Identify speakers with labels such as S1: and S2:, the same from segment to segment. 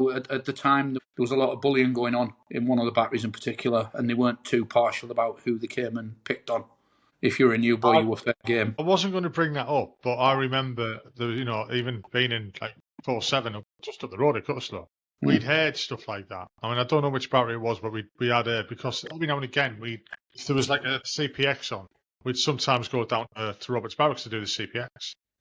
S1: At the time, there was a lot of bullying going on in one of the batteries in particular, and they weren't too partial about who they came and picked on. If you were a new boy, you were fair game.
S2: I wasn't going to bring that up, but I remember, even being in like 4-7, just up the road at Cutterslaw, we'd heard stuff like that. I mean, I don't know which battery it was, but we had because every now and again, if there was like a CPX on, we'd sometimes go down to Roberts Barracks to do the CPX.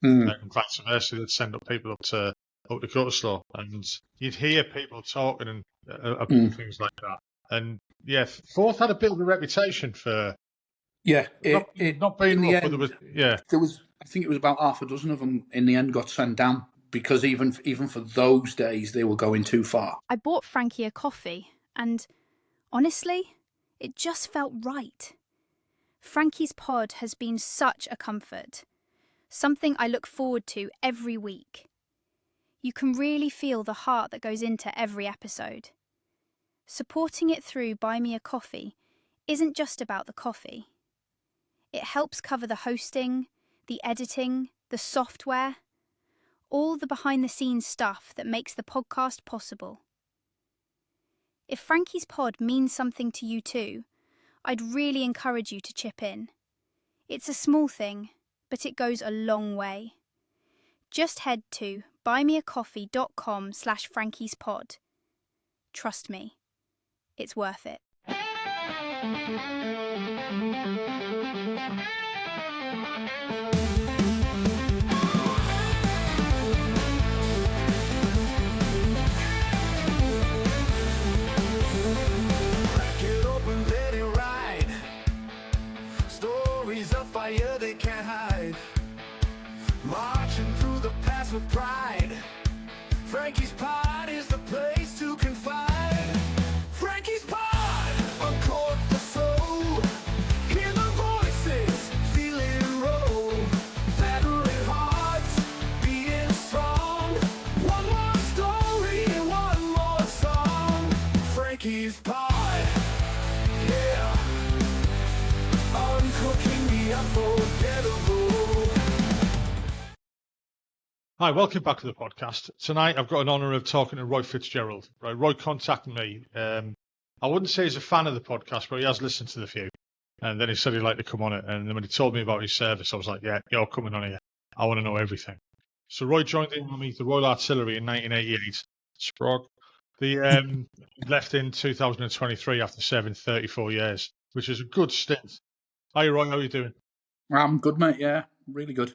S2: And vice versa, they'd send up people up to Cutterslaw, and you'd hear people talking and about things like that. And yeah, Forth had a bit of a reputation for not being rough, but
S1: there was. I think it was about half a dozen of them in the end got sent down because even for those days they were going too far.
S3: I bought Frankie a coffee, and honestly, it just felt right. Frankie's pod has been such a comfort, something I look forward to every week. You can really feel the heart that goes into every episode. Supporting it through Buy Me a Coffee isn't just about the coffee. It helps cover the hosting, the editing, the software, all the behind-the-scenes stuff that makes the podcast possible. If Frankie's pod means something to you too, I'd really encourage you to chip in. It's a small thing, but it goes a long way. Just head to buymeacoffee.com/frankie'spod. Trust me, it's worth it.
S4: Fire they can't hide, marching through the past with pride. Frankie's pod is the place to confide. Frankie's pod, uncork the soul, hear the voices, feel it roll. Veteran hearts, beating strong. One more story, one more song. Frankie's pod, yeah. Uncooking the unforgettable.
S2: Hi, welcome back to the podcast. Tonight I've got an honour of talking to Roy Fitzgerald. Right, Roy contacted me. I wouldn't say he's a fan of the podcast, but he has listened to the few. And then he said he'd like to come on it. And then when he told me about his service, I was like, yeah, you're coming on here. I want to know everything. So Roy joined in with me, the Royal Artillery, in 1988. Sprog. The left in 2023 after serving 34 years, which is a good stint. Hi, Roy. How are you doing?
S1: I'm good, mate. Yeah, really good.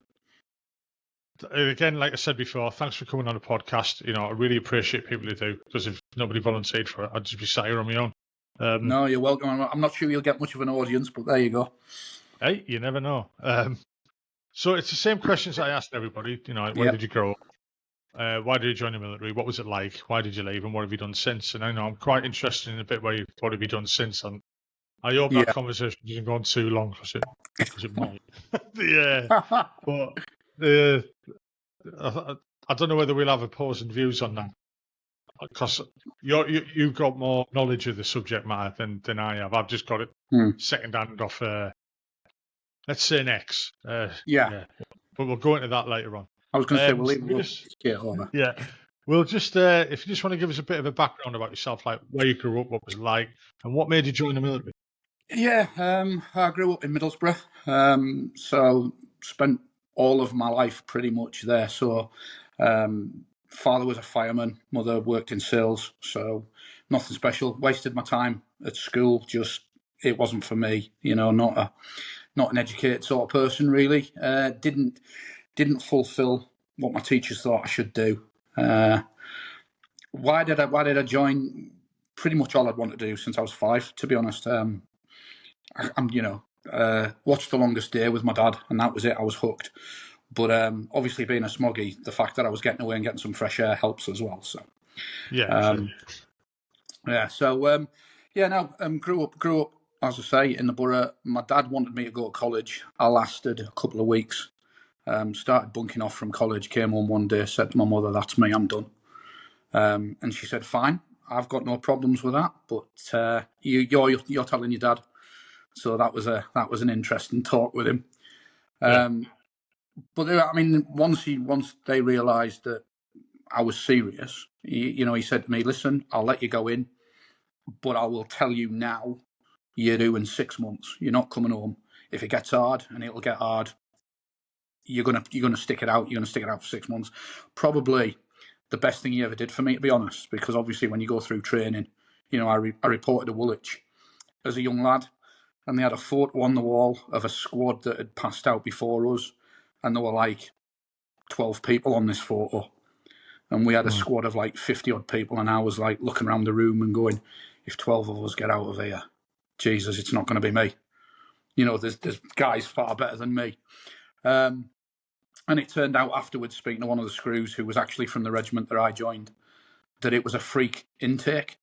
S2: Again, like I said before, thanks for coming on the podcast. I really appreciate people who do, because if nobody volunteered for it, I'd just be sat here on my own.
S1: No, you're welcome. I'm not sure you'll get much of an audience, but there you go.
S2: Hey, you never know. So it's the same questions I asked everybody. Where did you grow up? Why did you join the military? What was it like? Why did you leave? And what have you done since? And I know I'm quite interested in a bit what have you done since. And I hope that conversation doesn't go on too long because it might. I don't know whether we'll have opposing views on that, because you've got more knowledge of the subject matter than I have. I've just got it second-hand off, let's say, an ex. But we'll go into that later on.
S1: I was going to say we'll leave it over.
S2: Yeah. We'll just, if you just want to give us a bit of a background about yourself, like where you grew up, what was it like, and what made you join the military?
S1: Yeah, I grew up in Middlesbrough, so spent all of my life pretty much there. So father was a fireman, mother worked in sales, so nothing special. Wasted my time at school, just it wasn't for me, not an educated sort of person really. Didn't fulfill what my teachers thought I should do. Why did I join? Pretty much all I'd wanted to do since I was 5, to be honest. Watched The Longest Day with my dad, and that was it. I was hooked. But obviously, being a smoggy, the fact that I was getting away and getting some fresh air helps as well. So grew up, as I say, in the borough. My dad wanted me to go to college. I lasted a couple of weeks. Started bunking off from college. Came home one day, said to my mother, "That's me. I'm done." And she said, "Fine, I've got no problems with that. But you're telling your dad." So that was an interesting talk with him. But once they realised that I was serious, he said to me, listen, I'll let you go in, but I will tell you now, you're doing 6 months. You're not coming home. If it gets hard, and it'll get hard, you're gonna stick it out. You're gonna stick it out for 6 months. Probably the best thing he ever did for me, to be honest, because obviously when you go through training, I reported to Woolwich as a young lad, and they had a photo on the wall of a squad that had passed out before us, and there were like 12 people on this photo, and we had a squad of like 50 odd people, and I was like looking around the room and going, if 12 of us get out of here, Jesus, it's not going to be me. There's guys far better than me. And it turned out afterwards, speaking to one of the screws who was actually from the regiment that I joined, that it was a freak intake,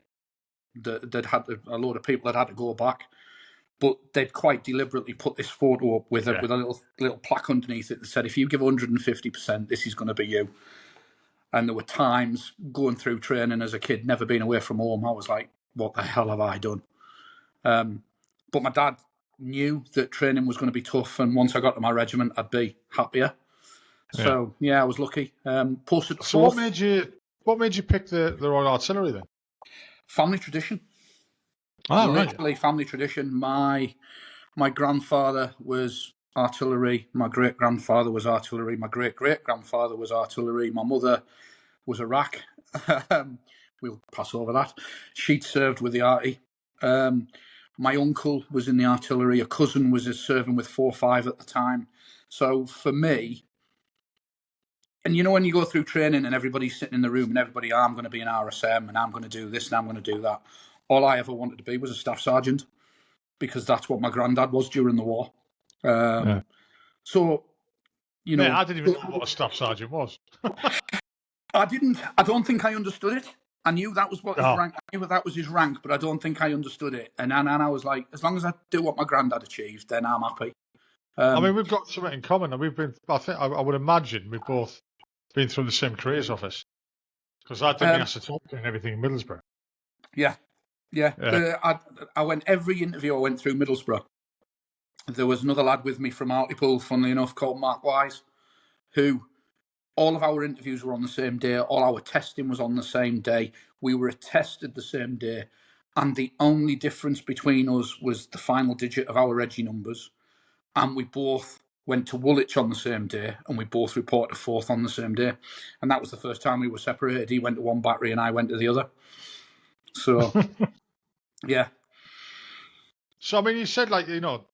S1: that had a load of people that had to go back. But they'd quite deliberately put this photo up with a little plaque underneath it that said, if you give 150%, this is going to be you. And there were times going through training as a kid, never been away from home, I was like, what the hell have I done? But my dad knew that training was going to be tough, and once I got to my regiment, I'd be happier. So I was lucky. Posted to
S2: So
S1: fourth.
S2: what made you pick the Royal Artillery then?
S1: Family tradition.
S2: Literally
S1: family tradition. My grandfather was artillery. My great grandfather was artillery. My great great grandfather was artillery. My mother was a rack. We'll pass over that. She'd served with the arty. My uncle was in the artillery. A cousin was serving with 4-5 at the time. So for me, and when you go through training and everybody's sitting in the room and I'm going to be an RSM and I'm going to do this and I'm going to do that. All I ever wanted to be was a staff sergeant, because that's what my granddad was during the war. So,
S2: I didn't even know what a staff sergeant was.
S1: I don't think I understood it. I knew that was what his rank. I knew that was his rank, but I don't think I understood it. And I was like, as long as I do what my granddad achieved, then I'm happy.
S2: I mean, we've got something in common, and we've been. I would imagine we've both been through the same careers office, because I did the asset and everything in Middlesbrough.
S1: Yeah. I went every interview I went through Middlesbrough. There was another lad with me from Hartlepool, funnily enough, called Mark Wise, who all of our interviews were on the same day. All our testing was on the same day. We were attested the same day. And the only difference between us was the final digit of our Reggie numbers. And we both went to Woolwich on the same day, and we both reported fourth on the same day. And that was the first time we were separated. He went to one battery and I went to the other. So, yeah.
S2: So, I mean, you said,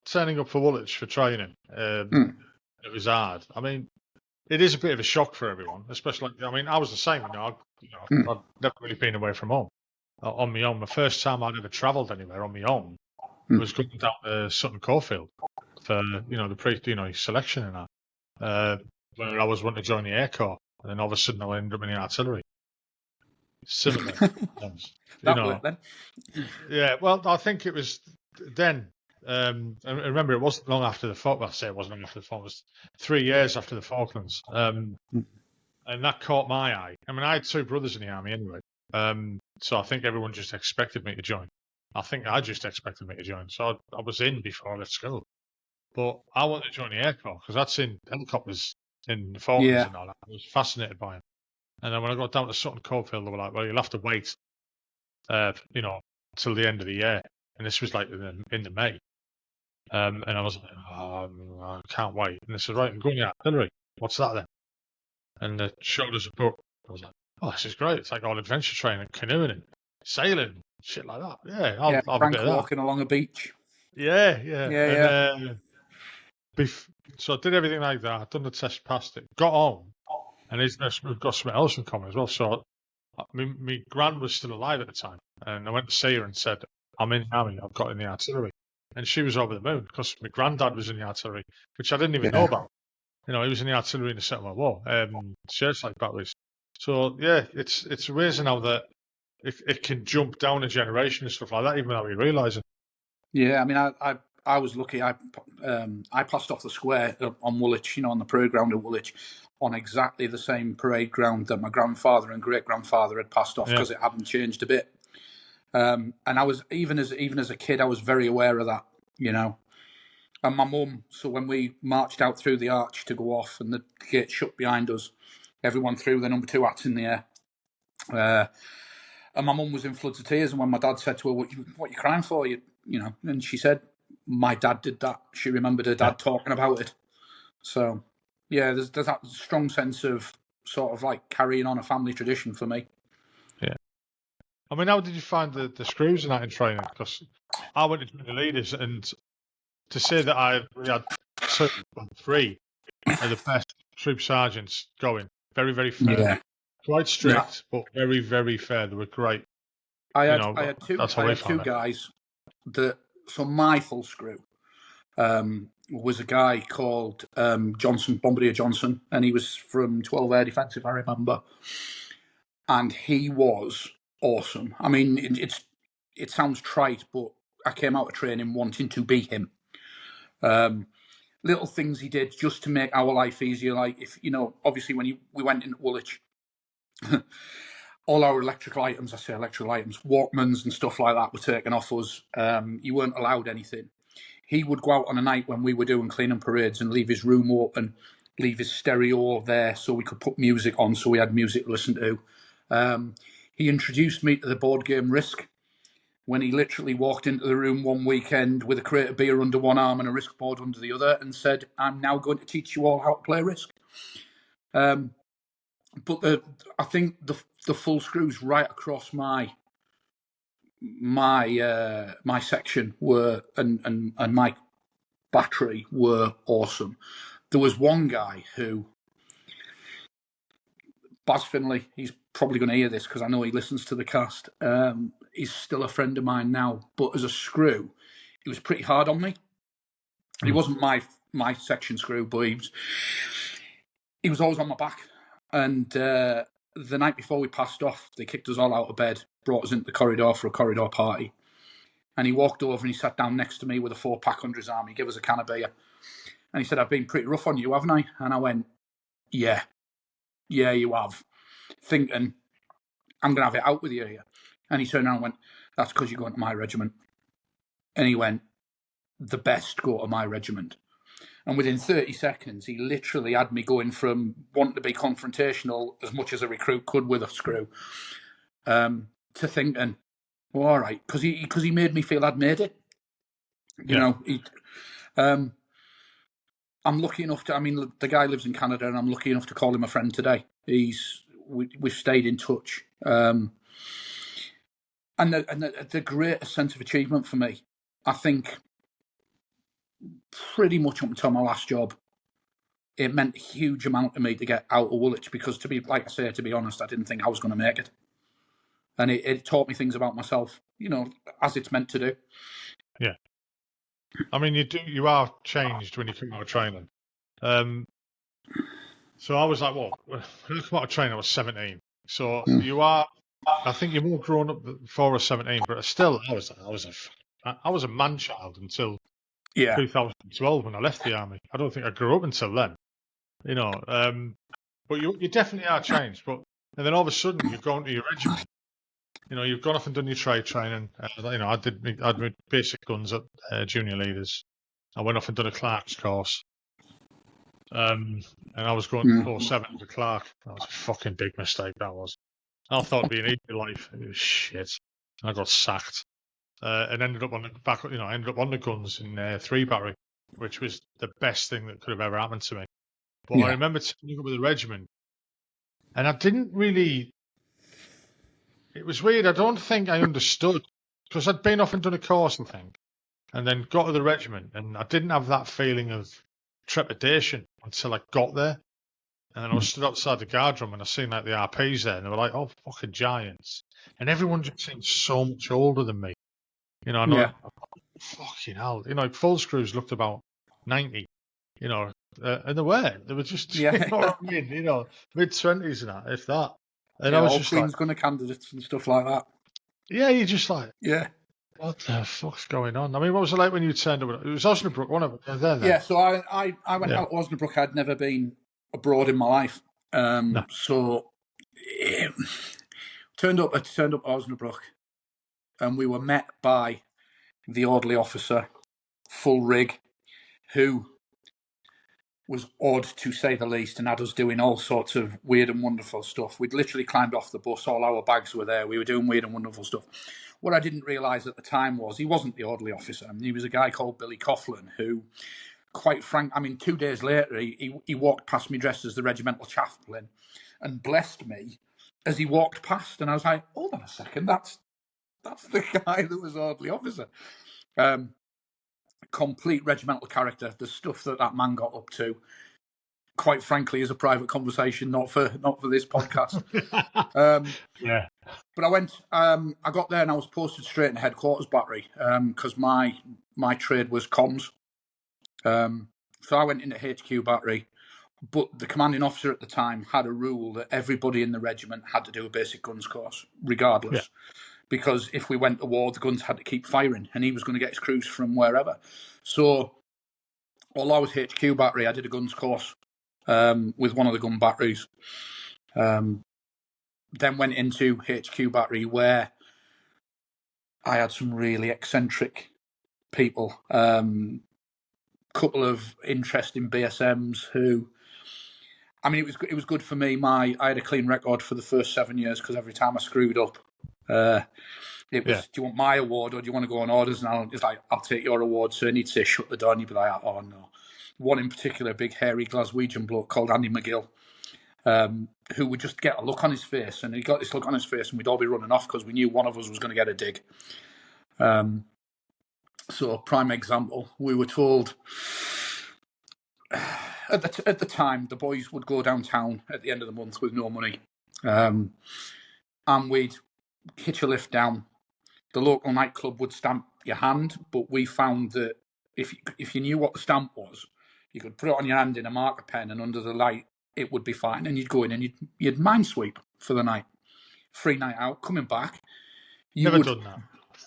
S2: turning up for Woolwich for training, it was hard. I mean, it is a bit of a shock for everyone, especially, I was the same, I'd never really been away from home on my own. The first time I'd ever travelled anywhere on my own was going down to Sutton Coldfield for, the selection and that, where I was wanting to join the Air Corps, and then all of a sudden I ended up in the artillery. Similar.
S1: Worked then.
S2: Yeah, well, I think it was then. And remember, it wasn't long after the Falklands. I say it wasn't long after the Falklands. It was 3 years after the Falklands. And that caught my eye. I mean, I had two brothers in the army anyway. So I think everyone just expected me to join. I think I just expected me to join. So I was in before I left school. But I wanted to join the Air Corps because I'd seen helicopters in the Falklands and all that. I was fascinated by them. And then when I got down to Sutton Coldfield, they were like, well, you'll have to wait, till the end of the year. And this was like in the May. And I was like, I can't wait. And they said, right, I'm going to the artillery. What's that then? And they showed us a book. I was like, oh, this is great. It's like all adventure training, canoeing and sailing, shit like that. Yeah, I'll have a bit of that.
S1: Walking along a beach.
S2: Yeah. So I did everything like that. I'd done the test, passed it, got home. And we've got something else in common as well. So my gran was still alive at the time. And I went to see her and said, I'm in the army. I've got in the artillery. And she was over the moon because my granddad was in the artillery, which I didn't even know about. He was in the artillery in the Second World War, searchlight batteries. So, yeah, it's amazing how that it can jump down a generation and stuff like that, even without you realising.
S1: Yeah, I mean, I was lucky. I passed off the square on Woolwich, on the parade ground at Woolwich, on exactly the same parade ground that my grandfather and great-grandfather had passed off because it hadn't changed a bit. And I was even as a kid, I was very aware of that, And my mum, so when we marched out through the arch to go off and the gate shut behind us, everyone threw their number 2 hats in the air, And my mum was in floods of tears. And when my dad said to her, "What you crying for?" You know, and she said, "My dad did that." She remembered her dad talking about it. So, yeah, there's that strong sense of sort of like carrying on a family tradition for me.
S2: Yeah. I mean, how did you find the screws and that in training? Because I went into the leaders, and to say that we had 2 or 3 of the best troop sergeants going, very, very fair.
S1: Yeah,
S2: Quite strict, but very, very fair. They were great.
S1: I
S2: You
S1: had
S2: know,
S1: I had two
S2: that's how we found it.
S1: guys that. So my full screw was a guy called Johnson, Bombardier Johnson, and he was from 12 Air Defence, if I remember. And he was awesome. I mean, it sounds trite, but I came out of training wanting to be him. Little things he did just to make our life easier. Like, if you know, obviously when we went into Woolwich, all our electrical items, Walkmans and stuff like that were taken off us. You weren't allowed anything. He would go out on a night when we were doing cleaning parades and leave his room open, leave his stereo there so we could put music on, so we had music to listen to. He introduced me to the board game Risk when he literally walked into the room one weekend with a crate of beer under one arm and a Risk board under the other and said, "I'm now going to teach you all how to play Risk." But I think the full screws right across my section were and my battery were awesome. There was one guy who, Baz Finley, he's probably going to hear this because I know he listens to the cast. He's still a friend of mine now, but as a screw, he was pretty hard on me. He wasn't my section screw, but he was always on my back. And the night before we passed off, they kicked us all out of bed, brought us into the corridor for a corridor party. And he walked over and he sat down next to me with a 4-pack under his arm. He gave us a can of beer. And he said, "I've been pretty rough on you, haven't I?" And I went, yeah, you have. Thinking, I'm going to have it out with you here. And he turned around and went, "That's because you're going to my regiment." And he went, "The best go to my regiment." And within 30 seconds, he literally had me going from wanting to be confrontational as much as a recruit could with a screw, to thinking, well, all right, because he made me feel I'd made it. You know, I'm lucky enough to, I mean, the guy lives in Canada and I'm lucky enough to call him a friend today. We've stayed in touch. And the greatest sense of achievement for me, I think, pretty much up until my last job, it meant a huge amount to me to get out of Woolwich because, to be honest, I didn't think I was going to make it. And it taught me things about myself, you know, as it's meant to do.
S2: Yeah. I mean, you are changed when you come out of training. So I was like, when I come out of training, I was 17. So you are, I think you're more grown up before I was 17, but still, I was a man child until 2012 when I left the army. I don't think I grew up until then, you know. But you definitely are changed. And then all of a sudden, you've gone to your regiment. You know, you've gone off and done your trade training. You know, I did my basic guns at junior leaders. I went off and done a clerk's course. And I was going to 4-7 as a clerk. That was a fucking big mistake, that was. I thought it'd be an easy life. It was shit. I got sacked. And ended up on the guns in 3 Battery, which was the best thing that could have ever happened to me. But I remember turning up with the regiment, and I didn't really. It was weird. I don't think I understood because I'd been off and done a course, I think, and then got to the regiment, and I didn't have that feeling of trepidation until I got there. And then I was stood outside the guard room and I seen like the RPs there, and they were like, "Oh, fucking giants!" And everyone just seemed so much older than me. You know, I know, fucking hell. You know, full screws looked about 90. You know, and they were just, you know what I mean? You know, mid-20s and that, if that. And I was
S1: all
S2: just
S1: Queen's
S2: like,
S1: Gunner candidates and stuff like that.
S2: Yeah, you're just like,
S1: yeah.
S2: What the fuck's going on? I mean, what was it like when you turned up? It was Osnabrück, wasn't it? There.
S1: Yeah, so I went out to Osnabrück. I'd never been abroad in my life. So turned up at Osnabrück, and we were met by the orderly officer, full rig, who was odd, to say the least, and had us doing all sorts of weird and wonderful stuff. We'd literally climbed off the bus, all our bags were there, we were doing weird and wonderful stuff. What I didn't realise at the time was he wasn't the orderly officer. He was a guy called Billy Coughlin, who, quite frank, 2 days later, he walked past me dressed as the regimental chaplain and blessed me as he walked past. And I was like, hold on a second, that's the guy that was orderly officer. Complete regimental character. The stuff that man got up to, quite frankly, is a private conversation, not for this podcast.
S2: Yeah.
S1: But I went. I got there and I was posted straight in the headquarters battery because my trade was comms. So I went into HQ battery, but the commanding officer at the time had a rule that everybody in the regiment had to do a basic guns course, regardless.
S2: Yeah.
S1: Because if we went to war, the guns had to keep firing, and he was going to get his crews from wherever. So, while I was HQ battery, I did a guns course with one of the gun batteries. Then went into HQ battery where I had some really eccentric people. Couple of interesting BSMs who, it was good for me. I had a clean record for the first 7 years because every time I screwed up, it was, do you want my award or do you want to go on orders? And it's like, I'll take your award. So he'd say, shut the door, and he'd be like, oh no. One in particular, a big hairy Glaswegian bloke called Andy McGill, who would just get a look on his face, and he got this look on his face, and we'd all be running off because we knew one of us was going to get a dig. So, prime example, we were told at the time the boys would go downtown at the end of the month with no money, and we'd hitch a lift down. The local nightclub would stamp your hand, but we found that if you knew what the stamp was, you could put it on your hand in a marker pen, and under the light it would be fine. And you'd go in and you'd minesweep for the night, free night out. Coming back,
S2: Never done that.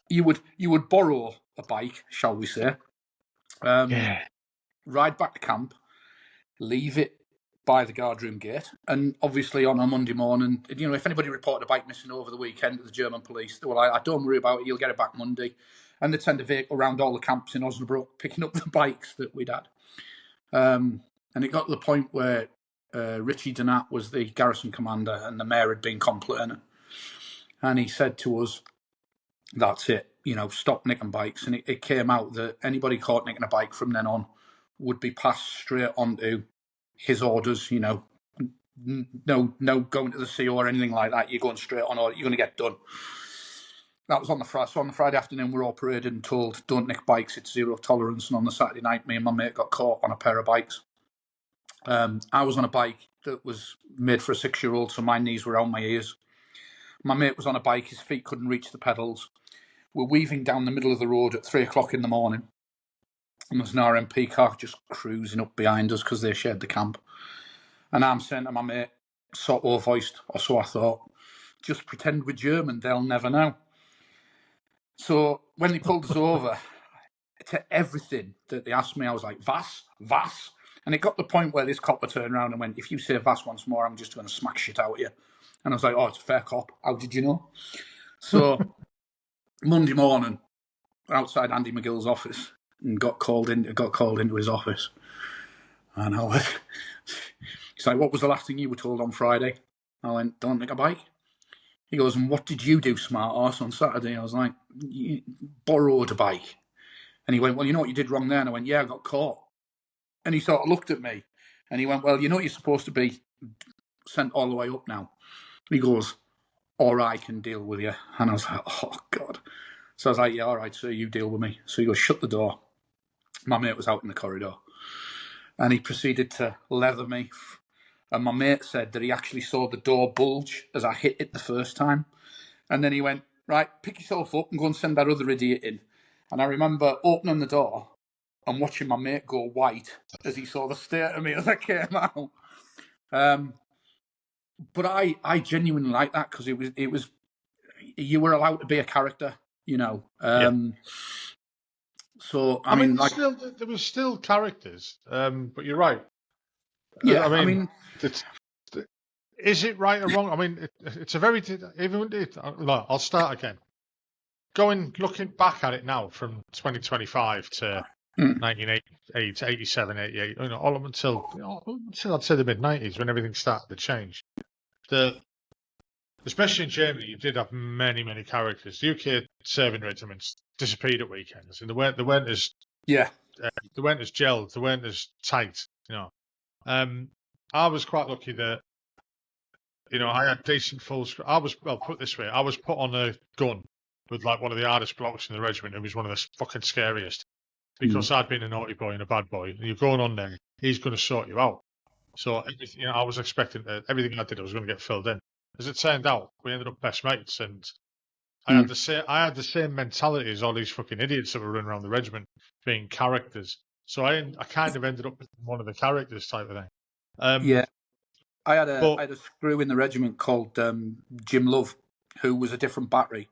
S1: You would borrow a bike, shall we say? Ride back to camp, leave it by the guardroom gate, and obviously on a Monday morning, if anybody reported a bike missing over the weekend to the German police, they were like, "Don't worry about it, you'll get it back Monday." And they'd send a vehicle around all the camps in Osnabrück picking up the bikes that we'd had. And it got to the point where Richie Donat was the garrison commander, and the mayor had been complaining, and he said to us, "That's it, stop nicking bikes." And it came out that anybody caught nicking a bike from then on would be passed straight onto his orders, no going to the sea or anything like that. You're going straight on, or you're going to get done. That was on the Friday. So on the Friday afternoon, we're all paraded and told, don't nick bikes, it's zero tolerance. And on the Saturday night, me and my mate got caught on a pair of bikes. I was on a bike that was made for a 6-year-old, so my knees were around my ears. My mate was on a bike, his feet couldn't reach the pedals. We're weaving down the middle of the road at 3 o'clock in the morning, and there's an RMP car just cruising up behind us because they shared the camp. And I'm saying to my mate, sort of voiced, or so I thought, just pretend we're German, they'll never know. So when they pulled us over, to everything that they asked me, I was like, "Was? Was?" And it got to the point where this copper turned around and went, "If you say "was" once more, I'm just going to smack shit out of you." And I was like, "Oh, it's a fair cop. How did you know?" So Monday morning, we're outside Andy McGill's office and got called into his office. And I went, he's like, "What was the last thing you were told on Friday?" I went, "Don't nick a bike." He goes, "And what did you do, smart arse, on Saturday?" I was like, "You borrowed a bike." And he went, "Well, you know what you did wrong there?" And I went, "Yeah, I got caught." And he sort of looked at me and he went, "Well, you're supposed to be sent all the way up now." He goes, "Or I can deal with you." And I was like, "Oh, God." So I was like, "Yeah, all right, sir, you deal with me." So he goes, "Shut the door." My mate was out in the corridor and he proceeded to leather me. And my mate said that he actually saw the door bulge as I hit it the first time. And then he went, "Right, pick yourself up and go and send that other idiot in." And I remember opening the door and watching my mate go white as he saw the state of me as I came out. But I genuinely like that because it was you were allowed to be a character, So
S2: there was still characters, but you're right.
S1: Yeah,
S2: is it right or wrong? It's a very I'll start again. Looking back at it now from 2025 to 1988, 87, 88, all up until I'd say the mid-90s when everything started to change. Especially in Germany, you did have many, many characters. The UK serving regiments disappeared at weekends, and they weren't as gelled, they weren't as tight. I was quite lucky that I had decent full. I was put this way, I was put on a gun with like one of the hardest blokes in the regiment, who was one of the fucking scariest, because I'd been a naughty boy and a bad boy, and you're going on there, he's going to sort you out. So I was expecting that everything I did, I was going to get filled in. As it turned out, we ended up best mates, and I had the same mentality as all these fucking idiots that were running around the regiment, being characters. So I kind of ended up with one of the characters type of thing.
S1: I had a screw in the regiment called Jim Love, who was a different battery.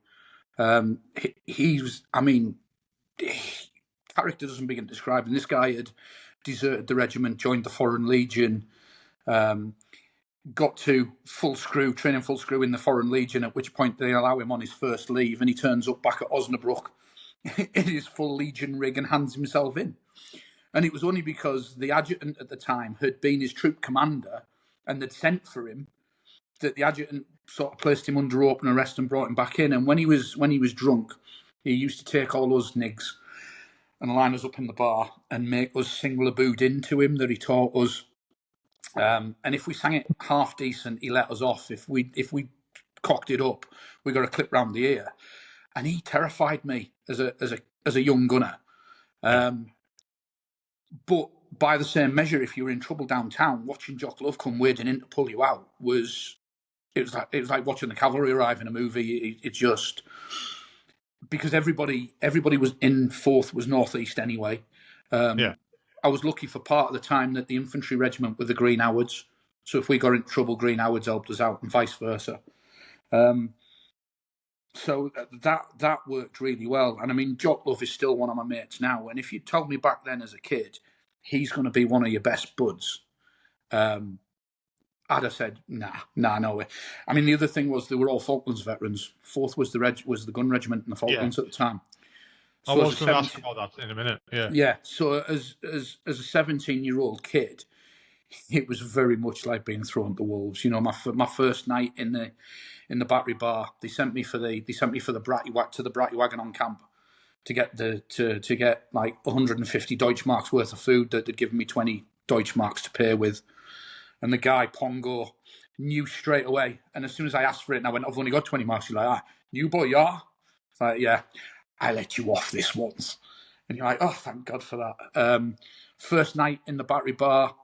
S1: He was, character doesn't begin to describe him. This guy had deserted the regiment, joined the Foreign Legion, got to training full screw in the Foreign Legion, at which point they allow him on his first leave, and he turns up back at Osnabrück in his full Legion rig and hands himself in. And it was only because the adjutant at the time had been his troop commander and they'd sent for him that the adjutant sort of placed him under open arrest and brought him back in. And when he was drunk, he used to take all those nigs and line us up in the bar and make us sing Labood into him that he taught us. And if we sang it half decent, he let us off. If we cocked it up, we got a clip round the ear. And he terrified me as a young gunner. But by the same measure, if you were in trouble downtown, watching Jock Love come wading in to pull you out was like watching the cavalry arrive in a movie. It just, because everybody was in 4th was northeast anyway. I was lucky for part of the time that the infantry regiment were the Green Howards. So if we got into trouble, Green Howards helped us out, and vice versa. So that worked really well. And Jock Love is still one of my mates now. And if you told me back then as a kid, he's going to be one of your best buds, I'd have said, nah, no way. The other thing was they were all Falklands veterans. 4th was the gun regiment in the Falklands at the time.
S2: So I was going to ask about that in a minute.
S1: Yeah. So as a 17-year-old kid, it was very much like being thrown to wolves. My first night in the battery bar, they sent me for the Bratty Wagon on camp to get like 150 Deutschmarks worth of food that had given me 20 Deutschmarks to pay with. And the guy, Pongo, knew straight away. And as soon as I asked for it and I went, I've only got 20 marks, he's like, new boy, yeah? It's like, yeah, I let you off this once. And you're like, oh, thank God for that. First night in the battery bar,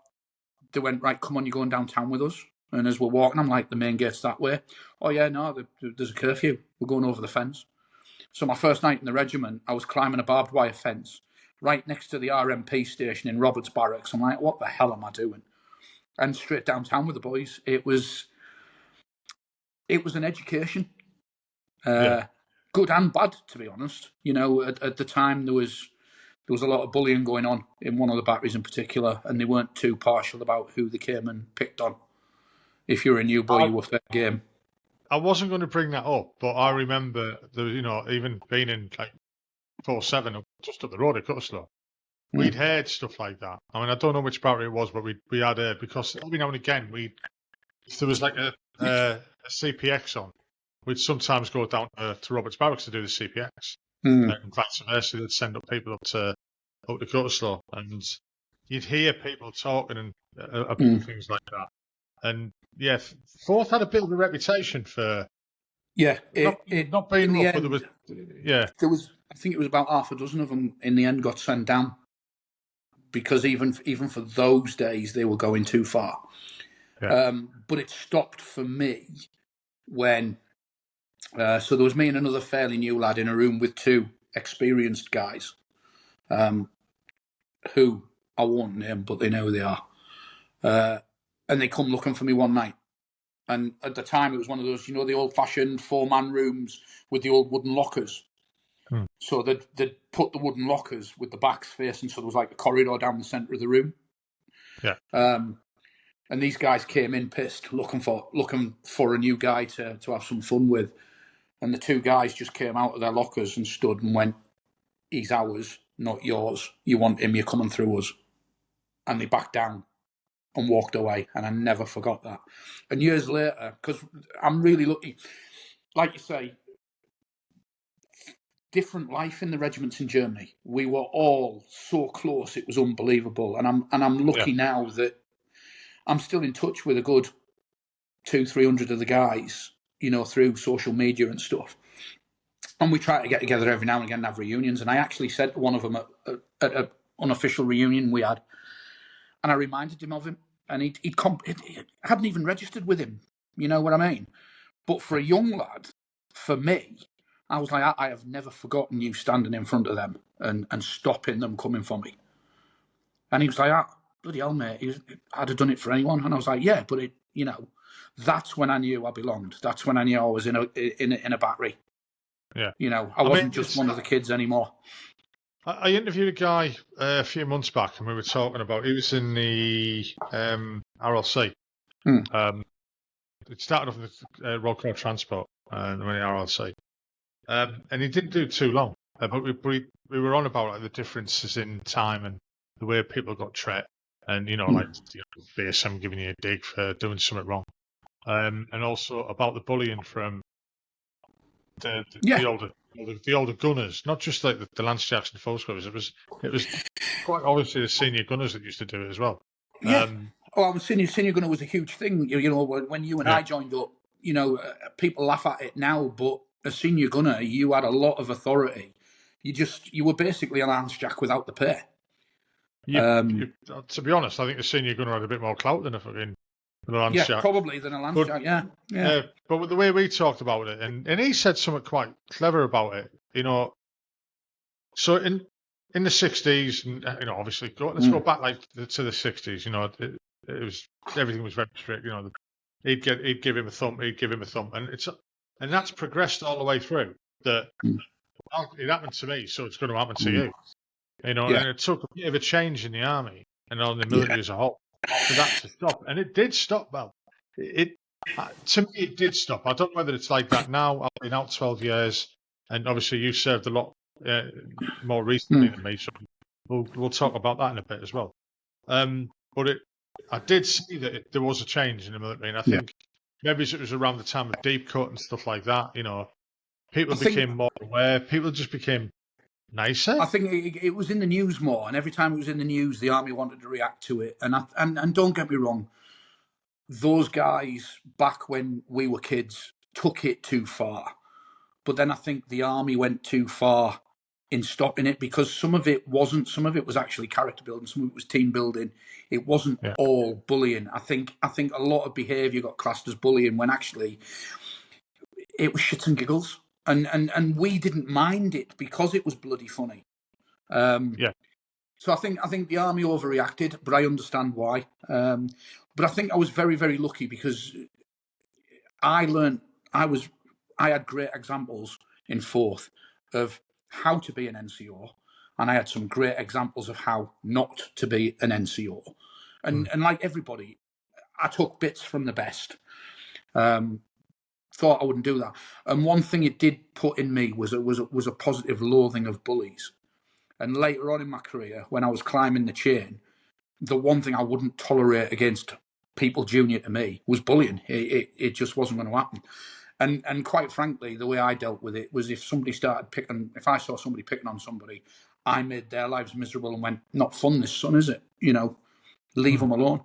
S1: they went, right, come on, you're going downtown with us. And as we're walking, I'm like, the main gate's that way. Oh, yeah, no, there's a curfew. We're going over the fence. So my first night in the regiment, I was climbing a barbed wire fence right next to the RMP station in Roberts Barracks. I'm like, what the hell am I doing? And straight downtown with the boys. It was an education. Good and bad, to be honest. At the time there was a lot of bullying going on in one of the batteries in particular, and they weren't too partial about who they came and picked on. If you were a new boy, you were fair game.
S2: I wasn't going to bring that up, but I remember even being in like 4-7 just up the road at Cutterslaw, we'd heard stuff like that. I don't know which battery it was, but we had because every now and again if there was like a CPX on, we'd sometimes go down to Roberts Barracks to do the CPX, and vice versa. They'd send up people up to Cutterslaw, and you'd hear people talking and about things like that. And yeah, 4th had a bit of a reputation for not being rough, but there was
S1: I think it was about half a dozen of them in the end got sent down because even for those days they were going too far. But it stopped for me when so there was me and another fairly new lad in a room with 2 experienced guys who I won't name, but they know who they are. And they come looking for me one night. And at the time, it was one of those, the old-fashioned 4-man rooms with the old wooden lockers. So they'd put the wooden lockers with the backs facing, so there was like a corridor down the centre of the room. And these guys came in pissed, looking for a new guy to have some fun with. And the 2 guys just came out of their lockers and stood and went, he's ours. not yours. You want him, you're coming through us. And they backed down and walked away, and I never forgot that. And years later, because I'm really lucky, like you say, different life in the regiments in Germany. We were all so close; it was unbelievable. And I'm lucky now that I'm still in touch with a good 200-300 of the guys, through social media and stuff. And we try to get together every now and again and have reunions. And I actually said to one of them at an unofficial reunion we had, and I reminded him of him, and he hadn't even registered with him. You know what I mean? But for a young lad, for me, I was like, I have never forgotten you standing in front of them and stopping them coming for me. And he was like, bloody hell, mate, I'd have done it for anyone. And I was like, yeah, but that's when I knew I belonged. That's when I knew I was in a battery.
S2: Yeah.
S1: I wasn't just one of the kids anymore.
S2: I interviewed a guy a few months back, and we were talking about, he was in the RLC. It started off with Road Car Transport and then the RLC. And he didn't do too long. But we were on about the differences in time and the way people got treated. And, BSM giving you a dig for doing something wrong. And also about the bullying from the older gunners, not just like the Lance Jackson Force Clubs. It was quite obviously the senior gunners that used to do it as well.
S1: Yeah. Senior gunner was a huge thing. When you and I joined up, people laugh at it now, but a senior gunner, you had a lot of authority. You were basically a Lance Jack without the pay.
S2: To be honest, I think the senior gunner had a bit more clout than a fucking Lance Jack.
S1: Probably than a Lance Jack. Yeah.
S2: But with the way we talked about it, and he said something quite clever about it. So in the 60s, and obviously, let's go back to the 60s. It was, everything was very strict. He'd give him a thump, and that's progressed all the way through. That it happened to me, so it's going to happen to you. And it took a bit of a change in the army and on the military as a whole for that to stop, and it did stop. Well, to me, it did stop. I don't know whether it's like that now. I've been out 12 years, and obviously you served a lot more recently than me, so we'll talk about that in a bit as well. But I did see that there was a change in the military, and I think maybe it was around the time of deep cut and stuff like that. People became more aware. People just became nicer.
S1: I think it was in the news more, and every time it was in the news, the army wanted to react to it. And don't get me wrong, those guys back when we were kids took it too far. But then I think the army went too far in stopping it, because some of it was actually character building, some of it was team building. It wasn't all bullying. I think a lot of behaviour got classed as bullying when actually it was shits and giggles. And we didn't mind it because it was bloody funny. So I think the army overreacted, but I understand why. But I think I was very, very lucky because I had great examples in fourth of how to be an NCO, and I had some great examples of how not to be an NCO. And like everybody, I took bits from the best. Thought I wouldn't do that. And one thing it did put in me was a positive loathing of bullies. And later on in my career, when I was climbing the chain, the one thing I wouldn't tolerate against people junior to me was bullying. It just wasn't going to happen. And quite frankly, the way I dealt with it was if I saw somebody picking on somebody, I made their lives miserable and went, not fun this, son, is it? Leave them alone.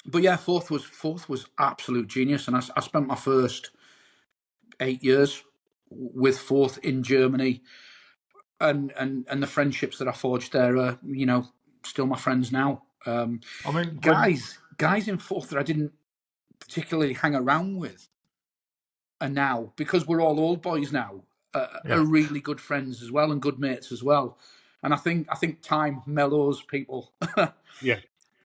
S1: But yeah, fourth was absolute genius, and I spent my first 8 years with fourth in Germany, and the friendships that I forged there are, still my friends now. Guys in fourth that I didn't particularly hang around with are now, because we're all old boys now, are really good friends as well and good mates as well. And I think time mellows people.
S2: Yeah, of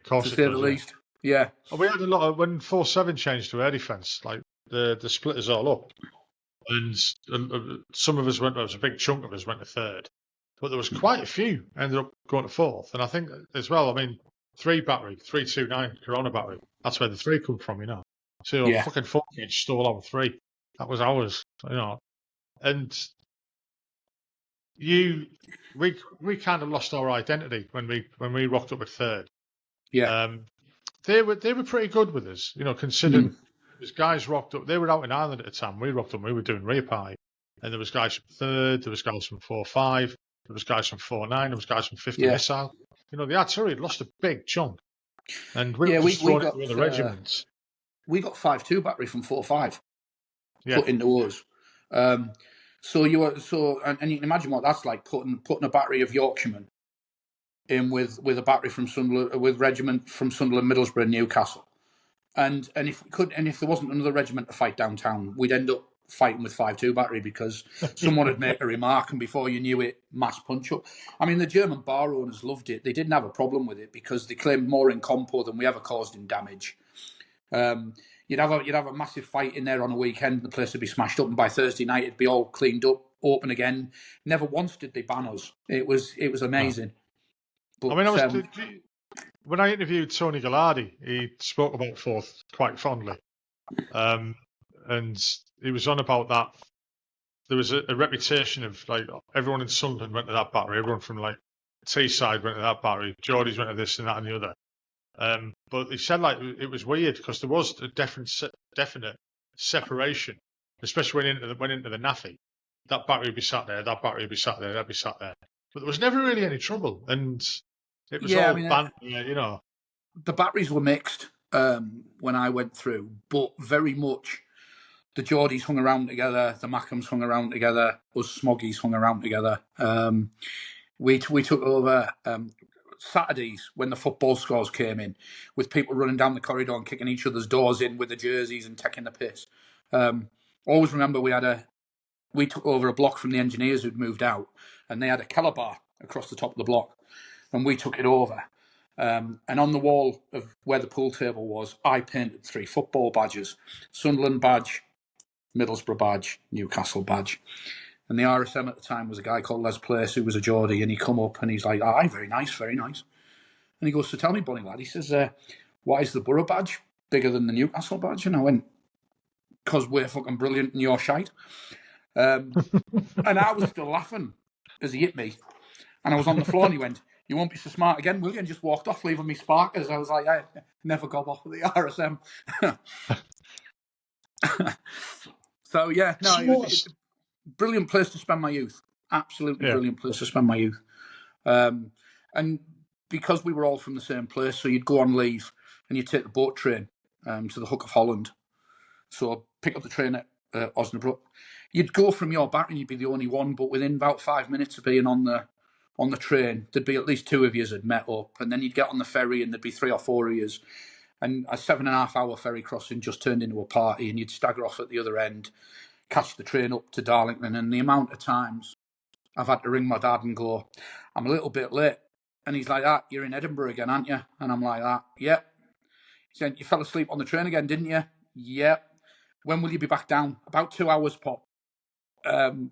S2: course,
S1: to say the least. Yeah.
S2: We had a lot of, when 4-7 changed to air defence, like the splitters all up, and some of us went. There was a big chunk of us went to third, but there was quite a few ended up going to fourth. And I think as well, 3 battery, 329 Corona battery. That's where the 3 come from, So fucking 4 kids stole our 3. That was ours, And we kind of lost our identity when we rocked up at third.
S1: Yeah.
S2: They were pretty good with us, considering there's guys rocked up. They were out in Ireland at the time. We rocked up. We were doing rear pie, and there was guys from third. There was guys from 4-5. There was guys from 4-9. There was guys from 50 missile. The artillery had lost a big chunk, and we were just thrown into the regiments.
S1: We got 5.2 battery from 4-5
S2: Yeah.
S1: put into us. So you were and you can imagine what that's like, putting a battery of Yorkshiremen in with a battery from Sunderland, with regiment from Sunderland, Middlesbrough, and Newcastle, and if there wasn't another regiment to fight downtown, we'd end up fighting with 5.2 battery because someone would make a remark, and before you knew it, mass punch up. I mean, the German bar owners loved it. They didn't have a problem with it because they claimed more in compo than we ever caused in damage. You'd have a massive fight in there on a weekend, the place would be smashed up, and by Thursday night it'd be all cleaned up, open again. Never once did they ban us. It was amazing.
S2: No. But, when I interviewed Tony Gallardi, he spoke about Forth quite fondly, and he was on about that. There was a reputation of like everyone in Sunderland went to that battery, everyone from like Teesside went to that battery, Geordies went to this and that and the other. But he said like it was weird because there was a definite separation, especially when went into the NAFI. That battery would be sat there, that battery would be sat there, that'd be sat there. But there was never really any trouble, and it was all banter,
S1: The batteries were mixed when I went through, but very much the Geordies hung around together, the Mackhams hung around together, us Smoggies hung around together. We took over Saturdays when the football scores came in, with people running down the corridor and kicking each other's doors in with the jerseys and taking the piss. Always remember we took over a block from the engineers who'd moved out, and they had a Keller bar across the top of the block, and we took it over. And on the wall of where the pool table was, I painted 3 football badges: Sunderland badge, Middlesbrough badge, Newcastle badge. And the RSM at the time was a guy called Les Place, who was a Geordie, and he come up and he's like, aye, very nice, very nice. And he goes, so tell me, Bonnie lad, he says, why is the Borough badge bigger than the Newcastle badge? And I went, because we're fucking brilliant and you're shite. And I was still laughing as he hit me. And I was on the floor and he went, you won't be so smart again, will you? And just walked off, leaving me sparkers. I was like, I never got off of the RSM. So, yeah, no, it was a brilliant place to spend my youth. Absolutely brilliant place to spend my youth. And because we were all from the same place, so you'd go on leave and you'd take the boat train to the Hook of Holland. So pick up the train at Osnabrück. You'd go from your battery and you'd be the only one, but within about 5 minutes of being on the train, there'd be at least 2 of you had met up, and then you'd get on the ferry and there'd be 3 or 4 of you, and a 7.5 hour ferry crossing just turned into a party, and you'd stagger off at the other end, catch the train up to Darlington. And the amount of times I've had to ring my dad and go, I'm a little bit late. And he's like, you're in Edinburgh again, aren't you? And I'm like, yep. He said, you fell asleep on the train again, didn't you? Yep. When will you be back down? About 2 hours, Pop. And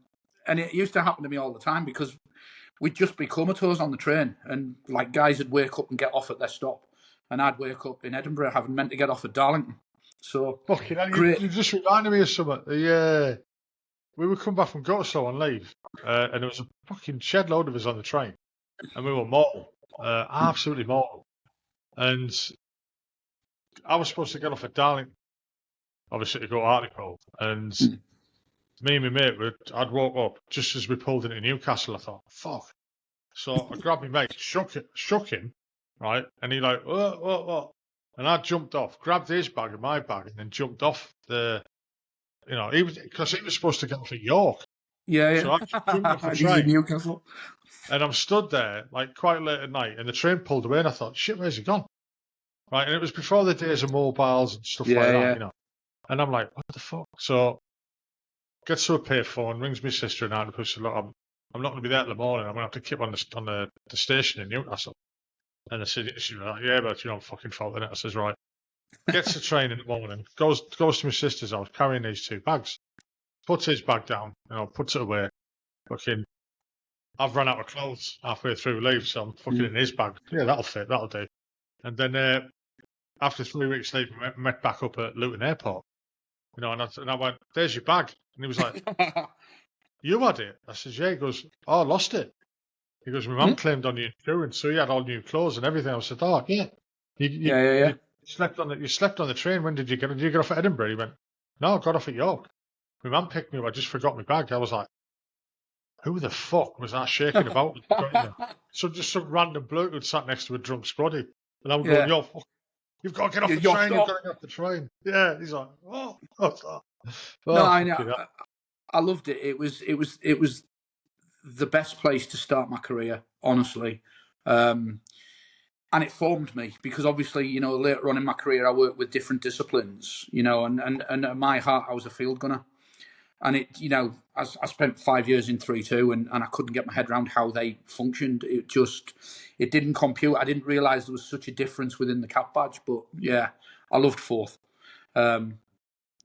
S1: it used to happen to me all the time because we'd just be comatose on the train, and like guys would wake up and get off at their stop, and I'd wake up in Edinburgh having meant to get off at Darlington. So
S2: fucking
S1: great.
S2: You just reminded me of something. We would come back from Gottslow on leave, and there was a fucking shed load of us on the train, and we were mortal, absolutely mortal. And I was supposed to get off at Darlington, obviously to go to Hartlepool, and me and my mate, I'd woke up just as we pulled into Newcastle. I thought, fuck. So I grabbed my mate, shook him, right? And he like, what? And I jumped off, grabbed his bag and my bag, and then jumped off because he was supposed to get off at York.
S1: Yeah.
S2: So I jumped off the train.
S1: Newcastle.
S2: And I'm stood there like quite late at night, and the train pulled away, and I thought, shit, where's he gone? Right, and it was before the days of mobiles and stuff like that, And I'm like, what the fuck? So gets to a payphone, rings my sister and I, and says, look, I'm not going to be there in the morning. I'm going to have to keep on the station in Newcastle. And I said, she's like, yeah, but you're not fucking fault in it. I says, right. Gets the train in the morning, goes to my sister's house, carrying these 2 bags. Puts his bag down, puts it away. Fucking, I've run out of clothes halfway through leave, so I'm fucking in his bag. Yeah, that'll fit, that'll do. And then after 3 weeks leave, we met back up at Luton Airport. And I went, there's your bag. And he was like, you had it? I said, yeah. He goes, oh, I lost it. He goes, my mum claimed on your insurance, so he had all new clothes and everything. I said, oh, yeah. You slept on the train. When did you get? Did you get off at Edinburgh? He went, no, I got off at York. My mum picked me up. I just forgot my bag. I was like, who the fuck was that shaking about? So just some random bloke who'd sat next to a drunk Sproddy. And I'm going, yo, fuck, you've got to get off the train. You've got to get off the train. Yeah. He's like, oh, what's that?
S1: No, I know. I loved it. It was the best place to start my career, honestly. And it formed me because obviously, you know, later on in my career, I worked with different disciplines, you know, and at my heart, I was a field gunner. And it, you know, I spent 5 years in 3-2 and I couldn't get my head around how they functioned. It didn't compute. I didn't realise there was such a difference within the cap badge. But yeah, I loved 4th.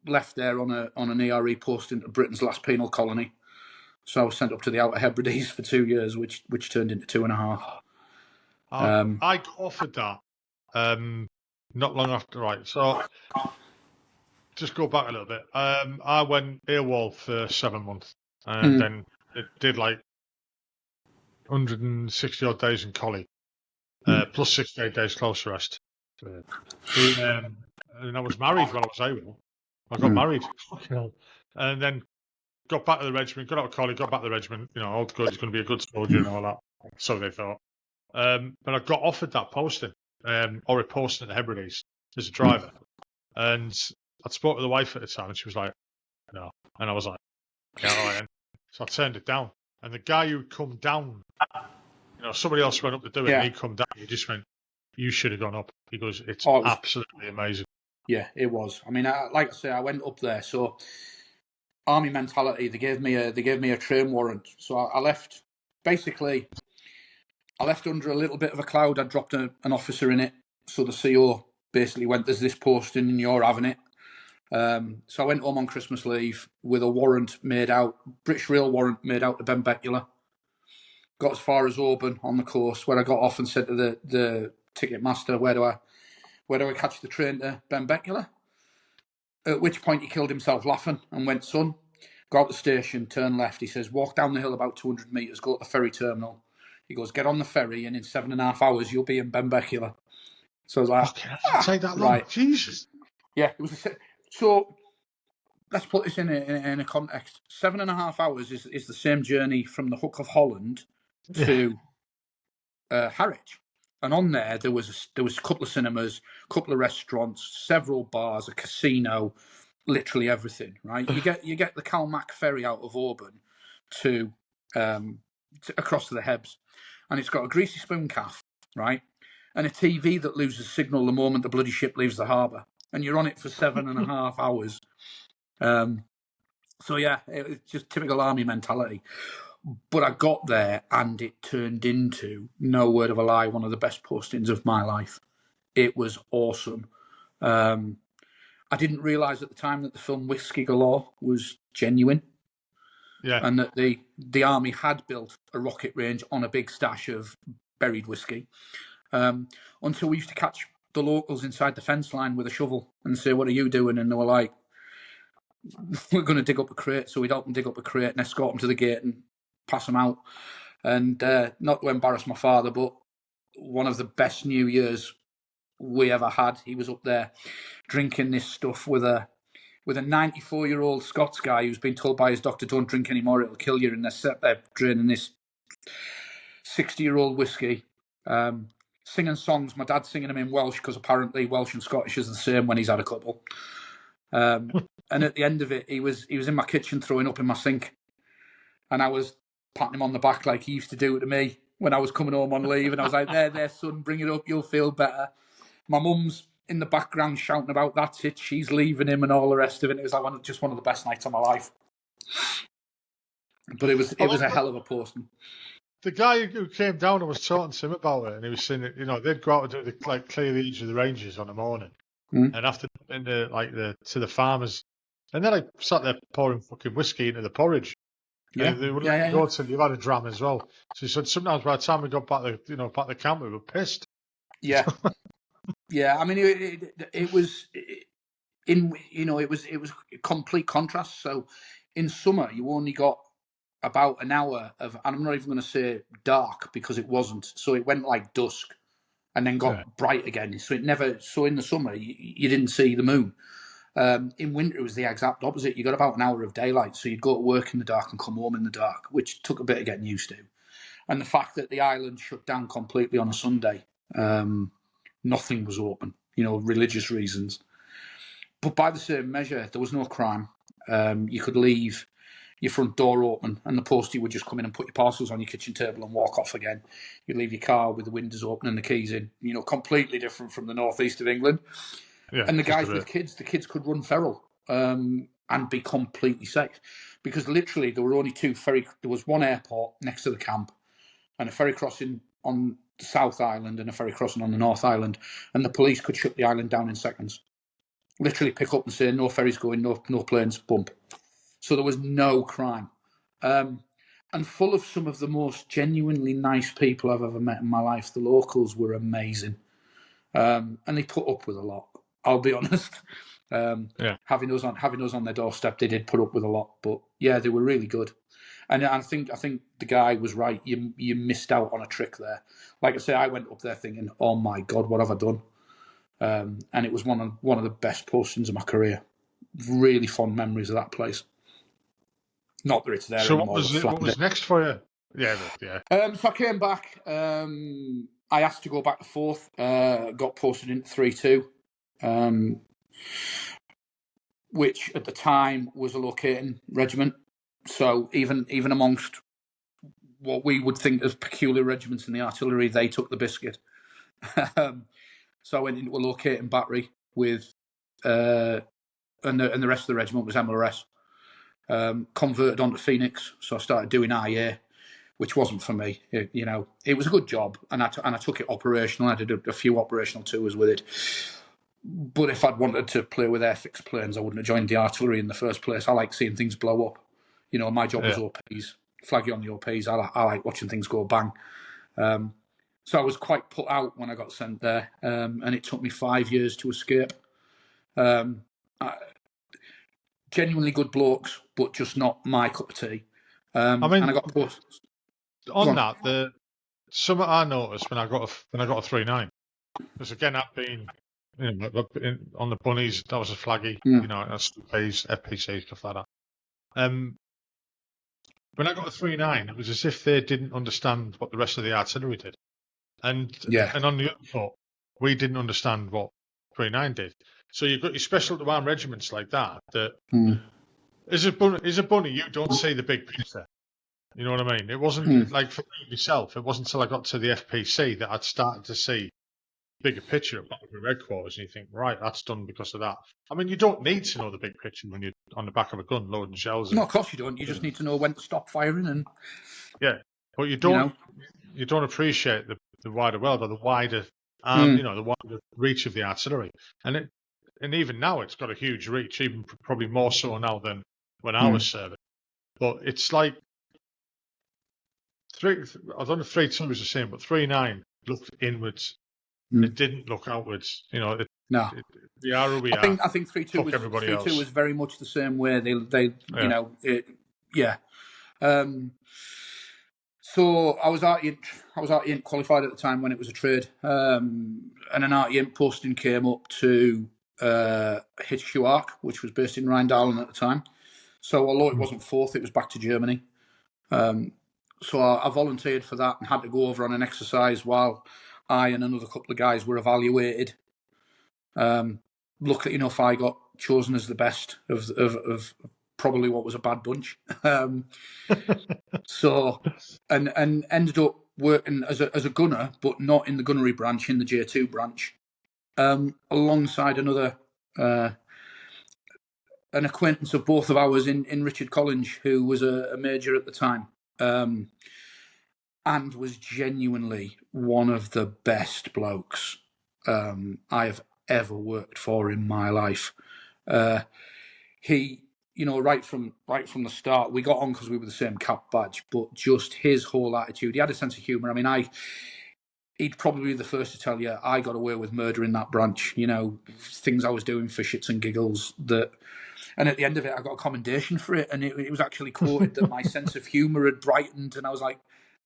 S1: Left there on an ERE post into Britain's last penal colony. So I was sent up to the Outer Hebrides for 2 years, which turned into 2.5.
S2: I got offered that not long after. Right, so just go back a little bit. I went AWOL for 7 months, and then it did like 160 odd days in collie, plus 68 days close arrest. And I was married when I was AWOL. I got married, and then got back to the regiment. Got out of collie, got back to the regiment. You know, all good. He's going to be a good soldier and all that. So they thought. But I got offered that posting, or a posting at the Hebrides as a driver. And I'd spoke to the wife at the time, and she was like, no. And I was like, yeah, all right then. So I turned it down. And the guy who'd come down, you know, somebody else went up to do it, and he'd come down. He just went, you should have gone up. He goes, it's absolutely amazing.
S1: Yeah, it was. I mean, like I say, I went up there. So army mentality. They gave me a train warrant. So I left. Basically, I left under a little bit of a cloud. I dropped an officer in it. So the CO basically went, there's this posting and you're having it. So I went home on Christmas leave with a warrant made out, British Rail warrant made out to Benbecula. Got as far as Auburn on the course, where I got off and said to the ticket master, where do I catch the train to Benbecula? At which point he killed himself laughing and went, son, go out the station, turn left. He says, walk down the hill about 200 metres, go to the ferry terminal. He goes, get on the ferry, and in 7.5 hours, you'll be in Benbecula. So I was like,
S2: take that long? Right. Jesus.
S1: Yeah, it was. So let's put this in a context. 7.5 hours is the same journey from the Hook of Holland to Harwich. And on there was a couple of cinemas, a couple of restaurants, several bars, a casino, literally everything. Right? You get the Calmac ferry out of Auburn to across to the Hebs, and it's got a greasy spoon calf, right, and a TV that loses signal the moment the bloody ship leaves the harbour, and you're on it for 7.5 hours. So yeah, it was just typical army mentality. But I got there and it turned into, no word of a lie, one of the best postings of my life. It was awesome. I didn't realise at the time that the film Whiskey Galore was genuine. Yeah. And that the army had built a rocket range on a big stash of buried whiskey. Until we used to catch the locals inside the fence line with a shovel and say, what are you doing? And they were like, we're going to dig up a crate. So we'd help them dig up a crate and escort them to the gate and pass them out. And not to embarrass my father, but one of the best New Year's we ever had. He was up there drinking this stuff with a 94-year-old Scots guy who's been told by his doctor, don't drink anymore, it'll kill you. And they're draining this 60-year-old whiskey, singing songs. My dad's singing them in Welsh because apparently Welsh and Scottish is the same when he's had a couple. And at the end of it, he was in my kitchen throwing up in my sink. And I was patting him on the back like he used to do it to me when I was coming home on leave. And I was like, there, son, bring it up, you'll feel better. My mum's in the background shouting about, that's it, she's leaving him and all the rest of it. It was like just one of the best nights of my life. But it was a hell of a posting.
S2: The guy who came down and was talking to him about it, and he was saying that, you know, they'd go out and do clear the edge of the ranges on the morning, and after to the farmers, and then I sat there pouring fucking whiskey into the porridge. Yeah, and they would go till you had a dram as well. So he said sometimes by the time we got back the camp, we were pissed.
S1: Yeah, yeah. I mean, it was a complete contrast. So in summer, you only got about an hour of, and I'm not even going to say dark because it wasn't. So it went like dusk and then got bright again. So it never. So in the summer you didn't see the moon. In winter it was the exact opposite. You got about an hour of daylight, so you'd go to work in the dark and come home in the dark, which took a bit of getting used to. And the fact that the island shut down completely on a Sunday, nothing was open. Religious reasons. But by the same measure, there was no crime. You could leave your front door open and the postie would just come in and put your parcels on your kitchen table and walk off again. You'd leave your car with the windows open and the keys in, completely different from the northeast of England.
S2: Yeah,
S1: and the guys with kids, the kids could run feral and be completely safe. Because literally there were only there was one airport next to the camp and a ferry crossing on the South Island and a ferry crossing on the North Island, and the police could shut the island down in seconds. Literally pick up and say, no ferries going, no planes, bump. So there was no crime. And full of some of the most genuinely nice people I've ever met in my life. The locals were amazing. And they put up with a lot, I'll be honest. Having us on their doorstep, they did put up with a lot. But yeah, they were really good. And I think the guy was right. You missed out on a trick there. Like I say, I went up there thinking, oh my God, what have I done? And it was one of the best postings of my career. Really fond memories of that place. Not that it's there
S2: so
S1: anymore.
S2: What was next for you? Yeah.
S1: So I came back. I asked to go back to 4th. Got posted into 3-2, which at the time was a locating regiment. So even amongst what we would think as peculiar regiments in the artillery, they took the biscuit. So I went into a locating battery with, and the rest of the regiment was MLRS. Converted onto Phoenix, so I started doing IA, which wasn't for me. It was a good job, and I took it operational. I did a few operational tours with it. But if I'd wanted to play with airfix planes, I wouldn't have joined the artillery in the first place. I like seeing things blow up. My job was OPs, flag you on the OPs. I like watching things go bang. So I was quite put out when I got sent there, and it took me 5 years to escape. Genuinely good blokes, but just not my cup of tea. And I got posted.
S2: On that, something I noticed when I got a 3-9, because again, I've been on the bunnies. That was a flaggy, that's FPC stuff like that. When I got a 3-9, it was as if they didn't understand what the rest of the artillery did, and on the other foot, we didn't understand what 3-9 did. So you've got your special to arm regiments like that. As a bunny, you don't see the big picture. You know what I mean? It wasn't like for me myself. It wasn't until I got to the FPC that I'd started to see bigger picture at Battle Red Quarters, and you think, right, that's done because of that. I mean, you don't need to know the big picture when you're on the back of a gun loading shells.
S1: No, of course you don't. You just need to know when to stop firing, and
S2: but you don't appreciate the wider world or the wider, the wider reach of the artillery, and even now it's got a huge reach, even probably more so now than when I was serving. But it's like I don't know if 3-2 was the same, but 3-9 looked inwards. It didn't look outwards. No. The ROE.
S1: I think 3-2 was very much the same way. So I was RT qualified at the time when it was a trade, and an RT posting came up to HQ Arc, which was based in Rheindalen at the time. So although it wasn't 4th, it was back to Germany. So I volunteered for that and had to go over on an exercise while I and another couple of guys were evaluated. Luckily enough, I got chosen as the best of probably what was a bad bunch. So and ended up working as a gunner, but not in the gunnery branch, in the J2 branch, alongside another an acquaintance of both of ours in Richard Collins, who was a major at the time. And was genuinely one of the best blokes I have ever worked for in my life. He, right from the start, we got on because we were the same cap badge, but just his whole attitude, he had a sense of humour. I mean, he'd probably be the first to tell you I got away with murder in that branch. Things I was doing for shits and giggles that And at the end of it, I got a commendation for it, and it was actually quoted that my sense of humour had brightened, and I was like,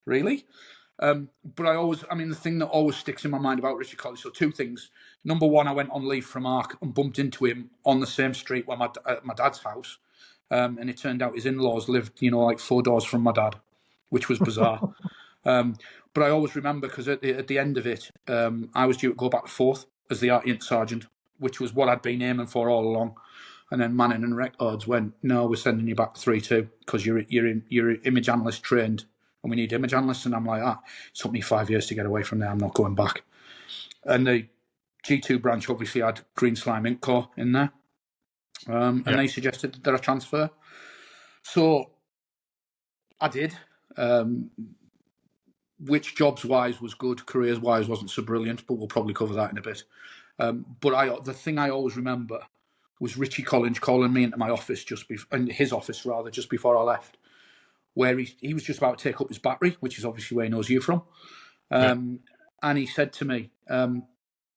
S1: really? But the thing that always sticks in my mind about Richard Collins, so two things. Number one, I went on leave from ARC and bumped into him on the same street where my dad's house. And it turned out his in-laws lived, like 4 doors from my dad, which was bizarre. But I always remember, because at the end of it, I was due to go back to 4th as the Artillery Sergeant, which was what I'd been aiming for all along. And then Manning and Records went, no, we're sending you back to 3-2 because you're image analyst trained, and we need image analysts. And I'm like, it took me 5 years to get away from there. I'm not going back. And the G2 branch obviously had Green Slime Ink Corps in there. And they suggested that I transfer. So I did, which jobs-wise was good, careers-wise wasn't so brilliant, but we'll probably cover that in a bit. But the thing I always remember was Richie Collins calling me into my office in his office rather, just before I left, where he was just about to take up his battery, which is obviously where he knows you from. And he said to me,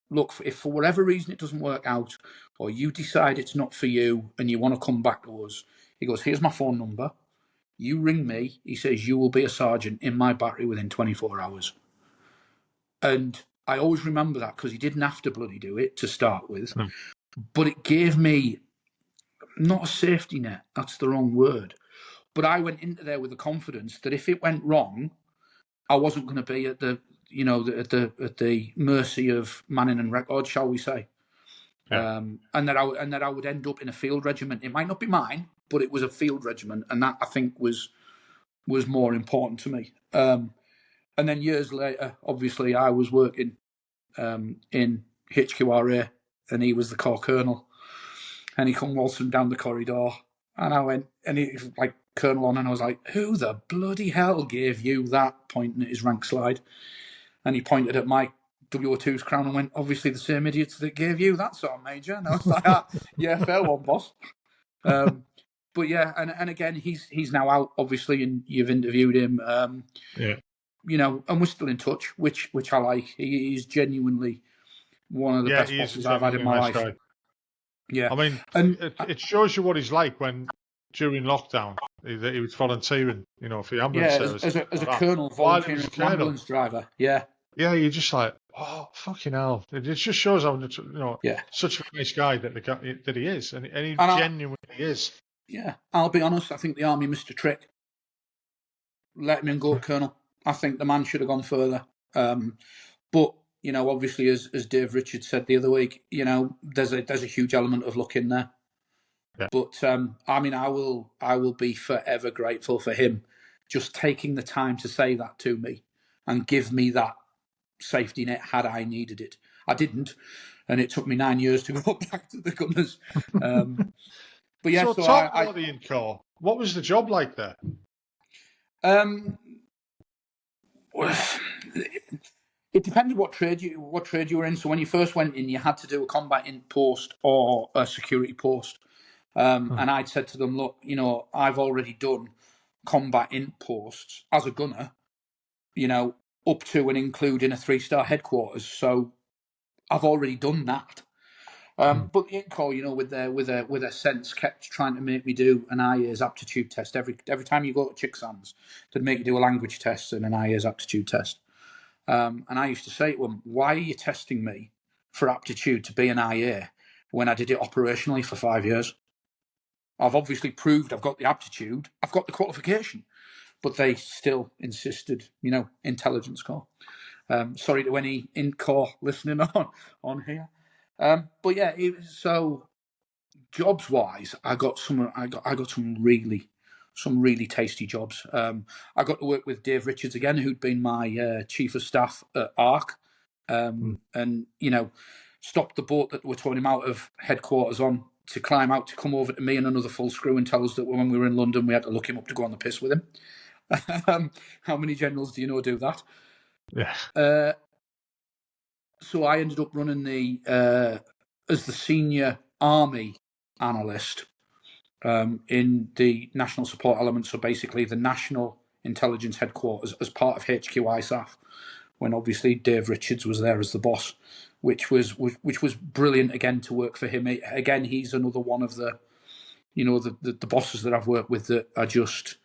S1: look, if for whatever reason it doesn't work out, or you decide it's not for you and you want to come back to us, he goes, here's my phone number. You ring me. He says, you will be a sergeant in my battery within 24 hours. And I always remember that, because he didn't have to bloody do it to start with. But it gave me, not a safety net, that's the wrong word, but I went into there with the confidence that if it went wrong, I wasn't going to be at the mercy of Manning and Records, shall we say. And that I would end up in a field regiment. It might not be mine, but it was a field regiment, and that, I think, was more important to me. And then years later, obviously, I was working in HQRA, and he was the corps colonel, and he come waltzing down the corridor, and I went, and he was like colonel on, and I was like, who the bloody hell gave you that, pointing at his rank slide? And he pointed at my WO2's crown and went, obviously the same idiots that gave you that sort of major. And I was like, yeah, fair one, boss. But yeah, and again, he's now out, obviously, and you've interviewed him. And we're still in touch, which I like. He's genuinely one of the best bosses I've had in my life. Guy. Yeah, I mean,
S2: and it shows you what he's like when during lockdown he was volunteering, for the ambulance service.
S1: As a colonel volunteering as an ambulance driver. Yeah,
S2: you're just like, oh, fucking hell! It just shows how such a nice guy that he is, and he genuinely is.
S1: Yeah, I'll be honest. I think the army missed a trick. Let him go, Colonel. I think the man should have gone further. But obviously, as Dave Richards said the other week, there's a huge element of luck in there. Yeah. But I will be forever grateful for him just taking the time to say that to me and give me that safety net had I needed it. I didn't, and it took me 9 years to go back to the Gunners. But yeah,
S2: so talk about the in-corps. What was the job like there?
S1: It depended what trade you were in. So when you first went in, you had to do a combat in post or a security post. And I'd said to them, look, I've already done combat in posts as a gunner, up to and including a 3-star headquarters. So I've already done that. But the in-corps, with their sense, kept trying to make me do an IA's aptitude test every time you go to Chicksams. They'd make you do a language test and an IA's aptitude test. And I used to say to them, why are you testing me for aptitude to be an IA when I did it operationally for 5 years? I've obviously proved I've got the aptitude, I've got the qualification, but they still insisted, intelligence corps. Sorry to any in-corps listening on here. But yeah, so jobs-wise, I got some really tasty jobs. I got to work with Dave Richards again, who'd been my chief of staff at ARC, and stopped the boat that we're towing him out of headquarters on to climb out to come over to me and another full screw and tell us that when we were in London, we had to look him up to go on the piss with him. How many generals do you know do that?
S2: Yeah.
S1: So I ended up running as the senior army analyst in the national support element. So basically the national intelligence headquarters as part of HQ ISAF, when obviously Dave Richards was there as the boss, which was brilliant again to work for him. Again, he's another one of the you know, the bosses that I've worked with that I just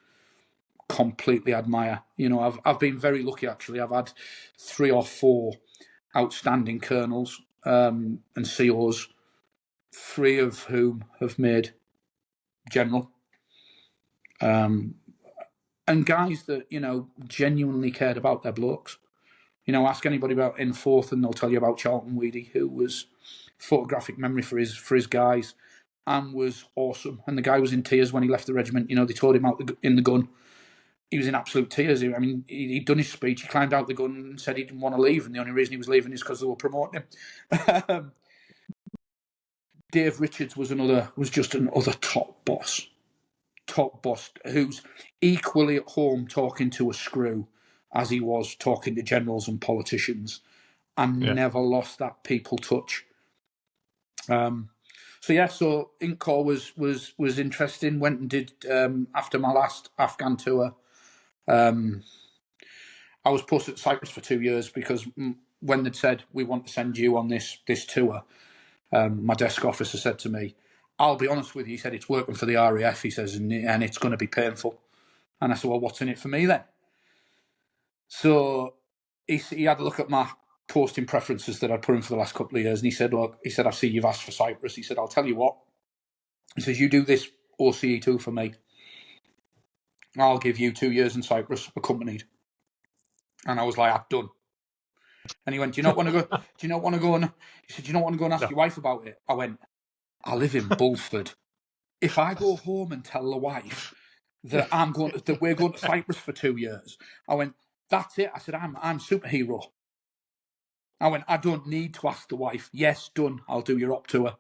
S1: completely admire. You know, I've been very lucky, actually. I've had 3 or 4 outstanding colonels and COs, 3 of whom have made general. And guys that, you know, genuinely cared about their blokes. You know, ask anybody about in fourth and they'll tell you about Charlton Weedy, who was photographic memory for his guys and was awesome. And the guy was in tears when he left the regiment. You know, they told him out in the gun. He was in absolute tears. I mean, he'd done his speech, he climbed out the gun and said he didn't want to leave, and the only reason he was leaving is because they were promoting him. Dave Richards was just another top boss who's equally at home talking to a screw as he was talking to generals and politicians, and never lost that people touch. So Ink Corps was interesting. Went and did after my last Afghan tour. I was posted to Cyprus for 2 years because when they'd said we want to send you on this tour, my desk officer said to me, "I'll be honest with you," he said, "it's working for the RAF," he says, and it's going to be painful. And I said, "Well, what's in it for me then?" So he had a look at my posting preferences that I'd put in for the last couple of years, and he said, "Look," he said, "I see you've asked for Cyprus." He said, "I'll tell you what," he says, "you do this OCE2 for me, I'll give you 2 years in Cyprus accompanied." And I was like, "I'm done." And he went, "Do you not want to go? Do you not want to go?" And he said, "Do you not want to go and ask your wife about it?" I went, "I live in Bulford. If I go home and tell the wife that we're going to Cyprus for 2 years," I went, "that's it." I said, I'm superhero." I went, "I don't need to ask the wife. Yes, done. I'll do your op tour."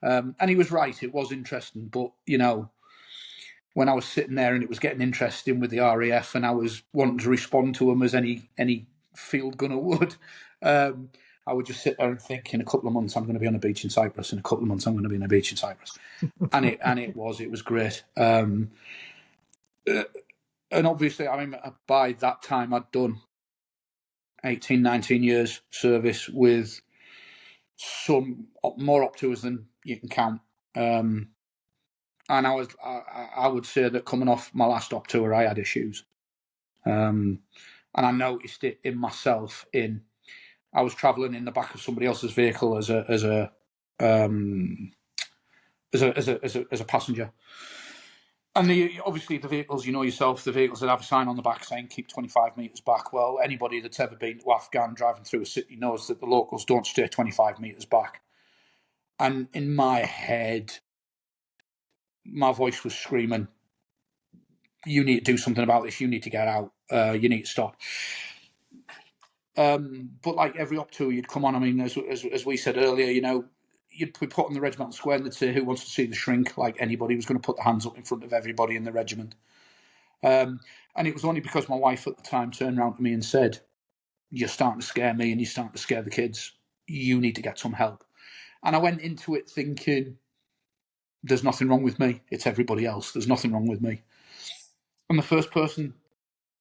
S1: And he was right. It was interesting, but you know, when I was sitting there and it was getting interesting with the RAF, and I was wanting to respond to them as any field gunner would, I would just sit there and think, in a couple of months I'm going to be on a beach in Cyprus. In a couple of months I'm going to be on a beach in Cyprus, and it was great. And obviously, I mean, by that time I'd done 18, 19 years service with some more op tours than you can count. And I would say that coming off my last op tour, I had issues. And I noticed it in myself. I was travelling in the back of somebody else's vehicle as a passenger. And obviously the vehicles, you know yourself, the vehicles that have a sign on the back saying keep 25 metres back. Well, anybody that's ever been to Afghan driving through a city knows that the locals don't stay 25 metres back. And in my head, my voice was screaming, "You need to do something about this. You need to get out. You need to stop." But like every op tour you'd come on, I mean, as we said earlier, you know, you'd be put on the regimental square and they'd say, "Who wants to see the shrink?" Like anybody was going to put their hands up in front of everybody in the regiment. And it was only because my wife at the time turned around to me and said, "You're starting to scare me and you're starting to scare the kids. You need to get some help." And I went into it thinking, there's nothing wrong with me. It's everybody else. There's nothing wrong with me. And the first person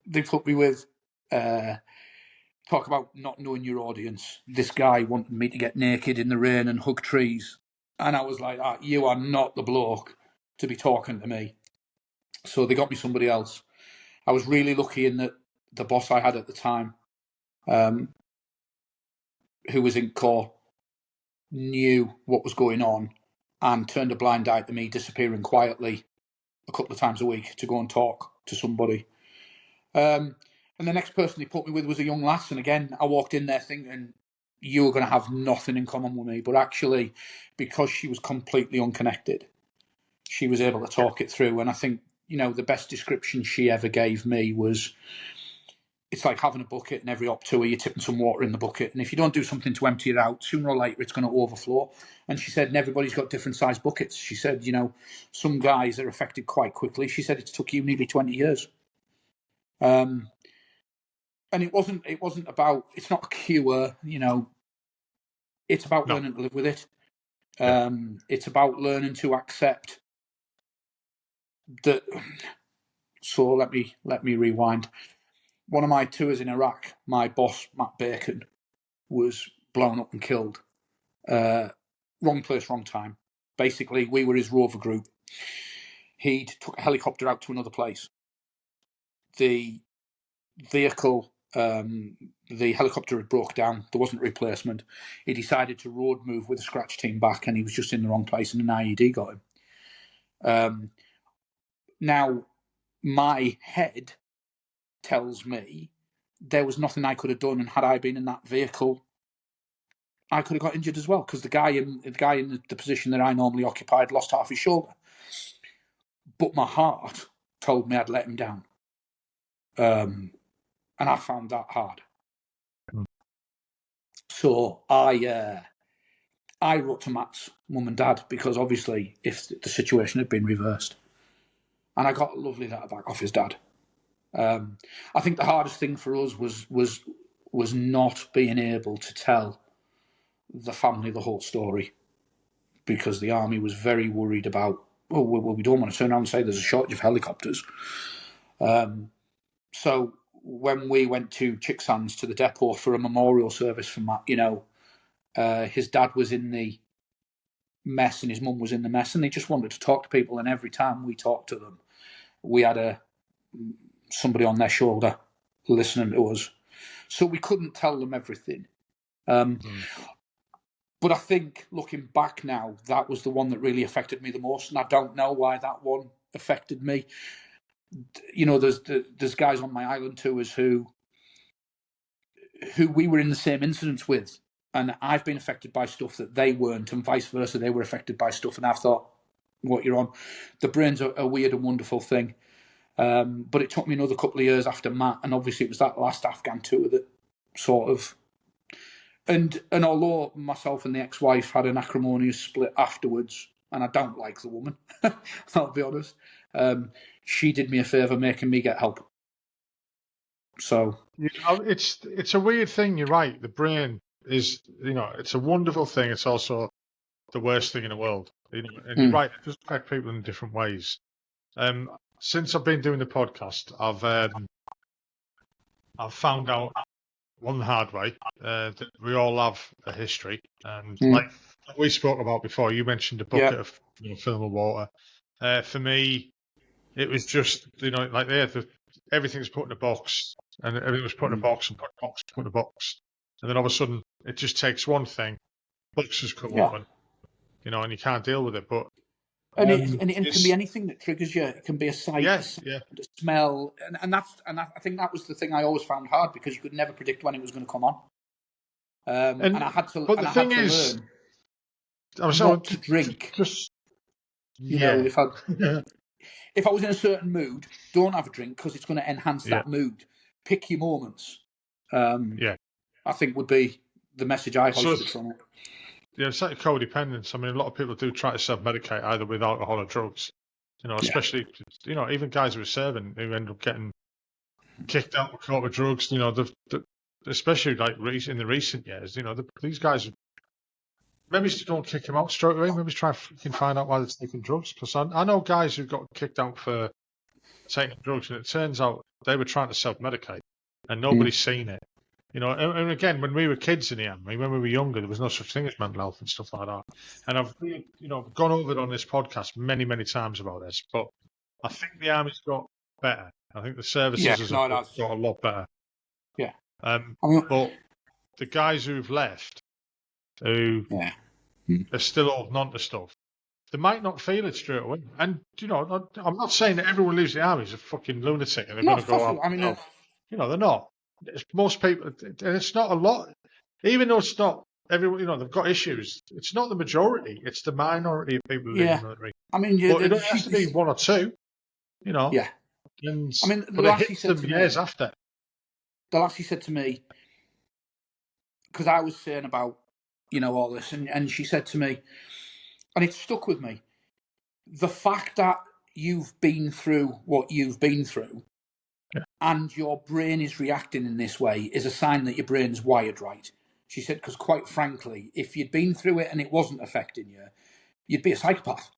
S1: they put me with, talk about not knowing your audience. This guy wanted me to get naked in the rain and hug trees. And I was like, "You are not the bloke to be talking to me." So they got me somebody else. I was really lucky in that the boss I had at the time, who was in Corps, knew what was going on and turned a blind eye to me disappearing quietly a couple of times a week to go and talk to somebody. And the next person he put me with was a young lass. And again, I walked in there thinking, you were going to have nothing in common with me. But actually, because she was completely unconnected, she was able to talk it through. And I think, you know, the best description she ever gave me was, it's like having a bucket, and every op tour you're tipping some water in the bucket. And if you don't do something to empty it out, sooner or later it's going to overflow. And she said, and everybody's got different sized buckets. She said, you know, some guys are affected quite quickly. She said, it's took you nearly 20 years. And it wasn't about, it's not a cure, you know, it's about learning to live with it. It's about learning to accept that. So let me rewind. One of my tours in Iraq, my boss, Matt Bacon, was blown up and killed. Wrong place, wrong time. Basically, we were his rover group. He'd took a helicopter out to another place. The vehicle, the helicopter had broke down. There wasn't a replacement. He decided to road move with a scratch team back, and he was just in the wrong place, and an IED got him. Now, my head tells me there was nothing I could have done, and had I been in that vehicle, I could have got injured as well, because the guy in the position that I normally occupied lost half his shoulder. But my heart told me I'd let him down. And I found that hard. So I wrote to Matt's mum and dad, because obviously if the situation had been reversed, and I got a lovely letter back off his dad. I think the hardest thing for us was not being able to tell the family the whole story, because the army was very worried about, oh, well, we don't want to turn around and say there's a shortage of helicopters. So when we went to Chicksands, to the depot, for a memorial service for Matt, his dad was in the mess and his mum was in the mess, and they just wanted to talk to people. And every time we talked to them, we had somebody on their shoulder listening to us. So we couldn't tell them everything. But I think, looking back now, that was the one that really affected me the most, and I don't know why that one affected me. There's guys on my island tours who we were in the same incidents with, and I've been affected by stuff that they weren't, and vice versa. They were affected by stuff, and I've thought, what you're on. The brain's a weird and wonderful thing. But it took me another couple of years after Matt, and obviously it was that last Afghan tour that sort of... And although myself and the ex-wife had an acrimonious split afterwards, and I don't like the woman, I'll be honest, she did me a favour making me get help. So
S2: it's a weird thing. You're right. The brain is, it's a wonderful thing. It's also the worst thing in the world. And you're right. It does affect people in different ways. Since I've been doing the podcast, I've found out one hard way that we all have a history, and like we spoke about before, you mentioned a bucket of film of water. For me, it was just like everything's put in a box, and everything was put in a box and put in a box, and then all of a sudden it just takes one thing, boxes come open, and you can't deal with it. But
S1: it can be anything that triggers you. It can be a sight, a smell, and I think that was the thing I always found hard, because you could never predict when it was going to come on. And I had to. But the thing is, learn not to drink. If I was in a certain mood, don't have a drink, because it's going to enhance that mood. Pick your moments. I think would be the message I hoisted from it.
S2: Yeah, it's like codependence. I mean, a lot of people do try to self-medicate either with alcohol or drugs. Especially even guys who are serving who end up getting kicked out with drugs. Especially like in the recent years. These guys. Maybe don't kick them out straight away. Maybe try and find out why they're taking drugs. Because I know guys who got kicked out for taking drugs, and it turns out they were trying to self-medicate, and nobody's seen it. And again, when we were kids in the army, when we were younger, there was no such thing as mental health and stuff like that. And I've gone over it on this podcast many, many times about this, but I think the army's got better. I think the services have got a lot better.
S1: Yeah.
S2: But the guys who've left, who are still holding on to stuff, they might not feel it straight away. And I'm not saying that everyone who leaves the army is a fucking lunatic and they're going to go out. I mean, they're not. Most people, and it's not a lot. Even though it's not everyone, they've got issues. It's not the majority; it's the minority of people who leave the military.
S1: I mean,
S2: but it has to be one or two.
S1: Yeah.
S2: And, but it hits them years after.
S1: The lassie said to me, because I was saying about all this, and she said to me, and it stuck with me, the fact that you've been through what you've been through. And your brain is reacting in this way is a sign that your brain's wired right. She said, because quite frankly, if you'd been through it and it wasn't affecting you, you'd be a psychopath.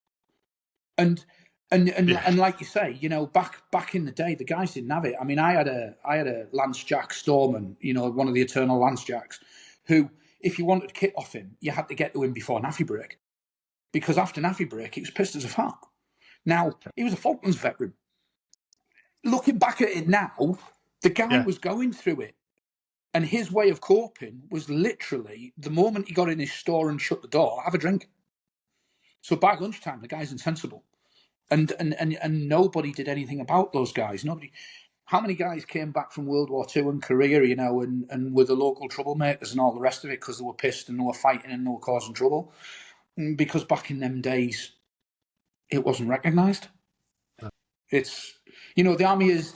S1: And like you say, back in the day, the guys didn't have it. I mean, I had a Lance Jack Storman, one of the eternal Lance Jacks, who, if you wanted to kit off him, you had to get to him before naffy break, because after naffy break, he was pissed as a fart. Now, he was a Falklands veteran. Looking back at it now, the guy was going through it. And his way of coping was literally, the moment he got in his store and shut the door, have a drink. So by lunchtime, the guy's insensible. And nobody did anything about those guys. Nobody. How many guys came back from World War II and Korea, and were the local troublemakers and all the rest of it because they were pissed and they were fighting and they were causing trouble? Because back in them days, it wasn't recognised. It's, the army is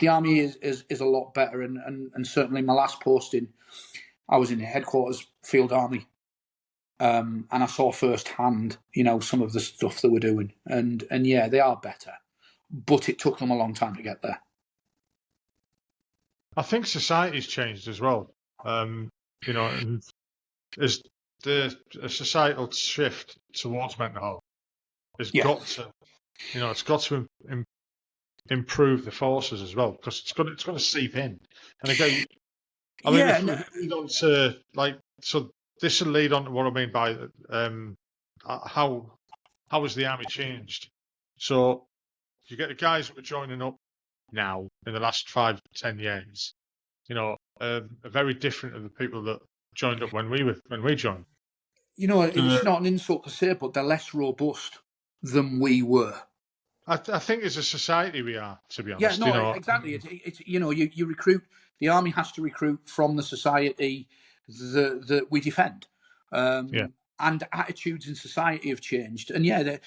S1: a lot better, and certainly my last posting, I was in the headquarters field army, and I saw firsthand, some of the stuff they were doing, and yeah, they are better, but it took them a long time to get there.
S2: I think society's changed as well. And as the societal shift towards mental health has got to, it's got to improve the forces as well, because it's going to seep in. And again, so this will lead on to what I mean by how has the army changed? So you get the guys that were joining up now in the last 5-10 years, are very different to the people that joined up when we joined.
S1: It's not an insult to say, but they're less robust than we were.
S2: I think as a society we are, to be honest.
S1: Yeah, no, exactly. It's you recruit. The army has to recruit from the society that we defend. And attitudes in society have changed. And and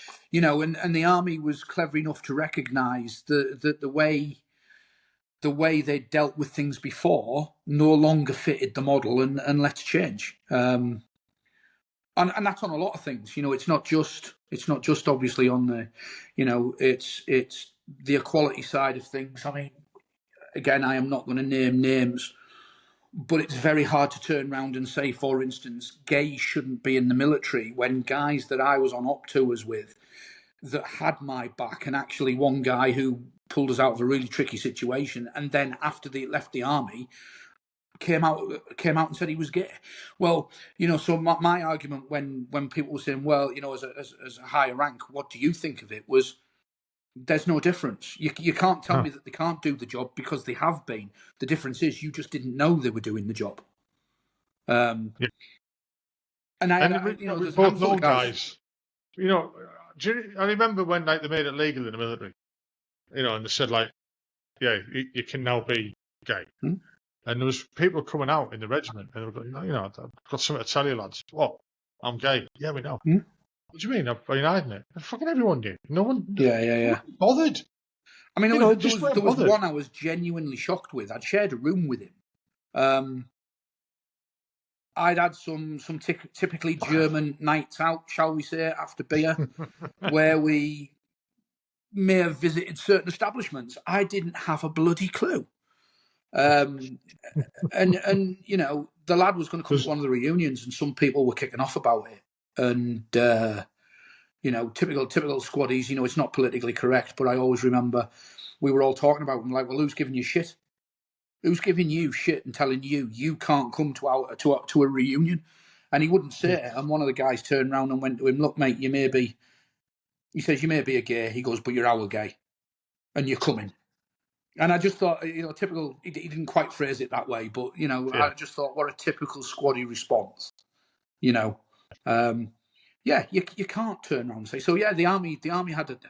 S1: the army was clever enough to recognise that the way they dealt with things before no longer fitted the model, and let's change. And that's on a lot of things. It's not just obviously on the, it's the equality side of things. I mean, again, I am not going to name names, but it's very hard to turn around and say, for instance, gays shouldn't be in the military, when guys that I was on op tours with that had my back, and actually one guy who pulled us out of a really tricky situation, and then after they left the army, came out and said he was gay. Well, so my argument when people were saying, well, as a higher rank, what do you think of it, was there's no difference. You can't tell me that they can't do the job, because they have been. The difference is you just didn't know they were doing the job. And there's
S2: both known guys. I remember when they made it legal in the military, and they said you can now be gay. And there was people coming out in the regiment, and they were going, I've got something to tell you, lads. What? I'm gay. Yeah, we know. What do you mean? I've been hiding it. Fucking everyone did. No one.
S1: Yeah.
S2: Bothered.
S1: I mean, there was one I was genuinely shocked with. I'd shared a room with him. I'd had some typically German nights out, shall we say, after beer, where we may have visited certain establishments. I didn't have a bloody clue. And the lad was going to come to one of the reunions, and some people were kicking off about it. And typical squaddies. It's not politically correct, but I always remember we were all talking about them, like, well, who's giving you shit? Who's giving you shit and telling you can't come to a reunion? And he wouldn't say it. And one of the guys turned around and went to him, look, mate, you may be a gay. He goes, but you're our gay, and you're coming. And I just thought, typical. He didn't quite phrase it that way, but I just thought, what a typical squaddy response. You can't turn around and say so. Yeah, the army had to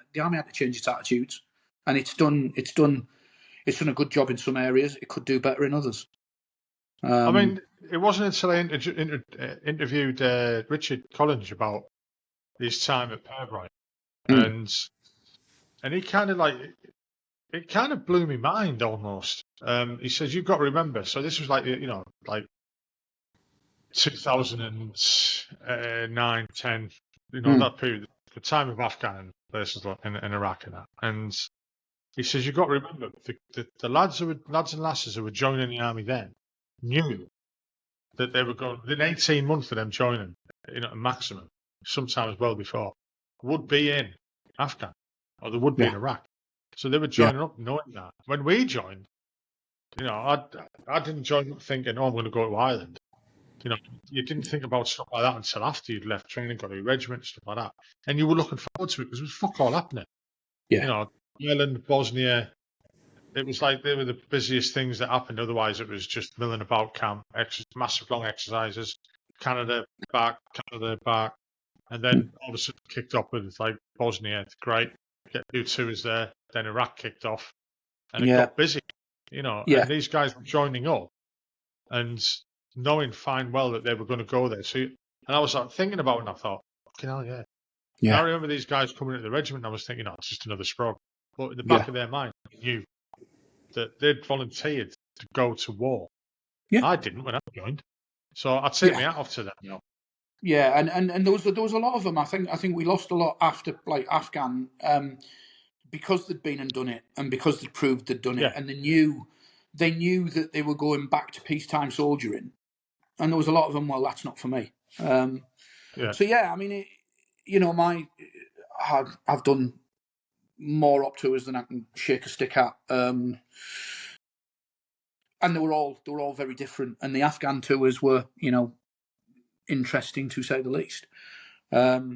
S1: change its attitudes, and it's done a good job in some areas. It could do better in others.
S2: I mean, it wasn't until I interviewed Richard Collins about his time at Purbright, and he kind of it kind of blew my mind almost. He says, you've got to remember, so this was like 2009, 10, that period, the time of Afghan versus in Iraq and that. And he says, you've got to remember, the lads and lasses who were joining the army then knew that they were going, within 18 months of them joining, maximum, sometimes well before, would be in Afghan, or they would be in Iraq. So they were joining up knowing that. When we joined, I didn't join up thinking, I'm going to go to Ireland. You didn't think about stuff like that until after you'd left training, got a regiment, stuff like that. And you were looking forward to it because it was fuck all happening.
S1: Yeah.
S2: You know, Ireland, Bosnia, it was like they were the busiest things that happened. Otherwise, it was just milling about camp, massive long exercises. Canada back, and then all of a sudden kicked off with like Bosnia. Great, get new tours there. Then Iraq kicked off, and it
S1: Yeah.
S2: got busy. You know,
S1: Yeah.
S2: and these guys were joining up and knowing fine well that they were going to go there. So, and I was like thinking about it, and I thought, fucking hell, yeah. And I remember these guys coming into the regiment, and I was thinking, oh, it's just another sprog. But in the back of their mind, they knew that they'd volunteered to go to war.
S1: Yeah.
S2: I didn't when I joined. So I'd take my hat off to them, you know.
S1: Yeah, and there was a lot of them. I think we lost a lot after like Afghan, because they'd been and done it, and because they'd proved they'd done it, and they knew that they were going back to peacetime soldiering, and there was a lot of them. Well, that's not for me. So yeah, I mean, I've done more op tours than I can shake a stick at, and they were all very different. And the Afghan tours were, interesting to say the least. But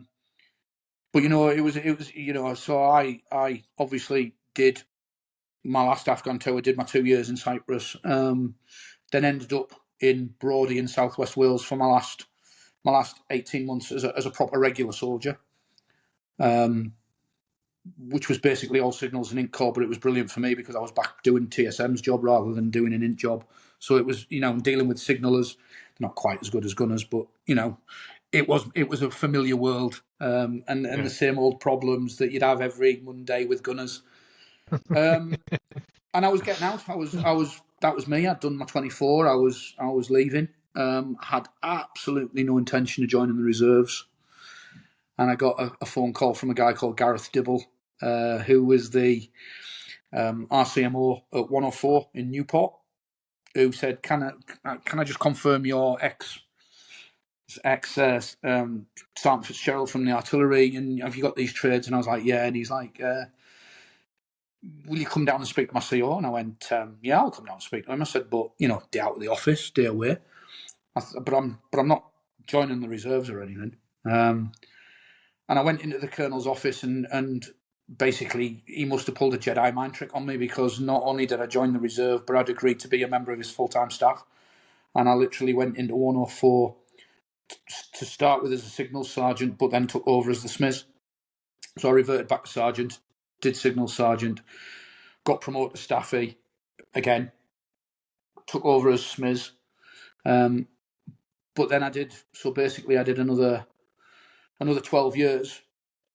S1: it was so I obviously did my last Afghan tour, did my 2 years in Cyprus, then ended up in Brodie in Southwest Wales for my last 18 months as a proper regular soldier, which was basically all signals and int corps, but it was brilliant for me because I was back doing TSM's job rather than doing an int job. So it was, dealing with signalers, not quite as good as gunners, but it was a familiar world, and the same old problems that you'd have every Monday with gunners. And I was getting out. That was me. I'd done my 24. I was leaving. Had absolutely no intention of joining the reserves, and I got a phone call from a guy called Gareth Dibble, who was the RCMO at 104 in Newport, who said, "Can I just confirm your ex Sergeant Fitzgerald from the artillery, and have you got these trades?" And I was like, "Yeah." And he's like, "Will you come down and speak to my CO?" And I went, "Yeah, I'll come down and speak to him." I said, "But day out of the office, day away. But I'm not joining the reserves or anything." And I went into the colonel's office, and basically he must have pulled a Jedi mind trick on me, because not only did I join the reserve, but I'd agreed to be a member of his full-time staff. And I literally went into 104 to start with as a signals sergeant, but then took over as the SMIS. So I reverted back to sergeant, did signals sergeant, got promoted to staffy again, took over as SMIS. But then I did another 12 years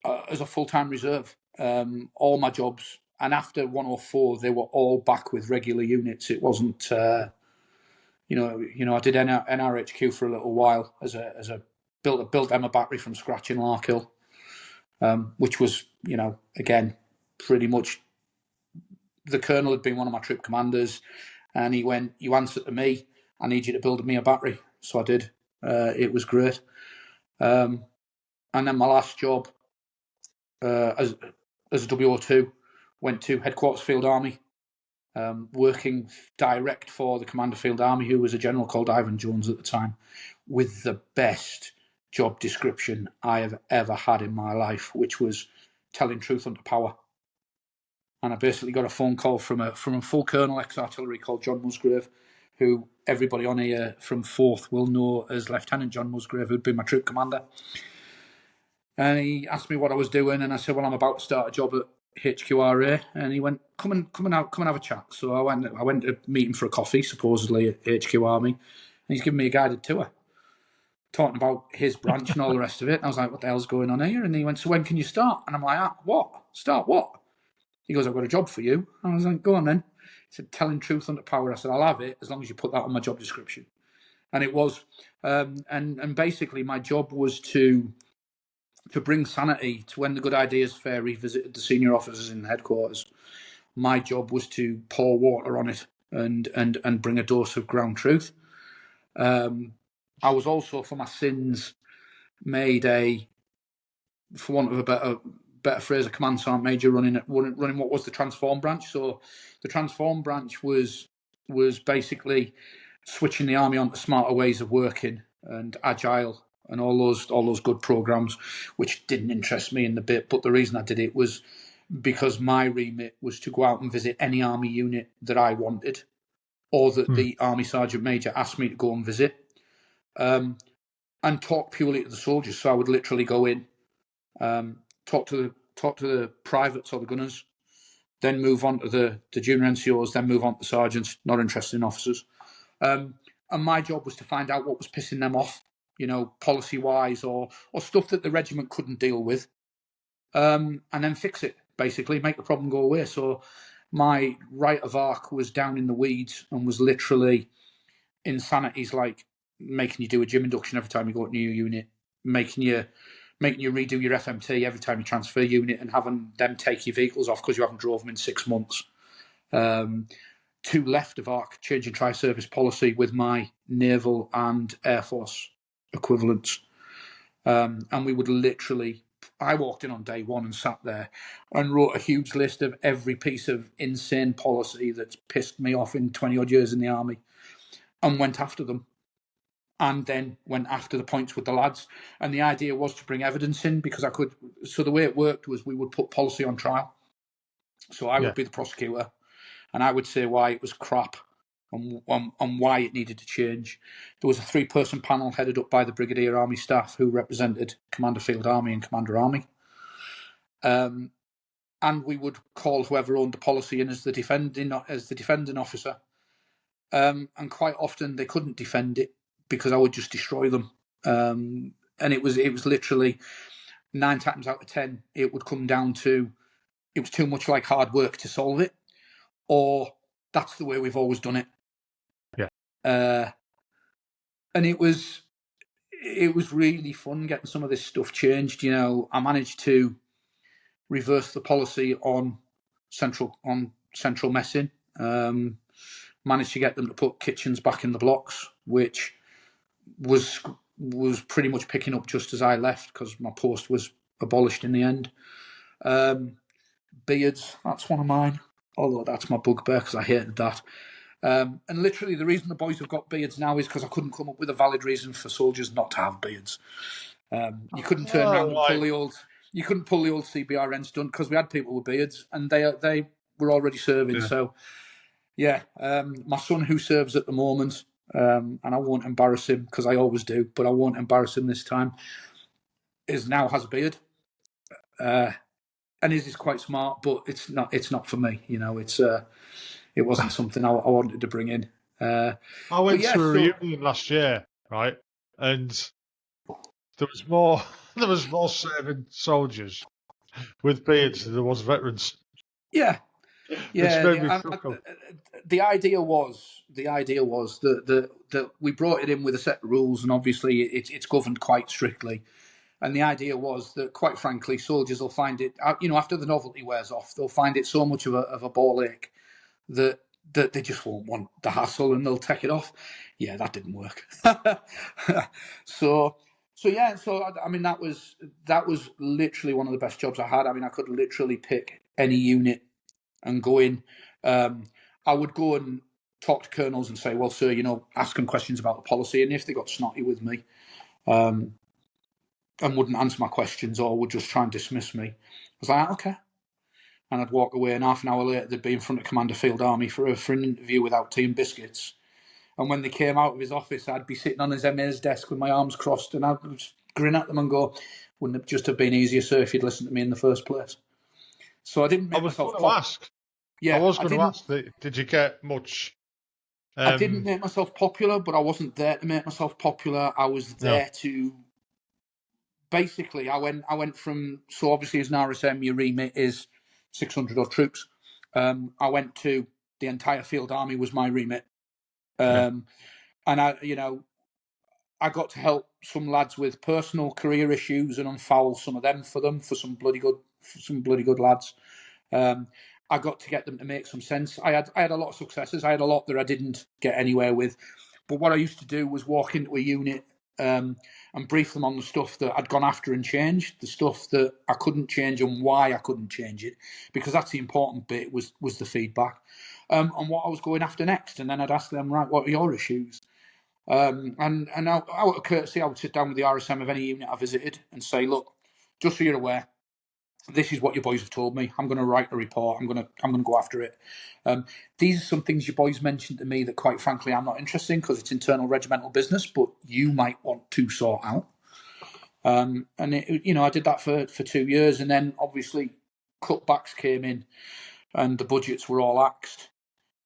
S1: as a full-time reserve. All my jobs, and after 104, they were all back with regular units. It wasn't, I did NRHQ for a little while as a built Emma battery from scratch in Larkhill, which was, again, pretty much the colonel had been one of my troop commanders, and he went, "You answer to me. I need you to build me a battery." So I did. It was great. And then my last job as a WO2 went to Headquarters Field Army, working direct for the Commander Field Army, who was a general called Ivan Jones at the time, with the best job description I have ever had in my life, which was telling truth under power. And I basically got a phone call from a full colonel ex-artillery called John Musgrave, who everybody on here from 4th will know as Lieutenant John Musgrave, who'd been my troop commander. And he asked me what I was doing, and I said, "Well, I'm about to start a job at HQRA." And he went, come and have a chat." So I went to meet him for a coffee, supposedly at HQ Army, and he's giving me a guided tour, talking about his branch and all the rest of it. And I was like, "What the hell's going on here?" And he went, "So when can you start?" And I'm like, "What? Start what?" He goes, "I've got a job for you." And I was like, "Go on then." He said, "Telling truth under power." I said, "I'll have it as long as you put that on my job description." And it was, and basically my job was to bring sanity to when the Good Ideas Fair revisited the senior officers in the headquarters. My job was to pour water on it and bring a dose of ground truth. I was also, for my sins, made for want of a better phrase, a command sergeant major running what was the transform branch. So the transform branch was basically switching the army onto smarter ways of working and agile and all those good programs, which didn't interest me in the bit. But the reason I did it was because my remit was to go out and visit any army unit that I wanted, or that the Army Sergeant Major asked me to go and visit, and talk purely to the soldiers. So I would literally go in, talk to the privates or the gunners, then move on to the junior NCOs, then move on to sergeants, not interested in officers. And my job was to find out what was pissing them off, policy-wise or stuff that the regiment couldn't deal with, and then fix it, basically, make the problem go away. So my right of arc was down in the weeds and was literally insanities like making you do a gym induction every time you go to a new unit, making you redo your FMT every time you transfer unit, and having them take your vehicles off because you haven't drove them in 6 months. To left of arc, changing tri-service policy with my naval and air force equivalents. And we would literally, I walked in on day one and sat there and wrote a huge list of every piece of insane policy that's pissed me off in 20 odd years in the army, and went after them. And then went after the points with the lads. And the idea was to bring evidence in, because I could. So the way it worked was we would put policy on trial. So I would be the prosecutor, and I would say why it was crap and why it needed to change. There was a 3-person panel headed up by the Brigadier Army Staff, who represented Commander Field Army and Commander Army. And we would call whoever owned the policy in as the defending officer. And quite often they couldn't defend it because I would just destroy them. And it was literally 9 times out of 10, it would come down to it was too much like hard work to solve it, or that's the way we've always done it.
S2: Yeah.
S1: And it was really fun getting some of this stuff changed. I managed to reverse the policy on central messing. Managed to get them to put kitchens back in the blocks, which was pretty much picking up just as I left, because my post was abolished in the end. Beards, that's one of mine, although that's my bugbear because I hated that. And literally the reason the boys have got beards now is because I couldn't come up with a valid reason for soldiers not to have beards. You couldn't turn around and pull the old CBRN stunt, because we had people with beards and they were already serving. So yeah, my son, who serves at the moment, and I won't embarrass him because I always do, but I won't embarrass him this time, now has a beard. And his is quite smart, but it's not for me. It wasn't something I wanted to bring in.
S2: I went to a reunion last year, right? And there was more serving soldiers with beards than there was veterans.
S1: Yeah. The idea was that we brought it in with a set of rules, and obviously it's governed quite strictly. And the idea was that, quite frankly, soldiers will find it, after the novelty wears off, they'll find it so much of a ball ache that they just won't want the hassle, and they'll take it off. Yeah, that didn't work. So I mean, that was literally one of the best jobs I had. I mean, I could literally pick any unit and go in. I would go and talk to colonels and say, well, sir, ask them questions about the policy. And if they got snotty with me, and wouldn't answer my questions, or would just try and dismiss me, I was like, okay. And I'd walk away, and half an hour later they'd be in front of Commander Field Army for an interview without tea and biscuits. And when they came out of his office, I'd be sitting on his MA's desk with my arms crossed, and I'd just grin at them and go, wouldn't it just have been easier, sir, if you'd listened to me in the first place? So I didn't make myself...
S2: I was going to ask, did you get much...
S1: I didn't make myself popular, but I wasn't there to make myself popular. I was there to... Basically, I went from... So obviously as an RSM, your remit is 600 odd troops. I went to the entire field army was my remit. And I got to help some lads with personal career issues and unfoul some of them for some bloody good lads. I got to get them to make some sense. I had a lot of successes. I had a lot that I didn't get anywhere with. But what I used to do was walk into a unit and brief them on the stuff that I'd gone after and changed, the stuff that I couldn't change and why I couldn't change it, because that's the important bit, was the feedback, and what I was going after next. And then I'd ask them, right, what are your issues? And out of courtesy, I would sit down with the RSM of any unit I visited and say, look, just so you're aware, this is what your boys have told me. I'm going to write a report. I'm going to go after it. These are some things your boys mentioned to me that, quite frankly, I'm not interested in because it's internal regimental business, but you might want to sort out. And I did that for 2 years, and then obviously cutbacks came in, and the budgets were all axed.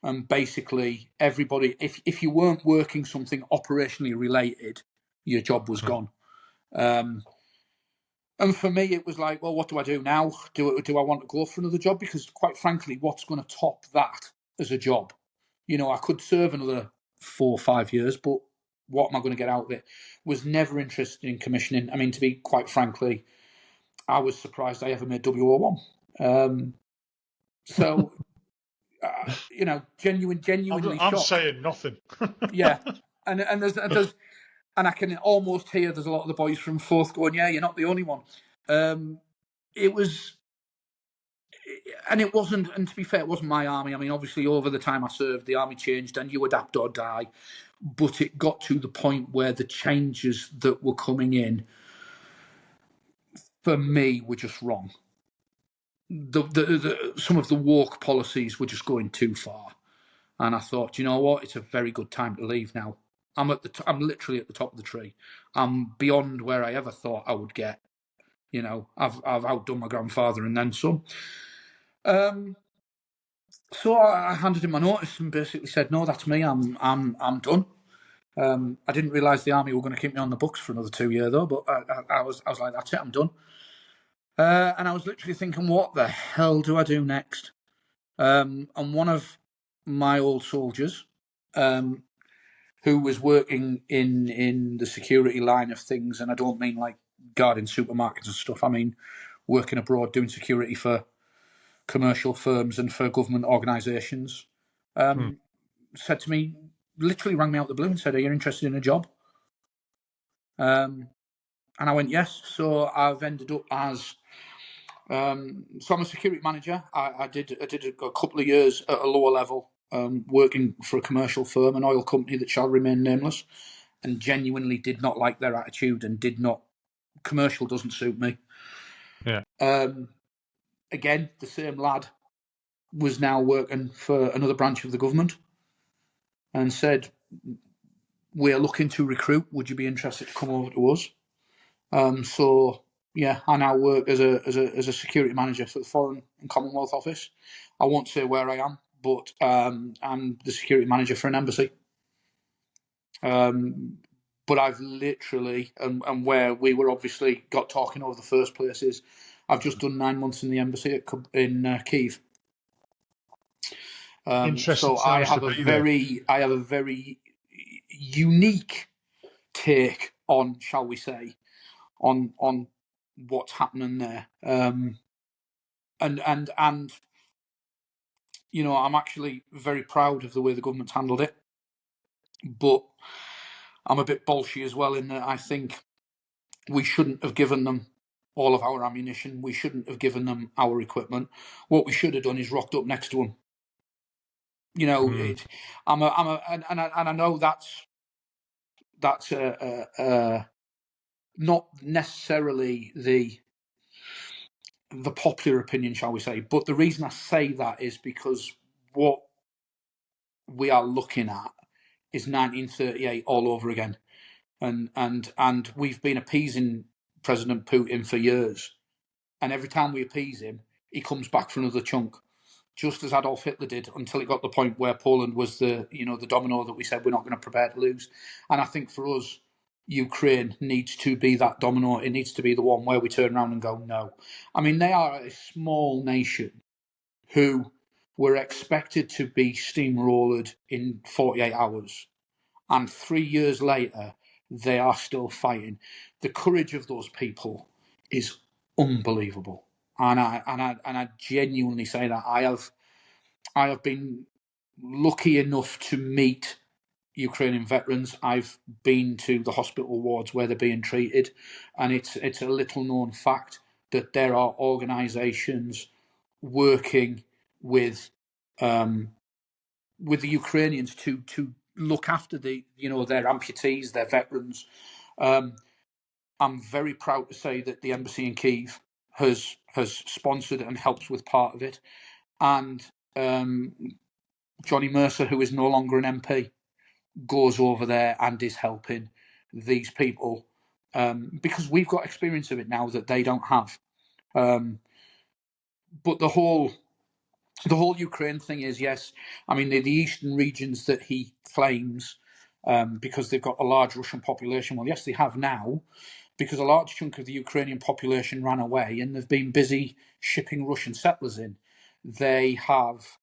S1: And basically, everybody, if you weren't working something operationally related, your job was gone. And for me, it was like, well, what do I do now? Do I want to go for another job? Because quite frankly, what's going to top that as a job? I could serve another 4 or 5 years, but what am I going to get out of it? Was never interested in commissioning. I mean, to be quite frankly, I was surprised I ever made WO1. Genuinely
S2: I'm
S1: shocked.
S2: saying nothing.
S1: Yeah, and there's and I can almost hear there's a lot of the boys from Forth going, yeah, you're not the only one. It was, and it wasn't, and to be fair, it wasn't my army. I mean, obviously, over the time I served, the army changed and you adapt or die. But it got to the point where the changes that were coming in, for me, were just wrong. Some of the woke policies were just going too far. And I thought, you know what? It's a very good time to leave now. I'm literally at the top of the tree. I'm beyond where I ever thought I would get. I've outdone my grandfather and then some. So I handed in my notice and basically said, no, that's me. I'm done. I didn't realise the army were going to keep me on the books for another 2 years though. But I was like, that's it. I'm done. And I was literally thinking, what the hell do I do next? And one of my old soldiers, who was working in the security line of things, and I don't mean like guarding supermarkets and stuff. I mean working abroad, doing security for commercial firms and for government organisations, said to me, literally rang me out the blue and said, are you interested in a job? And I went, yes. So I've ended up as, so I'm a security manager. I did a couple of years at a lower level, working for a commercial firm, an oil company that shall remain nameless, and genuinely did not like their attitude and commercial doesn't suit me.
S2: Yeah.
S1: Again, the same lad was now working for another branch of the government and said, we're looking to recruit. Would you be interested to come over to us? So yeah, I now work as a security manager for the Foreign and Commonwealth Office. I won't say where I am, but I'm the security manager for an embassy. But I've literally, and where we were obviously got talking over the first place is, I've just done 9 months in the embassy in Kyiv. So I have a very unique take on, shall we say, on what's happening there. And I'm actually very proud of the way the government's handled it. But I'm a bit bolshy as well in that I think we shouldn't have given them all of our ammunition. We shouldn't have given them our equipment. What we should have done is rocked up next to them. I know that's not necessarily the popular opinion, shall we say. But the reason I say that is because what we are looking at is 1938 all over again. And we've been appeasing President Putin for years. And every time we appease him, he comes back for another chunk, just as Adolf Hitler did, until it got to the point where Poland was the domino that we said we're not going to prepare to lose. And I think for us, Ukraine needs to be that domino. It needs to be the one where we turn around and go, no. I mean, they are a small nation who were expected to be steamrolled in 48 hours. And 3 years later, they are still fighting. The courage of those people is unbelievable. And I genuinely say that I have been lucky enough to meet Ukrainian veterans. I've been to the hospital wards where they're being treated, and it's a little known fact that there are organisations working with the Ukrainians to look after their amputees, their veterans. I'm very proud to say that the embassy in Kyiv has sponsored and helps with part of it, and Johnny Mercer, who is no longer an MP, goes over there and is helping these people because we've got experience of it now that they don't have. But the whole Ukraine thing is, yes, I mean, the eastern regions that he claims, because they've got a large Russian population, well, yes, they have now, because a large chunk of the Ukrainian population ran away and they've been busy shipping Russian settlers in. They have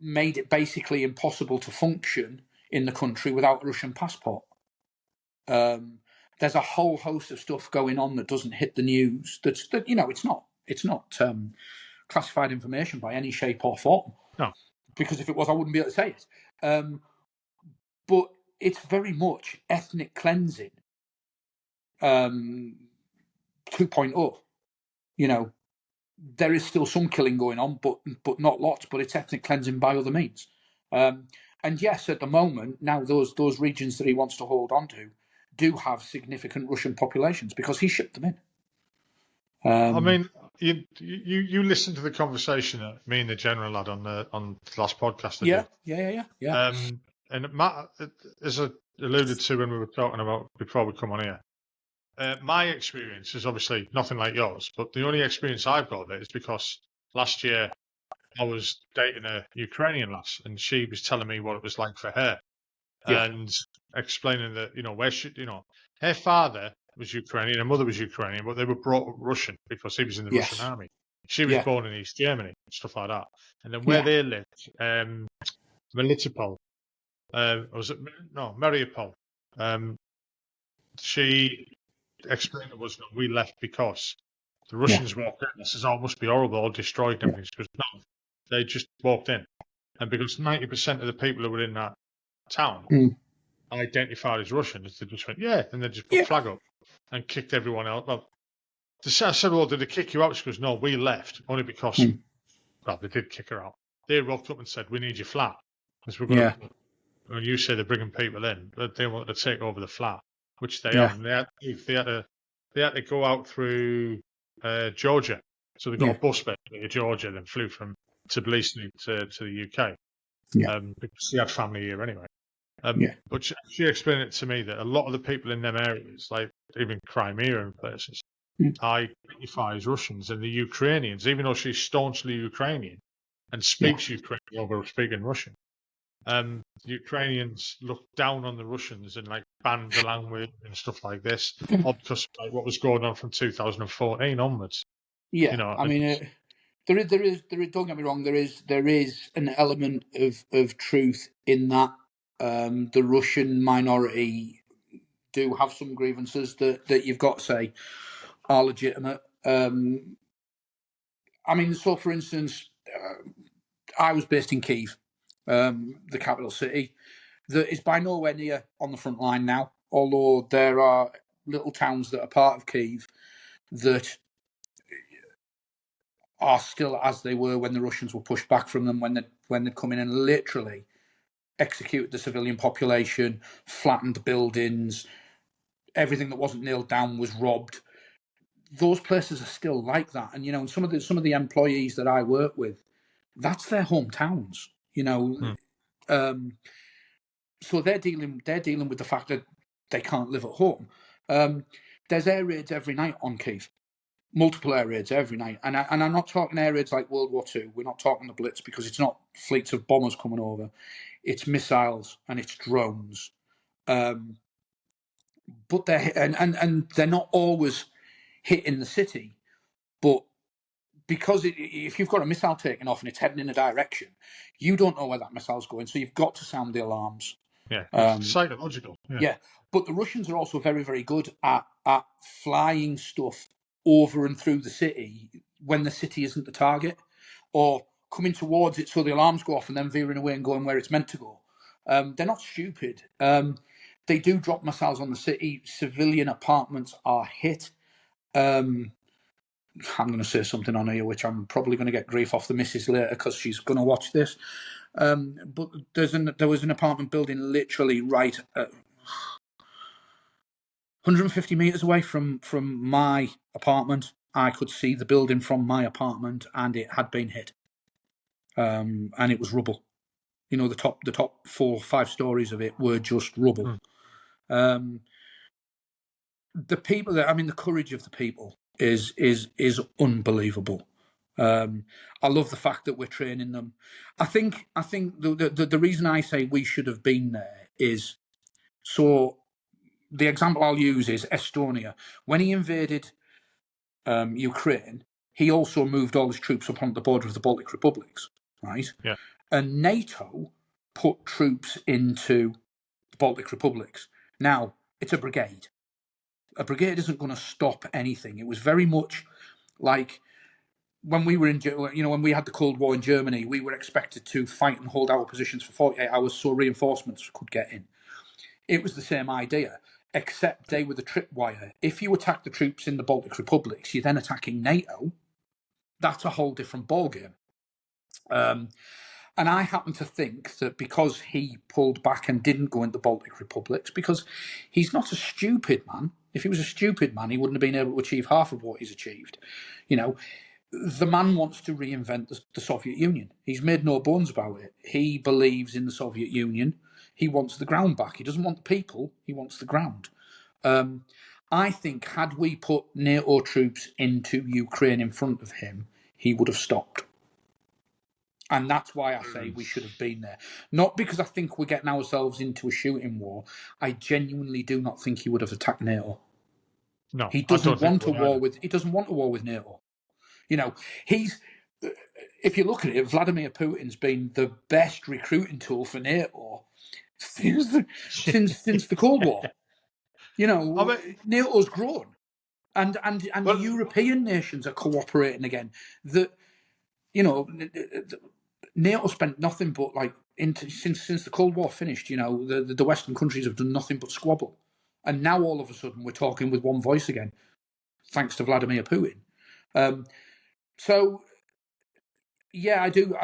S1: made it basically impossible to function in the country without a Russian passport. There's a whole host of stuff going on that doesn't hit the news. That you know, it's not classified information by any shape or form.
S2: No,
S1: because if it was, I wouldn't be able to say it. But it's very much ethnic cleansing 2.0. You know, there is still some killing going on, but not lots. But it's ethnic cleansing by other means. And yes, at the moment, now those regions that he wants to hold on to do have significant Russian populations because he shipped them in.
S2: I mean, you listened to the conversation that me and the general had on the last podcast.
S1: Yeah.
S2: And Matt, as I alluded to when we were talking about before we come on here, my experience is obviously nothing like yours, but the only experience I've got of it is because last year I was dating a Ukrainian lass, and she was telling me what it was like for her, and explaining that where she, her father was Ukrainian, her mother was Ukrainian, but they were brought up Russian because he was in the Russian army. She was born in East Germany, stuff like that, and then where they lived, Melitopol, was it no Mariupol? She explained it was that we left because the Russians walked in. This is all must be horrible, all destroyed and everything. Because no, they just walked in, and because 90% of the people who were in that town identified as Russians, they just went and they just put a flag up and kicked everyone out. Well, I said, well, did they kick you out? She goes, no, we left only because. Well, they did kick her out. They rocked up and said, we need your flat. Because we're going to, when you say they're bringing people in, but they wanted to take over the flat, which they have. And they had to go out through Georgia. So they got a bus back to Georgia, then flew from Tbilisi to the UK. Because she had family here anyway. But she explained it to me that a lot of the people in them areas, like even Crimea and places, identify as Russians, and the Ukrainians, even though she's staunchly Ukrainian and speaks Ukrainian over speaking Russian, the Ukrainians look down on the Russians and like ban the language and stuff like this, all because like what was going on from 2014 onwards.
S1: I mean, there is. Don't get me wrong. There is an element of truth in that. The Russian minority do have some grievances that you've got to say are legitimate. I mean, so for instance, I was based in Kyiv, the capital city, that is by nowhere near on the front line now, although there are little towns that are part of Kyiv that are still as they were when the Russians were pushed back from them, when they'd come in and literally executed the civilian population, flattened buildings, everything that wasn't nailed down was robbed. Those places are still like that, and some of the employees that I work with, that's their hometowns. So they're dealing with the fact that they can't live at home. There's air raids every night on Kyiv, multiple air raids every night, and I'm not talking air raids like World War II. We're not talking the Blitz because it's not fleets of bombers coming over. It's missiles and it's drones. But they're not always hitting the city, but because if you've got a missile taking off and it's heading in a direction, you don't know where that missile's going, so you've got to sound the alarms.
S2: It's psychological.
S1: But the Russians are also very, very good at flying stuff over and through the city when the city isn't the target, or coming towards it so the alarms go off and then veering away and going where it's meant to go. They're not stupid. They do drop missiles on the city. Civilian apartments are hit. I'm going to say something on here which I'm probably going to get grief off the missus later because she's going to watch this. But there was an apartment building literally right at 150 meters away from my apartment. I could see the building from my apartment, and it had been hit, and it was rubble. You know, the top 4 or 5 stories of it were just rubble. The people the courage of the people is unbelievable. I love the fact that we're training them. I think the reason I say we should have been there is, so the example I'll use is Estonia. When he invaded Ukraine, he also moved all his troops up onto the border of the Baltic republics, right?
S2: Yeah.
S1: And NATO put troops into the Baltic republics. Now, it's a brigade. A brigade isn't going to stop anything. It was very much like when we were when we had the Cold War in Germany, we were expected to fight and hold our positions for 48 hours so reinforcements could get in. It was the same idea, except they were the tripwire. If you attack the troops in the Baltic republics, you're then attacking NATO. That's a whole different ballgame. And I happen to think that because he pulled back and didn't go into the Baltic republics, because he's not a stupid man. If he was a stupid man, he wouldn't have been able to achieve half of what he's achieved. You know, the man wants to reinvent the Soviet Union. He's made no bones about it. He believes in the Soviet Union. He wants the ground back. He doesn't want the people. He wants the ground. I think had we put NATO troops into Ukraine in front of him, he would have stopped. And that's why I say we should have been there. Not because I think we're getting ourselves into a shooting war. I genuinely do not think he would have attacked NATO.
S2: No,
S1: he doesn't want a war with. He doesn't want a war with NATO. You know, if you look at it, Vladimir Putin's been the best recruiting tool for NATO since the Cold War. You know, NATO's grown, and the European nations are cooperating again. NATO spent nothing but since the Cold War finished. You know, the Western countries have done nothing but squabble, and now all of a sudden we're talking with one voice again, thanks to Vladimir Putin. So, yeah, I do.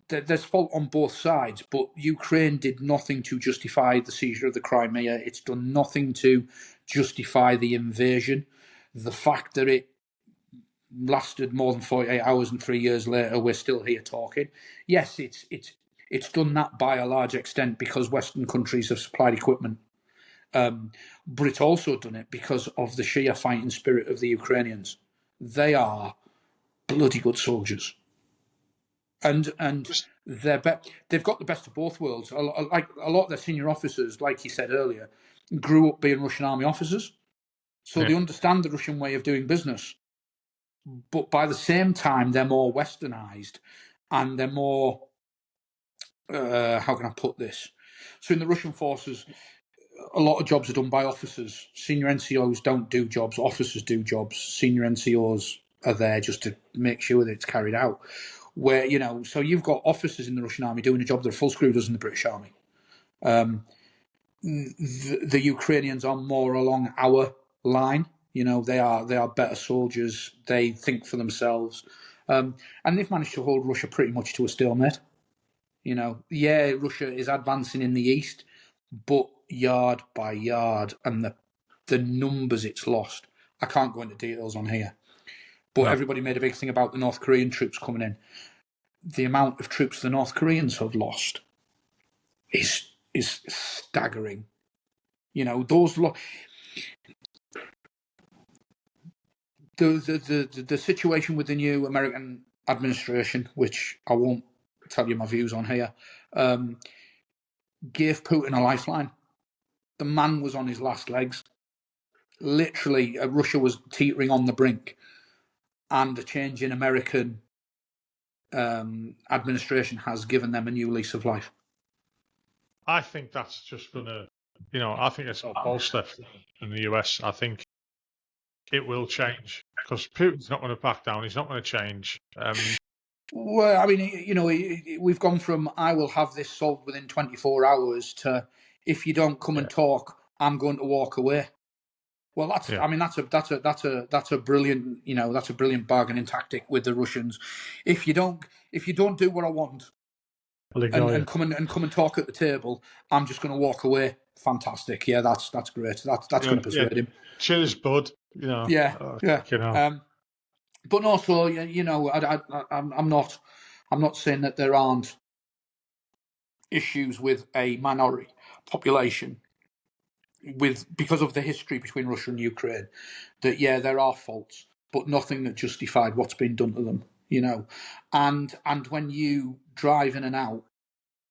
S1: There's fault on both sides, but Ukraine did nothing to justify the seizure of the Crimea. It's done nothing to justify the invasion. The fact that it lasted more than 48 hours and 3 years later we're still here talking. Yes, it's done that by a large extent because Western countries have supplied equipment, but it's also done it because of the sheer fighting spirit of the Ukrainians. They are bloody good soldiers, and they've got the best of both worlds. Like a lot of their senior officers, like you said earlier, grew up being Russian army officers, so they understand the Russian way of doing business. But by the same time, they're more westernized, and they're more, how can I put this? So in the Russian forces, a lot of jobs are done by officers. Senior NCOs don't do jobs. Officers do jobs. Senior NCOs are there just to make sure that it's carried out. Where, so you've got officers in the Russian army doing a job that a full screw does in the British army. The Ukrainians are more along our line. They are better soldiers. They think for themselves, and they've managed to hold Russia pretty much to a stalemate. Russia is advancing in the east, but yard by yard, and the numbers it's lost. I can't go into details on here, but everybody made a big thing about the North Korean troops coming in. The amount of troops the North Koreans have lost is staggering. The situation with the new American administration, which I won't tell you my views on here, gave Putin a lifeline. The man was on his last legs. Literally, Russia was teetering on the brink, and a change in American administration has given them a new lease of life.
S2: I think that's just going to, I think it's all bolster in the US. I think it will change because Putin's not going to back down. He's not going to change.
S1: Well, I mean, we've gone from "I will have this solved within 24 hours" to "if you don't come and talk, I'm going to walk away." Well, that's a brilliant, that's a brilliant bargaining tactic with the Russians. If you don't do what I want and come and talk at the table, I'm just going to walk away. Fantastic. Yeah, that's great. That's going to persuade him.
S2: Cheers, bud. You know,
S1: Yeah, yeah.
S2: you know.
S1: But also, you know, I'm not saying that there aren't issues with a minority population because of the history between Russia and Ukraine. That there are faults, but nothing that justified what's been done to them. You know, and when you drive in and out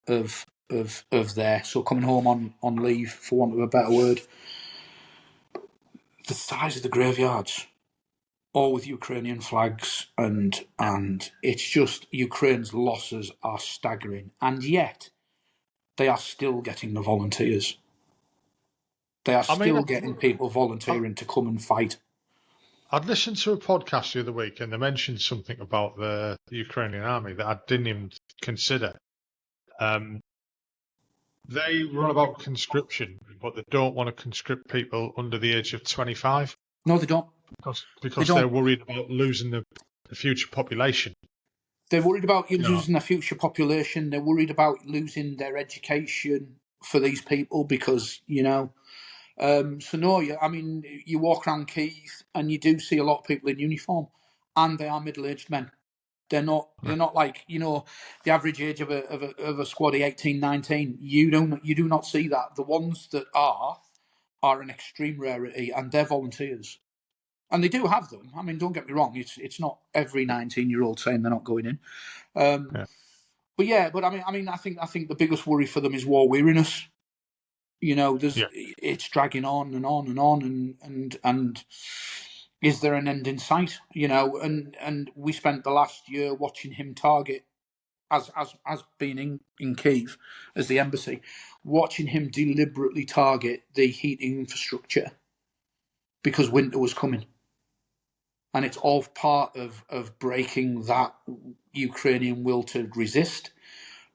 S1: of there, so coming home on leave, for want of a better word, the size of the graveyards, all with Ukrainian flags, and it's just Ukraine's losses are staggering, and yet they are still getting the volunteers. They are still getting people volunteering to come and fight.
S2: I'd listened to a podcast the other week, and they mentioned something about the Ukrainian army that I didn't even consider. They run about conscription, but they don't want to conscript people under the age of 25.
S1: No, they don't.
S2: Because they're worried about losing the future population.
S1: They're worried about losing their future population. They're worried about losing their education for these people because, you know. So no, I mean, you walk around Kyiv and you do see a lot of people in uniform, and they are middle-aged men. They're not like, you know, the average age of a squaddy 18, 19. You do not see that. The ones that are an extreme rarity, and they're volunteers. And they do have them. I mean, don't get me wrong. It's not every 19-year-old saying they're not going in. But I mean, I think the biggest worry for them is war weariness. You know, it's dragging on and on and on, and is there an end in sight? You know, and we spent the last year watching him target, as being in Kyiv as the embassy, watching him deliberately target the heating infrastructure because winter was coming. And it's all part of breaking that Ukrainian will to resist.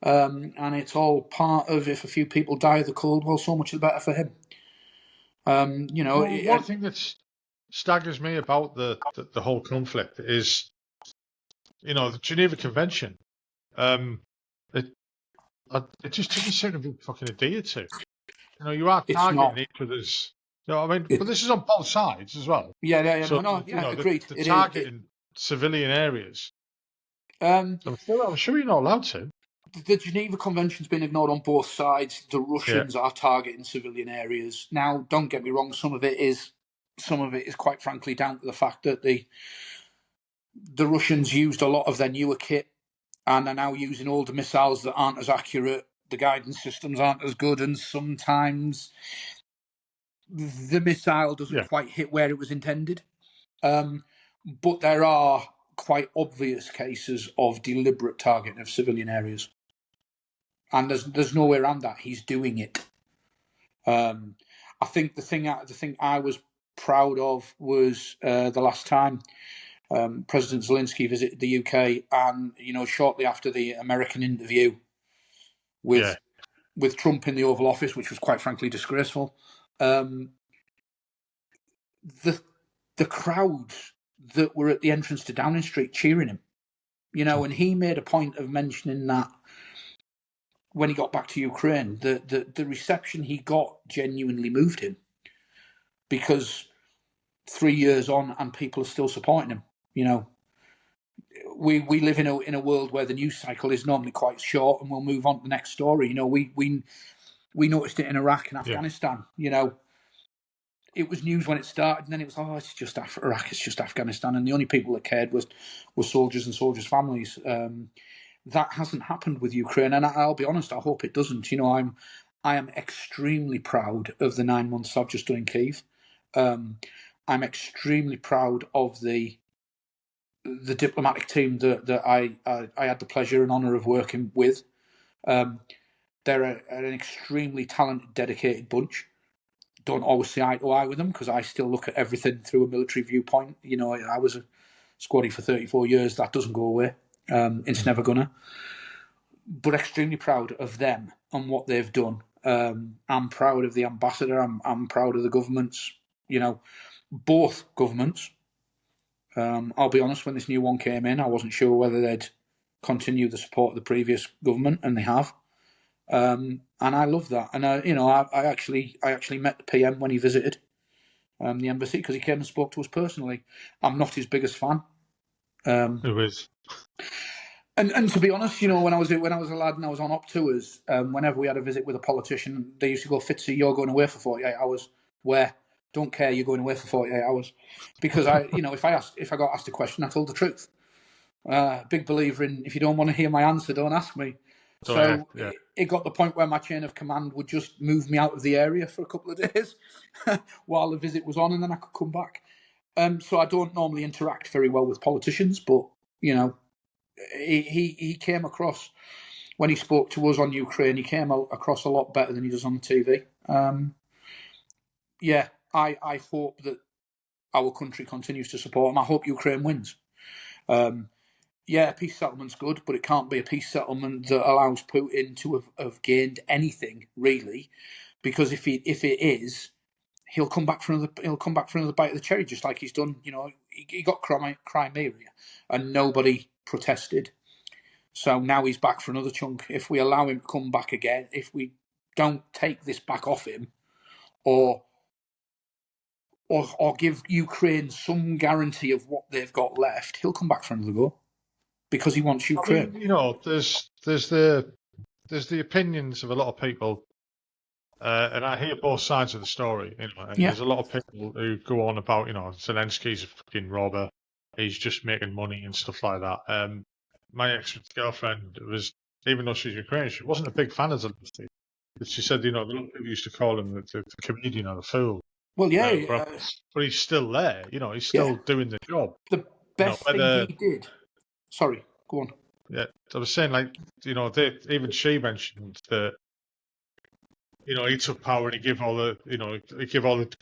S1: And it's all part of, if a few people die of the cold, well, so much the better for him. You know,
S2: one thing that staggers me about the whole conflict is, you know, the Geneva Convention. It just doesn't seem to be fucking adhered to. You know, you are targeting each other's. You know, I mean, but this is on both sides as well.
S1: So, agreed.
S2: The targeting civilian areas. I'm sure you're not allowed to.
S1: The Geneva Convention's been ignored on both sides. The Russians are targeting civilian areas. Now, don't get me wrong. Some of it is quite frankly down to the fact that the Russians used a lot of their newer kit and are now using older missiles that aren't as accurate. The guidance systems aren't as good, and sometimes the missile doesn't quite hit where it was intended. But there are quite obvious cases of deliberate targeting of civilian areas. And there's no way around that. He's doing it. I think the thing I was proud of was the last time President Zelensky visited the UK, and you know, shortly after the American interview with Trump in the Oval Office, which was quite frankly disgraceful. The crowds that were at the entrance to Downing Street cheering him, you know, and he made a point of mentioning that when he got back to Ukraine, the reception he got genuinely moved him, because 3 years on and people are still supporting him. You know, we live in a world where the news cycle is normally quite short, and we'll move on to the next story. You know, we noticed it in Iraq and Afghanistan. You know, it was news when it started, and then it was, it's just Iraq, it's just Afghanistan, and the only people that cared were soldiers and soldiers' families. That hasn't happened with Ukraine, and I'll be honest, I hope it doesn't. You know, I am extremely proud of the 9 months I've just done in Kyiv. I'm extremely proud of the diplomatic team that I had the pleasure and honour of working with. They're an extremely talented, dedicated bunch. Don't always see eye to eye with them because I still look at everything through a military viewpoint. You know, I was a squaddy for 34 years. That doesn't go away. It's never gonna. But extremely proud of them and what they've done. I'm proud of the ambassador. I'm proud of the governments. You know, both governments. I'll be honest, when this new one came in, I wasn't sure whether they'd continue the support of the previous government, and they have. And I love that. And I actually met the PM when he visited. the embassy, because he came and spoke to us personally. I'm not his biggest fan.
S2: Who is?
S1: And to be honest, when I was a lad and I was on op tours, whenever we had a visit with a politician, they used to go, Fitzy, you're going away for 48 hours. Where? Don't care, you're going away for 48 hours. Because if I got asked a question, I told the truth. Big believer in, if you don't want to hear my answer, don't ask me. It got the point where my chain of command would just move me out of the area for a couple of days while the visit was on, and then I could come back. So I don't normally interact very well with politicians, but he came across, when he spoke to us on Ukraine, he came across a lot better than he does on the TV. I hope that our country continues to support him. I hope Ukraine wins. A peace settlement's good, but it can't be a peace settlement that allows Putin to have gained anything, really, because if it is, he'll come back for another bite of the cherry, just like he's done. He got Crimea, and nobody protested. So now he's back for another chunk. If we allow him to come back again, if we don't take this back off him, or give Ukraine some guarantee of what they've got left, he'll come back for another go. Because he wants Ukraine.
S2: I mean, there's the opinions of a lot of people, and I hear both sides of the story. There's a lot of people who go on about, Zelensky's a fucking robber, he's just making money and stuff like that. My ex-girlfriend was, even though she's Ukrainian, she wasn't a big fan of Zelensky. But she said, a lot of people used to call him the comedian or the fool.
S1: Well,
S2: but he's still there. He's still doing the job.
S1: The best thing he did. Sorry, go on.
S2: Yeah, I was saying, even she mentioned that, he took power and he gave all the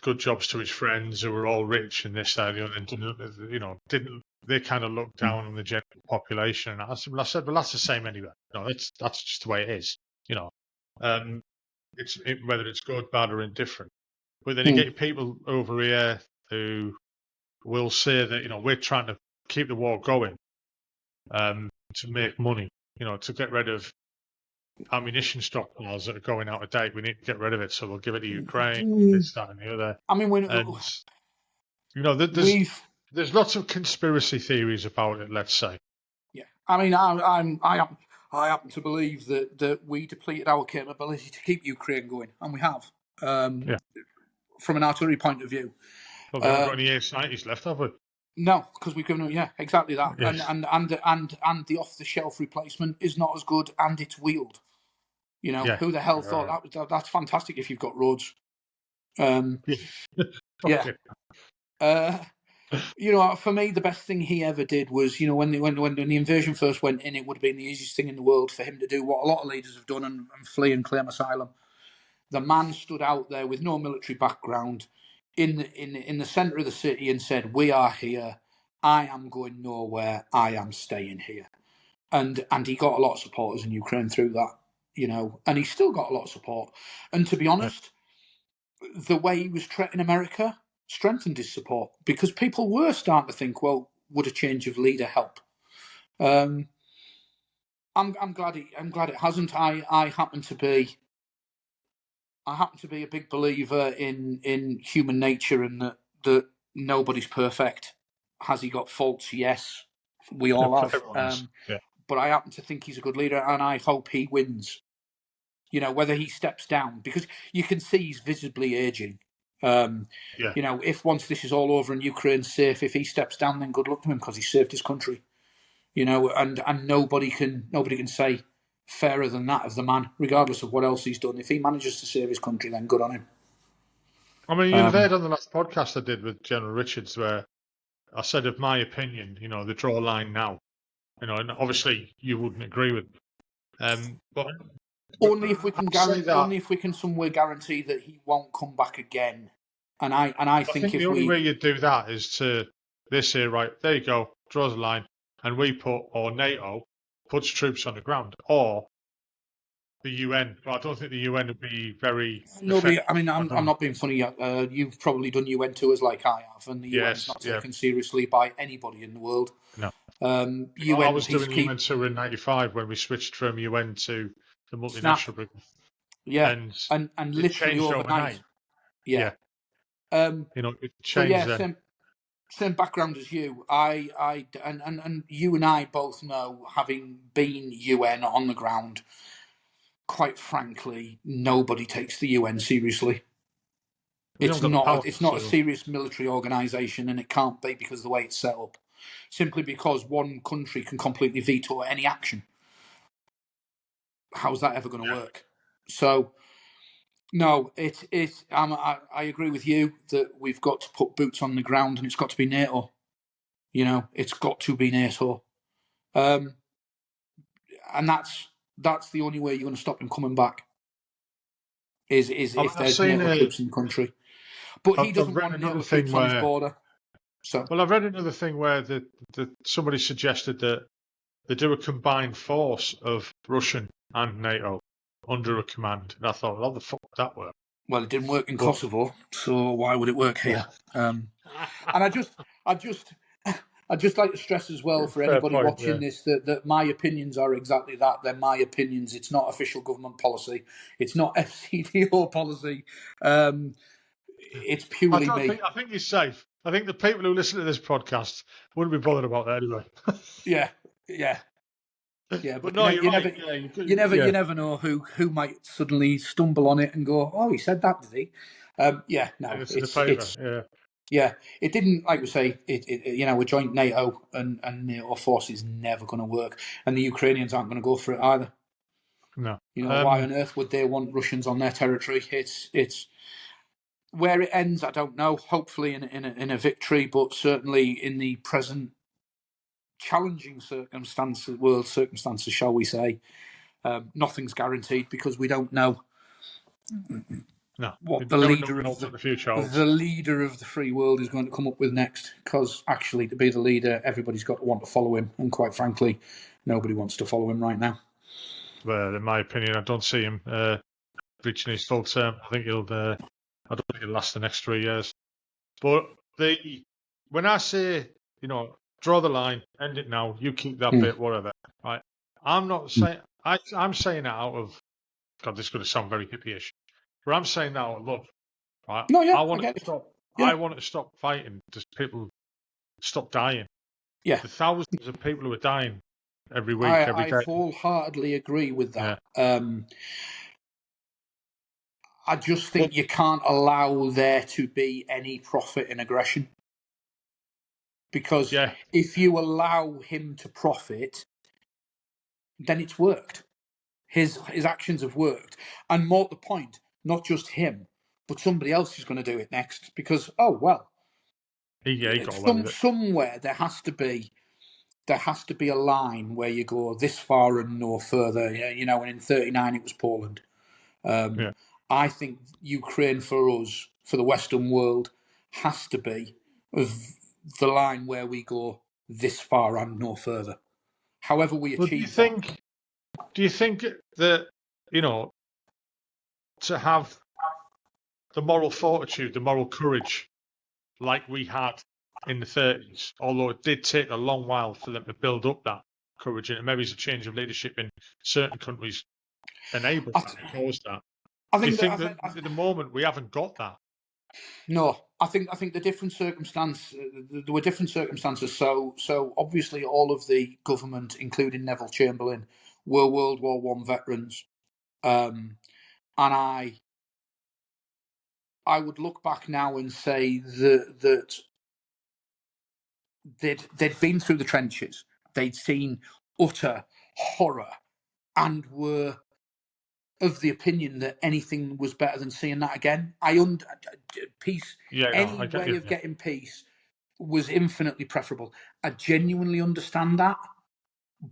S2: good jobs to his friends who were all rich and this, that, and didn't they kind of look down on the general population? And I said, well, that's the same anyway. That's just the way it is. Whether it's good, bad, or indifferent. But then you get people over here who will say that, we're trying to keep the war going. To make money, to get rid of ammunition stockpiles that are going out of date. We need to get rid of it, so we'll give it to Ukraine, this, that, and the other.
S1: I mean,
S2: there's lots of conspiracy theories about it, let's say.
S1: Yeah, I mean, I happen to believe that we depleted our capability to keep Ukraine going, and we have. From an artillery point of view.
S2: Well, we haven't got any AS-90s left, have we?
S1: No, because we've given exactly that,
S2: yes.
S1: and the off-the-shelf replacement is not as good, and it's wheeled. Who the hell thought that's fantastic if you've got roads. For me, the best thing he ever did was, when the invasion first went in, it would have been the easiest thing in the world for him to do what a lot of leaders have done and flee and claim asylum. The man stood out there with no military background in the centre of the city and said, "We are here. I am going nowhere. I am staying here." And he got a lot of supporters in Ukraine through that, and he's still got a lot of support. And to be honest, the way he was treating America strengthened his support, because people were starting to think, well, would a change of leader help? I'm glad it hasn't. I happen to be a big believer in human nature, and that nobody's perfect. Has he got faults? Yes, we all have. But I happen to think he's a good leader, and I hope he wins. Whether he steps down, because you can see he's visibly aging. If once this is all over and Ukraine's safe, if he steps down, then good luck to him, because he saved his country. And nobody can say fairer than that of the man, regardless of what else he's done. If he manages to save his country, then good on him.
S2: I mean, you've heard on the last podcast I did with General Richards where I said, of my opinion, they draw a line now. And obviously you wouldn't agree with but
S1: only if we can somewhere guarantee that he won't come back again. And I think
S2: the only way you do that is they say, right, there you go, draws a line, and or NATO puts troops on the ground, or the UN. But I don't think the UN would be very.
S1: I'm not being funny. You've probably done UN tours like I have, and the UN's not taken seriously by anybody in the world.
S2: No.
S1: UN.
S2: I was doing the UN tour in '95 when we switched from UN to the multinational group.
S1: Yeah, and literally overnight. Yeah.
S2: It
S1: So
S2: changed
S1: yeah,
S2: then.
S1: same background as you. And you and I both know, having been UN on the ground, quite frankly, nobody takes the UN seriously.
S2: We haven't got the power
S1: It's not a
S2: to.
S1: serious military organisation, and it can't be because of the way it's set up. Simply because one country can completely veto any action. How's that ever going to work? So, no, I agree with you that we've got to put boots on the ground, and it's got to be NATO. It's got to be NATO, and that's the only way you're going to stop him coming back. Is if
S2: I've
S1: there's
S2: seen
S1: NATO troops in the country, but he
S2: I've
S1: doesn't
S2: read
S1: want
S2: another
S1: NATO
S2: thing
S1: troops on his
S2: where.
S1: border. So,
S2: Well, I've read another thing where somebody suggested that they do a combined force of Russian and NATO under a command. And I thought, how the fuck would that work?
S1: well, it didn't work in
S2: But-
S1: Kosovo, so why would it work here? And I just I'd just like to stress as well for
S2: Fair
S1: anybody
S2: point,
S1: watching
S2: yeah.
S1: this that my opinions are exactly that. They're my opinions. It's not official government policy. It's not FCDO policy. It's purely me.
S2: I think you're safe. I think the people who listen to this podcast wouldn't be bothered about that anyway.
S1: Yeah.
S2: But
S1: But
S2: no, you're
S1: you
S2: right.
S1: never,
S2: Yeah,
S1: you never know who might suddenly stumble on it and go, "Oh, he said that, did he?" No,
S2: it's in the paper. Yeah.
S1: Yeah, it didn't. Like we say, a joint NATO and NATO force is never going to work, and the Ukrainians aren't going to go for it either.
S2: No.
S1: Why on earth would they want Russians on their territory? It's where it ends. I don't know. Hopefully in a victory, but certainly in the present challenging world circumstances, shall we say, nothing's guaranteed because we don't know
S2: No.
S1: what
S2: No one knows what the future holds.
S1: the leader of the free world is going to come up with next. Because actually, to be the leader, everybody's got to want to follow him, and quite frankly, nobody wants to follow him right now.
S2: Well, in my opinion, I don't see him reaching his full term. I think he'll. I don't think he'll last the next 3 years. But when I say, draw the line, end it now, you keep that bit, whatever. Right? I'm not saying. I'm saying that out of. God, this is going to sound very hippie-ish, but I'm saying that out of love. Right?
S1: No, yeah,
S2: I want
S1: I
S2: to
S1: get it.
S2: stop.
S1: Yeah.
S2: I want to stop fighting. Just people stop dying.
S1: Yeah,
S2: The thousands of people who are dying every week, every
S1: I
S2: day.
S1: wholeheartedly agree with that.
S2: Yeah.
S1: I just think you can't allow there to be any profit in aggression. Because if you allow him to profit, then it's worked. His actions have worked. And more to the point, not just him, but somebody else is going to do it next. Because,
S2: he got away with it.
S1: Somewhere there has to be a line where you go this far and no further. And in 1939 it was Poland. I think Ukraine for us, for the Western world, has to be the line where we go this far and no further. However we achieve that.
S2: Do you think that, to have the moral fortitude, the moral courage like we had in the 30s, although it did take a long while for them to build up that courage, and maybe it's a change of leadership in certain countries enabled that, caused that. Do you think that at the moment we haven't got that?
S1: No, I think the different circumstance. There were different circumstances. So obviously, all of the government, including Neville Chamberlain, were World War One veterans, and I would look back now and say that they'd been through the trenches, they'd seen utter horror, and were of the opinion that anything was better than seeing that again. Peace, any way of getting peace was infinitely preferable. I genuinely understand that,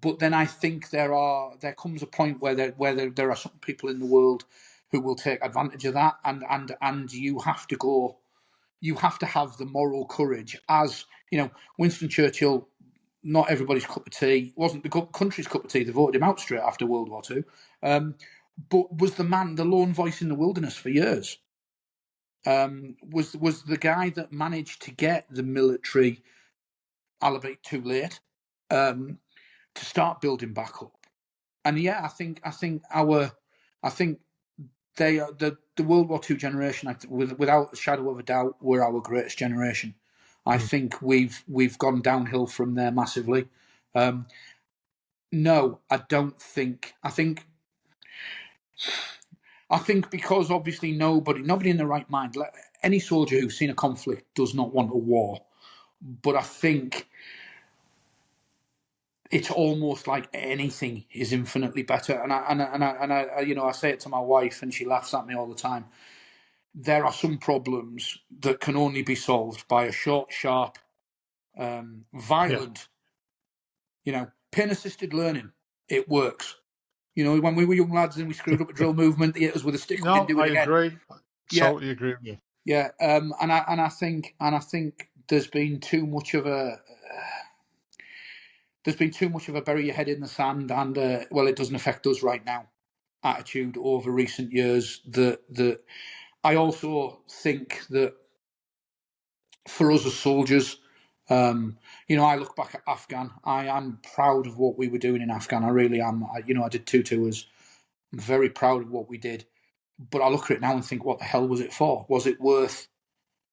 S1: but then I think there comes a point where there are some people in the world who will take advantage of that, and you have to go. You have to have the moral courage, as Winston Churchill. Not everybody's cup of tea. Wasn't the country's cup of tea. They voted him out straight after World War II. But was the lone voice in the wilderness for years. Was the guy that managed to get the military, albeit too late, to start building back up. And I think they are the World War II generation. Without a shadow of a doubt, were our greatest generation. I think we've gone downhill from there massively. No, I don't think. I think because obviously nobody in their right mind, any soldier who's seen a conflict does not want a war. But I think it's almost like anything is infinitely better. And I say it to my wife, and she laughs at me all the time. There are some problems that can only be solved by a short, sharp, violent, pin-assisted learning. It works. When we were young lads and we screwed up a drill movement, they hit us with a stick. We didn't do it again.
S2: Agree.
S1: Yeah.
S2: Totally agree with you.
S1: Yeah, and I think there's been too much of a bury your head in the sand and it doesn't affect us right now attitude over recent years. That I also think that for us as soldiers, I look back at Afghan. I am proud of what we were doing in Afghan. I really am. I did 2 tours. I'm very proud of what we did. But I look at it now and think, what the hell was it for? Was it worth,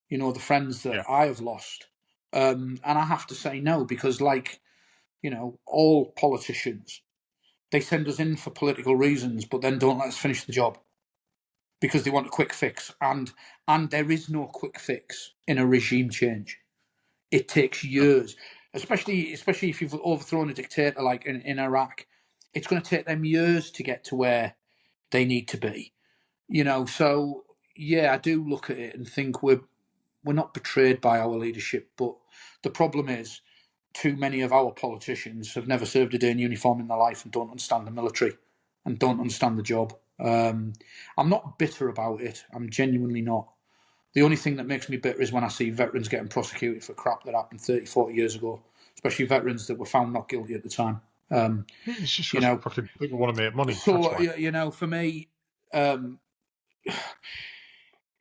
S1: the friends that I have lost? And I have to say no, because all politicians, they send us in for political reasons, but then don't let us finish the job because they want a quick fix. And there is no quick fix in a regime change. It takes years, especially if you've overthrown a dictator like in Iraq. It's going to take them years to get to where they need to be. So yeah, I do look at it and think we're not betrayed by our leadership, but the problem is too many of our politicians have never served a day in uniform in their life and don't understand the military and don't understand the job. I'm not bitter about it. I'm genuinely not. The only thing that makes me bitter is when I see veterans getting prosecuted for crap that happened 30, 40 years ago, especially veterans that were found not guilty at the time.
S2: It's just fucking people want to make money.
S1: So, for me,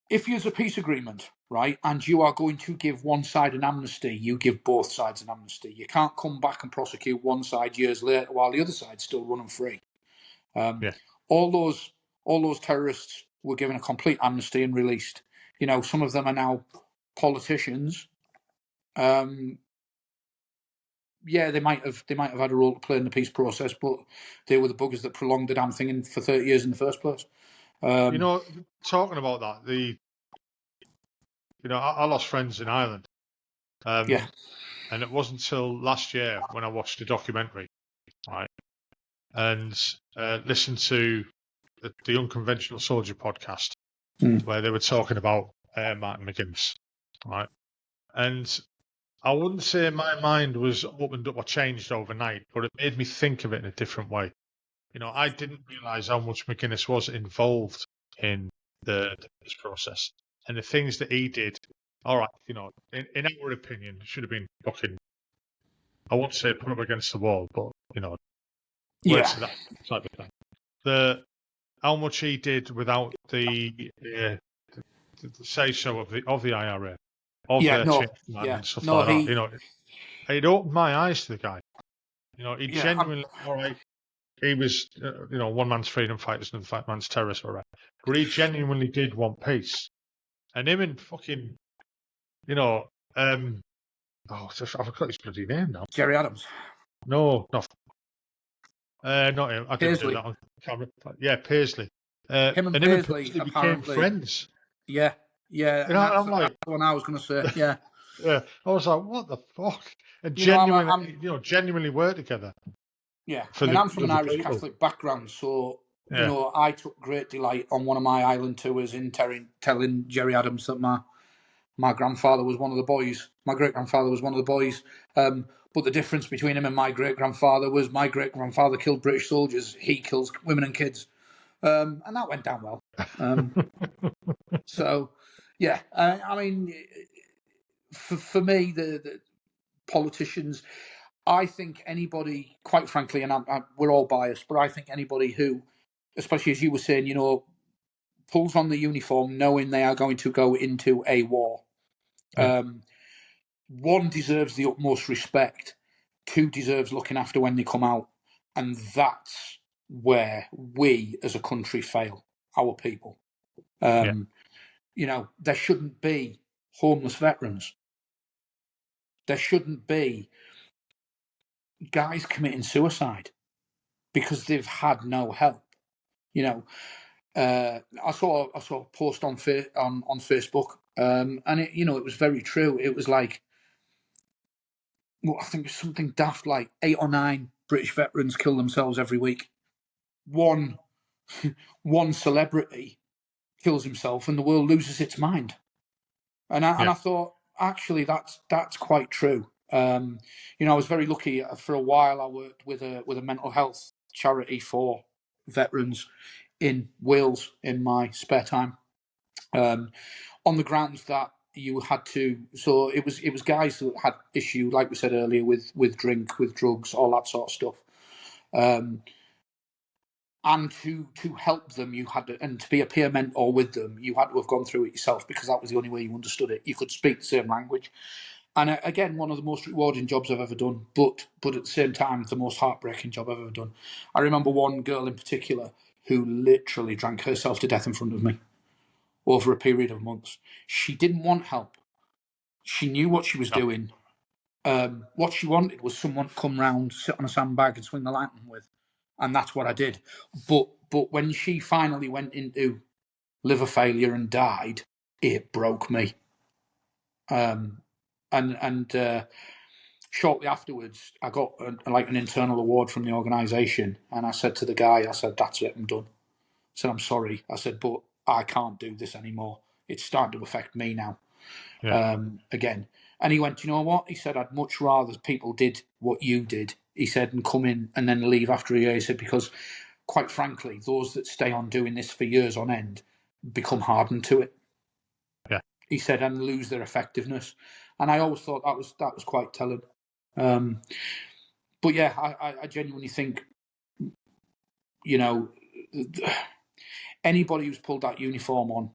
S1: if there's a peace agreement, right, and you are going to give one side an amnesty, you give both sides an amnesty. You can't come back and prosecute one side years later while the other side's still running free. All those terrorists were given a complete amnesty and released. Some of them are now politicians. They might have had a role to play in the peace process, but they were the buggers that prolonged the damn thing for 30 years in the first place.
S2: Talking about that, I lost friends in Ireland. And it wasn't until last year when I watched a documentary, right, and listened to the Unconventional Soldier podcast, where they were talking about Martin McGuinness, right, and I wouldn't say my mind was opened up or changed overnight, but it made me think of it in a different way. I didn't realise how much McGuinness was involved in the peace process and the things that he did. All right, in our opinion, should have been fucking, I won't say put up against the wall, but words to that type of thing. How much he did without the say so of the IRA, and stuff like that. It opened my eyes to the guy. He genuinely, all right. He was, one man's freedom fighters and another man's terrorists, all right. But he genuinely did want peace. And him and fucking, I forgot his bloody name now.
S1: Jerry Adams.
S2: No, not him. I didn't do that on camera. Yeah, Paisley.
S1: Him and Paisley
S2: became friends.
S1: Yeah.
S2: I'm like,
S1: that's the one I was going to say. Yeah.
S2: Yeah. I was like, what the fuck? And genuinely work together.
S1: Yeah. I'm from an Irish Catholic background, so I took great delight on one of my island tours in telling Jerry Adams that my grandfather was one of the boys. My great-grandfather was one of the boys. But the difference between him and my great-grandfather was my great-grandfather killed British soldiers. He kills women and kids. And that went down well. So, yeah. For me, the politicians, I think anybody, quite frankly, and we're all biased, but I think anybody who, especially as you were saying, pulls on the uniform knowing they are going to go into a war, one, deserves the utmost respect, two, deserves looking after when they come out, and that's where we as a country fail. our people.
S2: Yeah.
S1: You know, there shouldn't be homeless veterans. There shouldn't be guys committing suicide because they've had no help. You know, I saw a post on Facebook, and it, you know, it was very true. It was like, well, I think it's something daft like 8 or 9 British veterans kill themselves every week. One celebrity kills himself, and the world loses its mind. And I thought, actually, that's quite true. You know, I was very lucky. For a while, I worked with a mental health charity for veterans in Wales in my spare time, on the grounds that you had to. So it was guys that had issue, like we said earlier, with drink, with drugs, all that sort of stuff. And to help them, you had to, and to be a peer mentor with them, you had to have gone through it yourself, because that was the only way you understood it. You could speak the same language. And again, one of the most rewarding jobs I've ever done, but at the same time, the most heartbreaking job I've ever done. I remember one girl in particular who literally drank herself to death in front of me over a period of months. She didn't want help. She knew what she was doing. What she wanted was someone to come round, sit on a sandbag and swing the lantern with. And that's what I did. But when she finally went into liver failure and died, it broke me. And shortly afterwards, I got an internal award from the organisation, and I said to the guy, I said, "That's it, I'm done." I said, "I'm sorry." I said, "But I can't do this anymore. It's starting to affect me now." Again. And he went, "You know what?" He said, "I'd much rather people did what you did." He said, "and come in and then leave after a year." He said, "Because quite frankly, those that stay on doing this for years on end become hardened to it."
S2: Yeah.
S1: He said, "and lose their effectiveness." And I always thought that was quite telling. But yeah, I genuinely think, you know, anybody who's pulled that uniform on,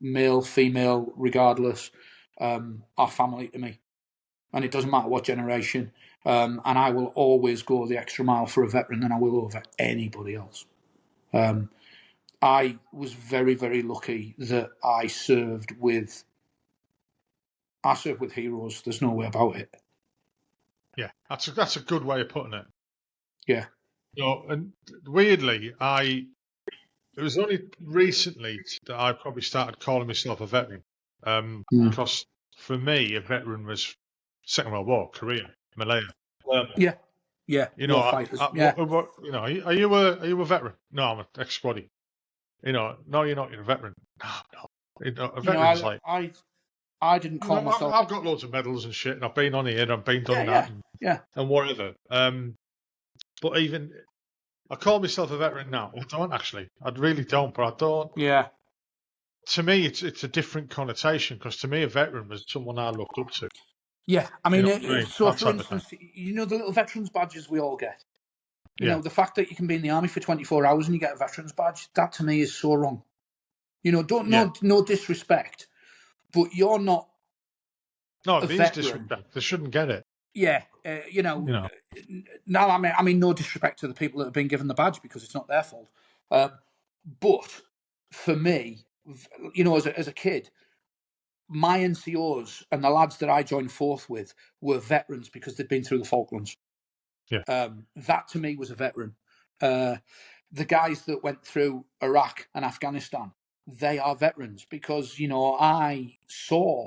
S1: male, female, regardless, are family to me. And it doesn't matter what generation. And I will always go the extra mile for a veteran than I will over anybody else. I was very, very lucky that I served with heroes. There's no way about it.
S2: Yeah, that's a good way of putting it.
S1: Yeah.
S2: You know, and weirdly, it was only recently that I probably started calling myself a veteran. Because for me, a veteran was Second World War, Korea, Malaya.
S1: Yeah.
S2: You know,
S1: war fighters. Yeah.
S2: you know, are you a veteran? No, I'm an ex-squaddy. You know, no, you're not. You're a veteran. No. You know, a veteran's like,
S1: I didn't call myself.
S2: I've got loads of medals and shit, and I've been on here, and I've been done that, and whatever. But even I call myself a veteran now. I don't actually. I really don't. But I don't.
S1: Yeah.
S2: To me, it's a different connotation, because to me, a veteran was someone I looked up to.
S1: Yeah. I mean,
S2: You know
S1: so for instance, you know the little veterans badges we all get. You know, the fact that you can be in the army for 24 hours and you get a veterans badge, that to me is so wrong. You know, no disrespect, but you're not.
S2: No, it is disrespect. They shouldn't get it.
S1: Yeah, you know. No, I mean, no disrespect to the people that have been given the badge, because it's not their fault. But for me, you know, as a kid, my NCOs and the lads that I joined forth with were veterans because they'd been through the Falklands.
S2: Yeah.
S1: That to me was a veteran. The guys that went through Iraq and Afghanistan, they are veterans, because, you know, I saw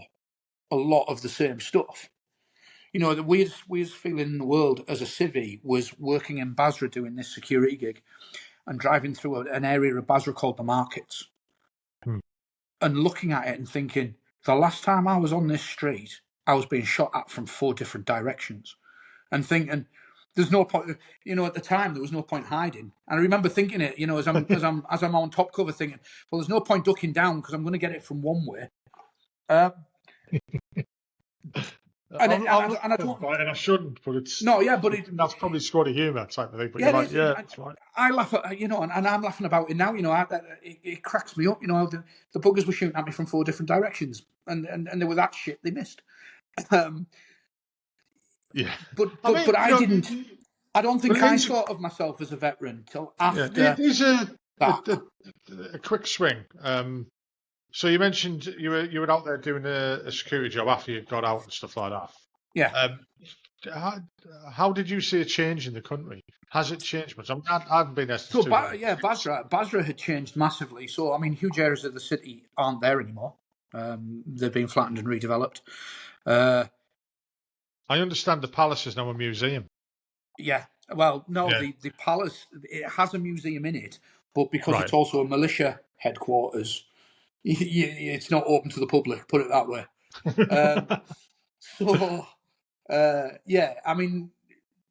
S1: a lot of the same stuff. You know, the weirdest feeling in the world as a civvy was working in Basra doing this security gig and driving through an area of Basra called the Markets, and looking at it and thinking, the last time I was on this street, I was being shot at from 4 different directions, and thinking, there's no point. You know, at the time there was no point hiding. And I remember thinking it, you know, as I'm on top cover, thinking, well, there's no point ducking down because I'm going to get it from one way. And I don't,
S2: and I shouldn't, but it's that's probably squaddy humour type of thing. But that's right.
S1: I laugh at, you know, and I'm laughing about it now. You know, it cracks me up. You know, the buggers were shooting at me from 4 different directions, and they were that shit they missed.
S2: Yeah,
S1: but I didn't. I don't think I thought of myself as a veteran till after.
S2: It is A quick swing. So you mentioned you were out there doing a security job after you got out and stuff like that.
S1: Yeah.
S2: How did you see a change in the country? Has it changed much? I haven't been there since
S1: So,
S2: 2000.
S1: Basra had changed massively. So, I mean, huge areas of the city aren't there anymore. They've been flattened and redeveloped.
S2: I understand the palace is now a museum.
S1: Yeah. Well, no,
S2: Yeah.
S1: the palace, it has a museum in it, but because
S2: Right.
S1: it's also a militia headquarters, it's not open to the public, put it that way. So, yeah, I mean,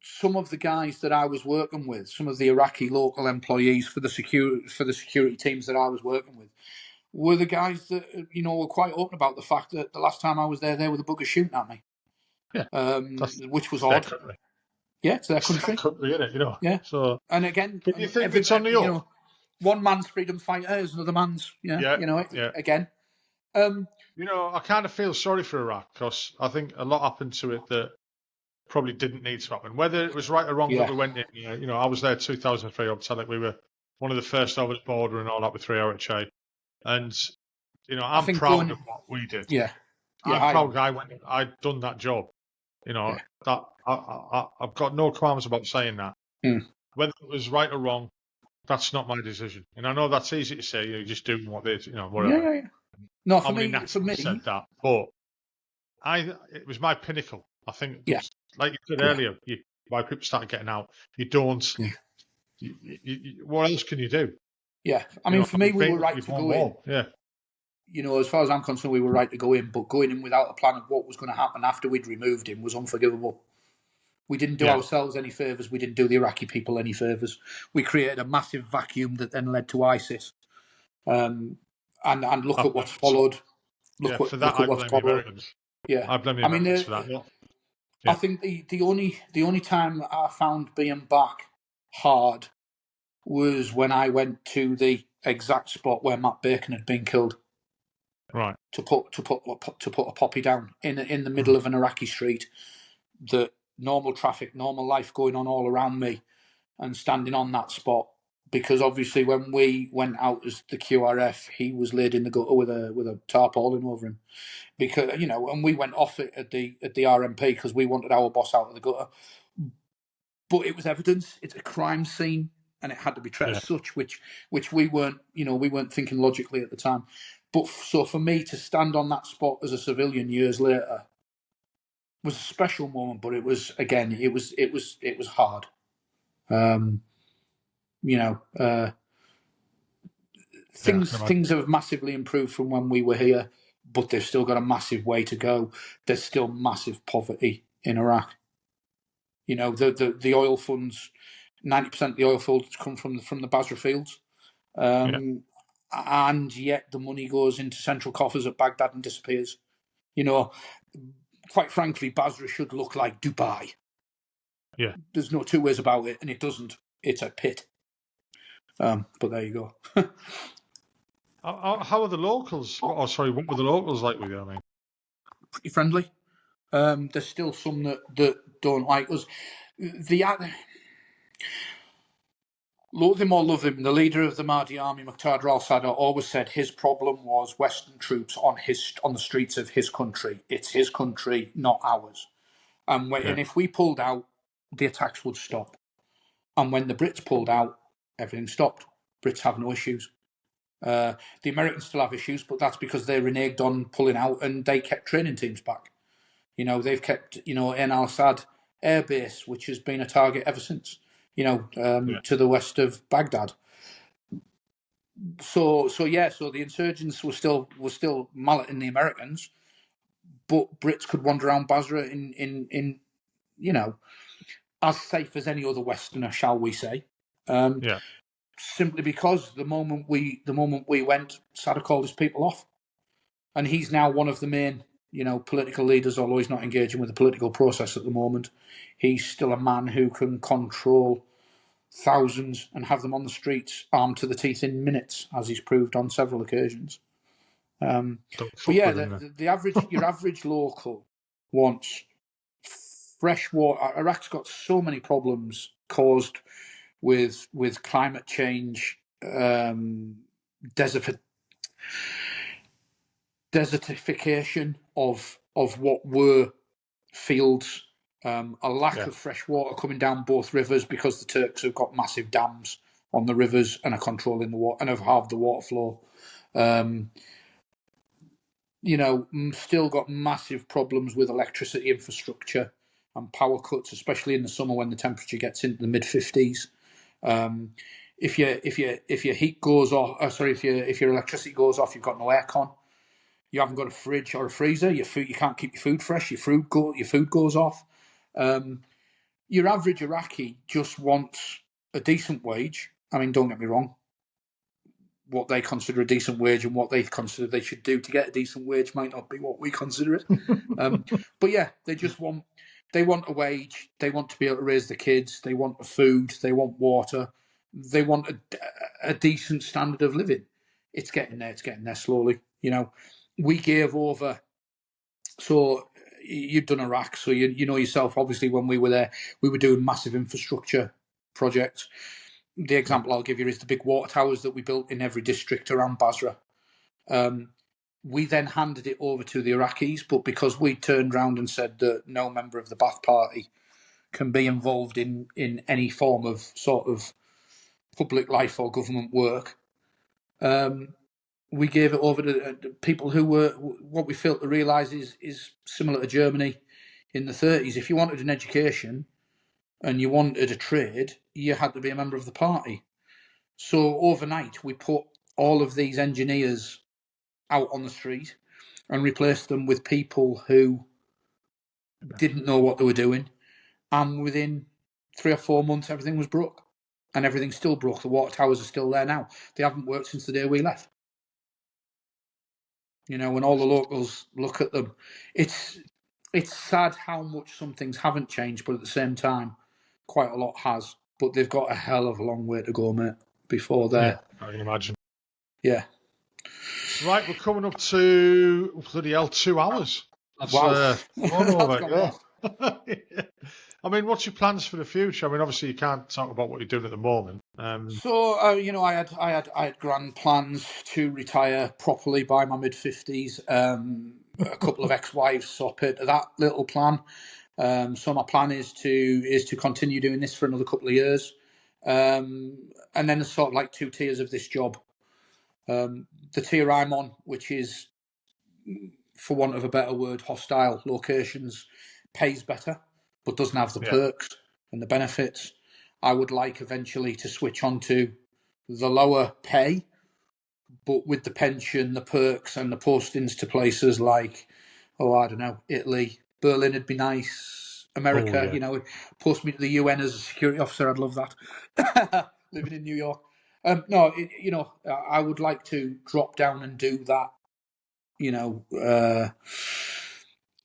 S1: some of the guys that I was working with, some of the Iraqi local employees for the security teams that I was working with, were the guys that were quite open about the fact that the last time I was there, they were the buggers shooting at me.
S2: Yeah.
S1: Which was
S2: Their
S1: odd.
S2: country.
S1: Yeah, it's their
S2: It's
S1: country.
S2: their country, isn't it?
S1: Yeah.
S2: So,
S1: and again,
S2: but you think it's on the up?
S1: One man's freedom fighter is another man's. Yeah. Again.
S2: I kind of feel sorry for Iraq because I think a lot happened to it that probably didn't need to happen. Whether it was right or wrong that we went in, I was there 2003. I'll tell it, we were one of the first over the border and all that with 3RHA. And, I'm proud of what we did.
S1: Yeah.
S2: I'm proud guy when I'd done that job. That I've got no qualms about saying that. Whether it was right or wrong, that's not my decision. And I know that's easy to say. You're just doing what they, whatever.
S1: Yeah. No, for me,
S2: said that, but it was my pinnacle. I think, like you said earlier, why people started getting out. You don't. Yeah. What else can you do?
S1: Yeah, I mean, for me, we were right to go in.
S2: Yeah.
S1: As far as I'm concerned, we were right to go in, but going in without a plan of what was going to happen after we'd removed him was unforgivable. We didn't do ourselves any favours. We didn't do the Iraqi people any favours. We created a massive vacuum that then led to ISIS. And look at what's followed. Look what's followed. Yeah,
S2: I blame the Americans for that. Yeah.
S1: I think the only time I found being back hard was when I went to the exact spot where Matt Bacon had been killed.
S2: Right.
S1: To put a poppy down in the middle of an Iraqi street, the normal traffic, normal life going on all around me, and standing on that spot, because obviously when we went out as the QRF, he was laid in the gutter with a tarpaulin over him, because and we went off it at the RMP because we wanted our boss out of the gutter, but it was evidence. It's a crime scene, and it had to be treated as such, which we weren't thinking logically at the time. But so for me to stand on that spot as a civilian years later was a special moment. But it was hard. Things have massively improved from when we were here, but they've still got a massive way to go. There's still massive poverty in Iraq. The oil funds, 90% of the oil funds come from the Basra fields. And yet the money goes into central coffers at Baghdad and disappears. Quite frankly, Basra should look like Dubai.
S2: Yeah.
S1: There's no two ways about it, and it doesn't. It's a pit. But there you go.
S2: How are the locals? What were the locals like with you? I mean,
S1: pretty friendly. There's still some that don't like us. Loathe him or love him, the leader of the Mahdi army, Muqtada al-Sadr, always said his problem was Western troops on the streets of his country. It's his country, not ours. And if we pulled out, the attacks would stop. And when the Brits pulled out, everything stopped. Brits have no issues. The Americans still have issues, but that's because they reneged on pulling out and they kept training teams back. They've kept, in al-Assad Air Base, which has been a target ever since. To the west of Baghdad. So the insurgents were still malleting the Americans, but Brits could wander around Basra in as safe as any other Westerner, shall we say? Simply because the moment we went, Sadr called his people off, and he's now one of the main political leaders, although he's not engaging with the political process at the moment. He's still a man who can control thousands and have them on the streets armed to the teeth in minutes, as he's proved on several occasions. But yeah, your average local wants fresh water. Iraq's got so many problems caused with climate change, desertification of what were fields, a lack of fresh water coming down both rivers because the Turks have got massive dams on the rivers and are controlling the water and have halved the water flow. Still got massive problems with electricity infrastructure and power cuts, especially in the summer when the temperature gets into the mid-50s. If your heat goes off, if your electricity goes off, you've got no aircon. You haven't got a fridge or a freezer. You can't keep your food fresh. Your food goes off. Your average Iraqi just wants a decent wage. I mean, don't get me wrong. What they consider a decent wage and what they consider they should do to get a decent wage might not be what we consider it. But yeah, they want a wage. They want to be able to raise the kids. They want food. They want water. They want a decent standard of living. It's getting there. It's getting there slowly. We gave over. So you'd done Iraq, so you know yourself. Obviously, when we were there, we were doing massive infrastructure projects. The example I'll give you is the big water towers that we built in every district around Basra. We then handed it over to the Iraqis, but because we turned around and said that no member of the Ba'ath Party can be involved in any form of sort of public life or government work, we gave it over to people who were, what we failed to realise is similar to Germany in the 30s. If you wanted an education and you wanted a trade, you had to be a member of the party. So overnight, we put all of these engineers out on the street and replaced them with people who didn't know what they were doing. And within 3 or 4 months, everything was broke. And everything's still broke. The water towers are still there now. They haven't worked since the day we left. When all the locals look at them, it's sad how much some things haven't changed, but at the same time, quite a lot has. But they've got a hell of a long way to go, mate, before they're...
S2: Yeah, I can imagine.
S1: Yeah.
S2: Right, we're coming up to bloody hell 2 hours. That's,
S1: wow.
S2: Yeah. I mean, what's your plans for the future? I mean, obviously you can't talk about what you're doing at the moment.
S1: So, I had grand plans to retire properly by my mid-50s. A couple of ex-wives sop it that little plan. So my plan is to continue doing this for another couple of years, and then there's sort of like 2 tiers of this job. The tier I'm on, which is, for want of a better word, hostile locations, pays better, but doesn't have the perks and the benefits. I would like eventually to switch on to the lower pay, but with the pension, the perks, and the postings to places like, I don't know, Italy, Berlin would be nice, America, post me to the UN as a security officer, I'd love that. Living in New York. I would like to drop down and do that,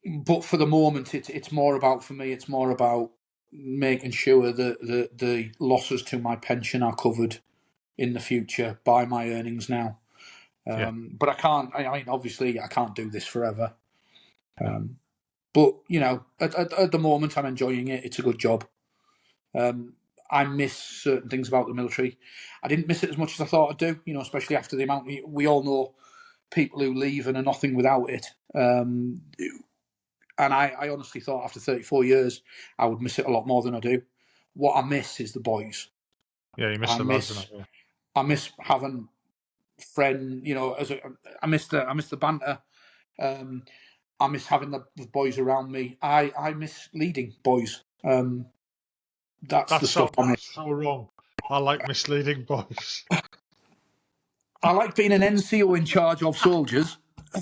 S1: but for the moment, it's more about, for me, it's more about making sure that the losses to my pension are covered in the future by my earnings now. But I can't, obviously I can't do this forever. But, at the moment I'm enjoying it. It's a good job. I miss certain things about the military. I didn't miss it as much as I thought I'd do, especially after the amount, we all know people who leave and are nothing without it. And I honestly thought after 34 years, I would miss it a lot more than I do. What I miss is the boys.
S2: Yeah, you miss the
S1: I miss having friend, I miss the banter. I miss having the boys around me. I miss leading boys. That's the stuff I miss.
S2: So wrong. I like misleading boys.
S1: I like being an NCO in charge of soldiers.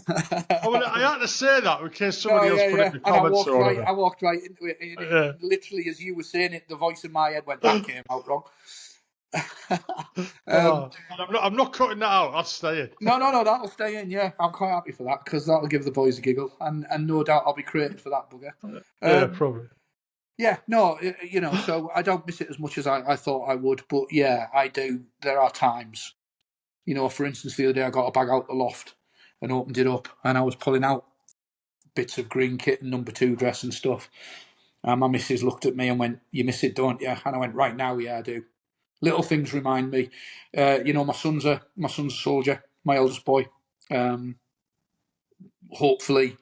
S2: I had to say that in case somebody else put it in the comments.
S1: I walked right into it. Literally, as you were saying it, the voice in my head went, that came out wrong.
S2: I'm not cutting that out. I'll stay in.
S1: No, that'll stay in. Yeah, I'm quite happy for that because that'll give the boys a giggle, and no doubt I'll be created for that bugger.
S2: Yeah, probably.
S1: Yeah, no, so I don't miss it as much as I thought I would, but yeah, I do. There are times, for instance, the other day I got a bag out the loft and opened it up, and I was pulling out bits of green kit and number 2 dress and stuff. And my missus looked at me and went, "You miss it, don't you?" And I went, "Right now, yeah, I do." little things remind me. My son's a soldier, my eldest boy. Hopefully,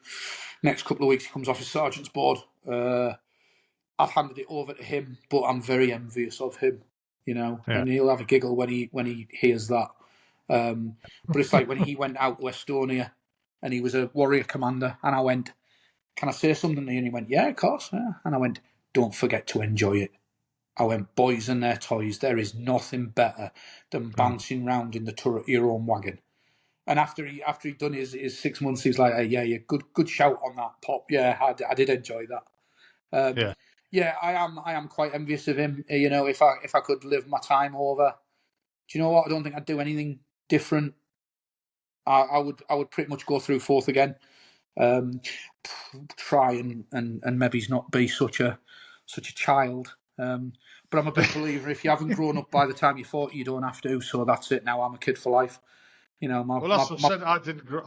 S1: next couple of weeks he comes off his sergeant's board. I've handed it over to him, but I'm very envious of him. And he'll have a giggle when he hears that. But it's like when he went out to Estonia, and he was a warrior commander, and I went, "Can I say something to you?" And he went, "Yeah, of course." Yeah. And I went, "Don't forget to enjoy it." I went, "Boys and their toys, there is nothing better than bouncing round in the turret of your own wagon." And after he'd done his 6 months, he's like, "Hey, yeah, good shout on that, Pop. Yeah, I did enjoy that." Yeah, I am quite envious of him. If I could live my time over, do you know what? I don't think I'd do anything different. I would pretty much go through 4th again. Try and maybe not be such a child. But I'm a big believer, if you haven't grown up by the time you're 40, you don't have to. So that's it. Now I'm a kid for life. That's
S2: what I said. I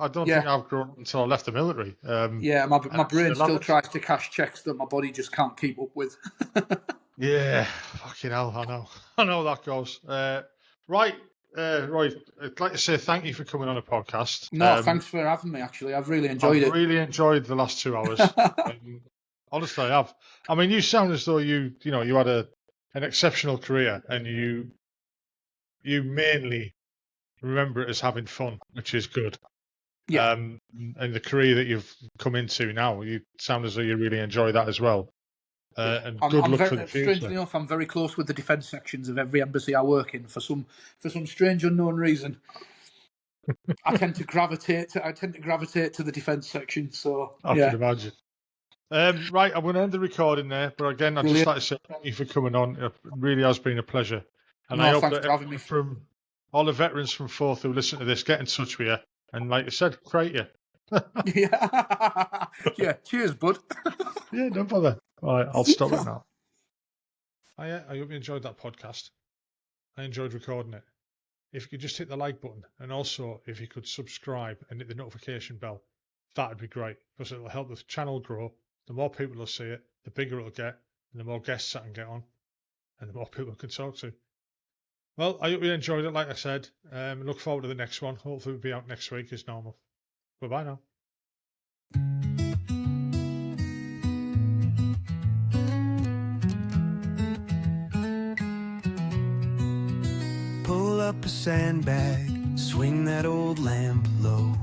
S2: don't think I've grown up until I left the military.
S1: My brain still tries to cash checks that my body just can't keep up with.
S2: Yeah, fucking hell, I know that goes. Right, Roy, I'd like to say thank you for coming on a podcast.
S1: No, thanks for having me. Actually, I've really enjoyed it.
S2: I've really enjoyed the last 2 hours. Honestly, I have. I mean, you sound as though you had an exceptional career, and you mainly remember it as having fun, which is good.
S1: Yeah.
S2: And the career that you've come into now, you sound as though you really enjoy that as well. And good luck for the future.
S1: Strangely enough, I'm very close with the defence sections of every embassy I work in for some strange unknown reason. I tend to gravitate to the defence section. So
S2: I can imagine. Right, I'm going to end the recording there. But again, I'd just like to say thank you for coming on. It really has been a pleasure. And I hope that from all the veterans from 4th who listen to this, get in touch with you. And like you said, create you.
S1: Yeah. Cheers, bud.
S2: Yeah, no bother. All right, I'll stop it now. I hope you enjoyed that podcast. I enjoyed recording it. If you could just hit the like button, and also if you could subscribe and hit the notification bell, that'd be great, because it'll help the channel grow. The more people will see it, the bigger it'll get, and the more guests I can get on, and the more people I can talk to. Well, I hope you enjoyed it, like I said. Look forward to the next one. Hopefully it'll be out next week as normal. Bye-bye now.
S4: Pull up a sandbag, swing that old lamp low.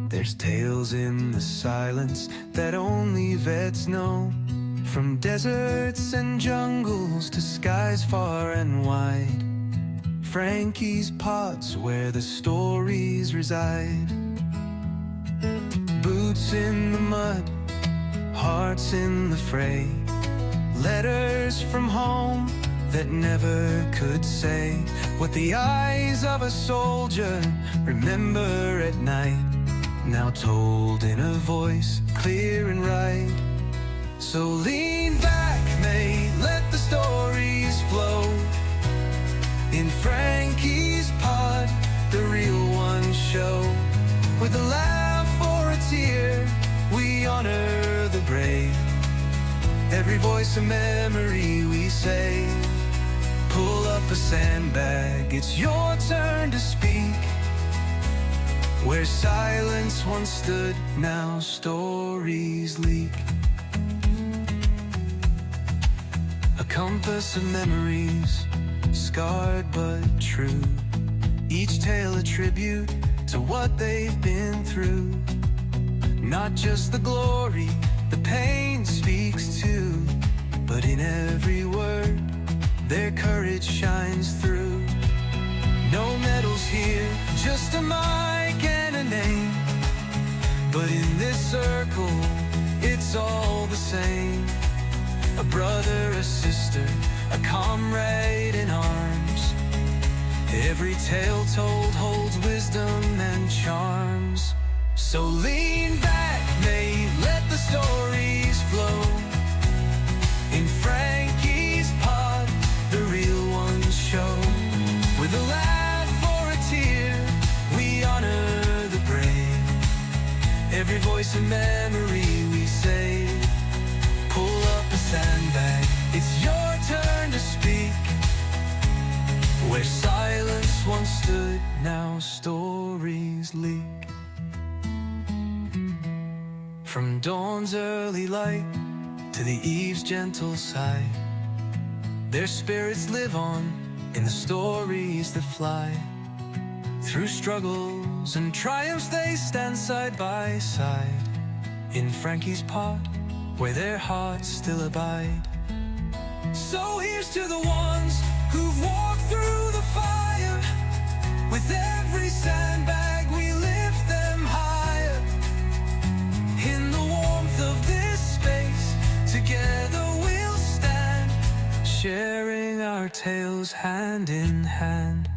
S4: There's tales in the silence that only vets know. From deserts and jungles to skies far and wide, Frankie's pot's where the stories reside. Boots in the mud, hearts in the fray, letters from home that never could say what the eyes of a soldier remember at night, now told in a voice clear and right. So lean back, mate, let the stories flow. In Frankie's pod, the real ones show. With a laugh or a tear, we honor the brave. Every voice a memory we save. Pull up a sandbag, it's your turn to speak. Where silence once stood, now stories leak. A compass of memories, scarred but true. Each tale a tribute to what they've been through. Not just the glory the pain speaks to, but in every word their courage shines through. No medals here, just a mic and a name. But in this circle, it's all the same. A brother, a sister, a comrade in arms. Every tale told holds wisdom and charms. So lean back, mate, let the stories flow. In Frankie's pod, the real ones show. With a laugh or a tear, we honor the brave. Every voice and memory we save. Pull up a sandbag, it's your turn to speak. Where silence once stood, now stories leak. From dawn's early light to the eve's gentle sigh, their spirits live on in the stories that fly. Through struggles and triumphs they stand side by side, in Frankie's pot, where their hearts still abide. So here's to the ones who've walked through the fire. With every sandbag we lift them higher. In the warmth of this space, together we'll stand, sharing our tales hand in hand.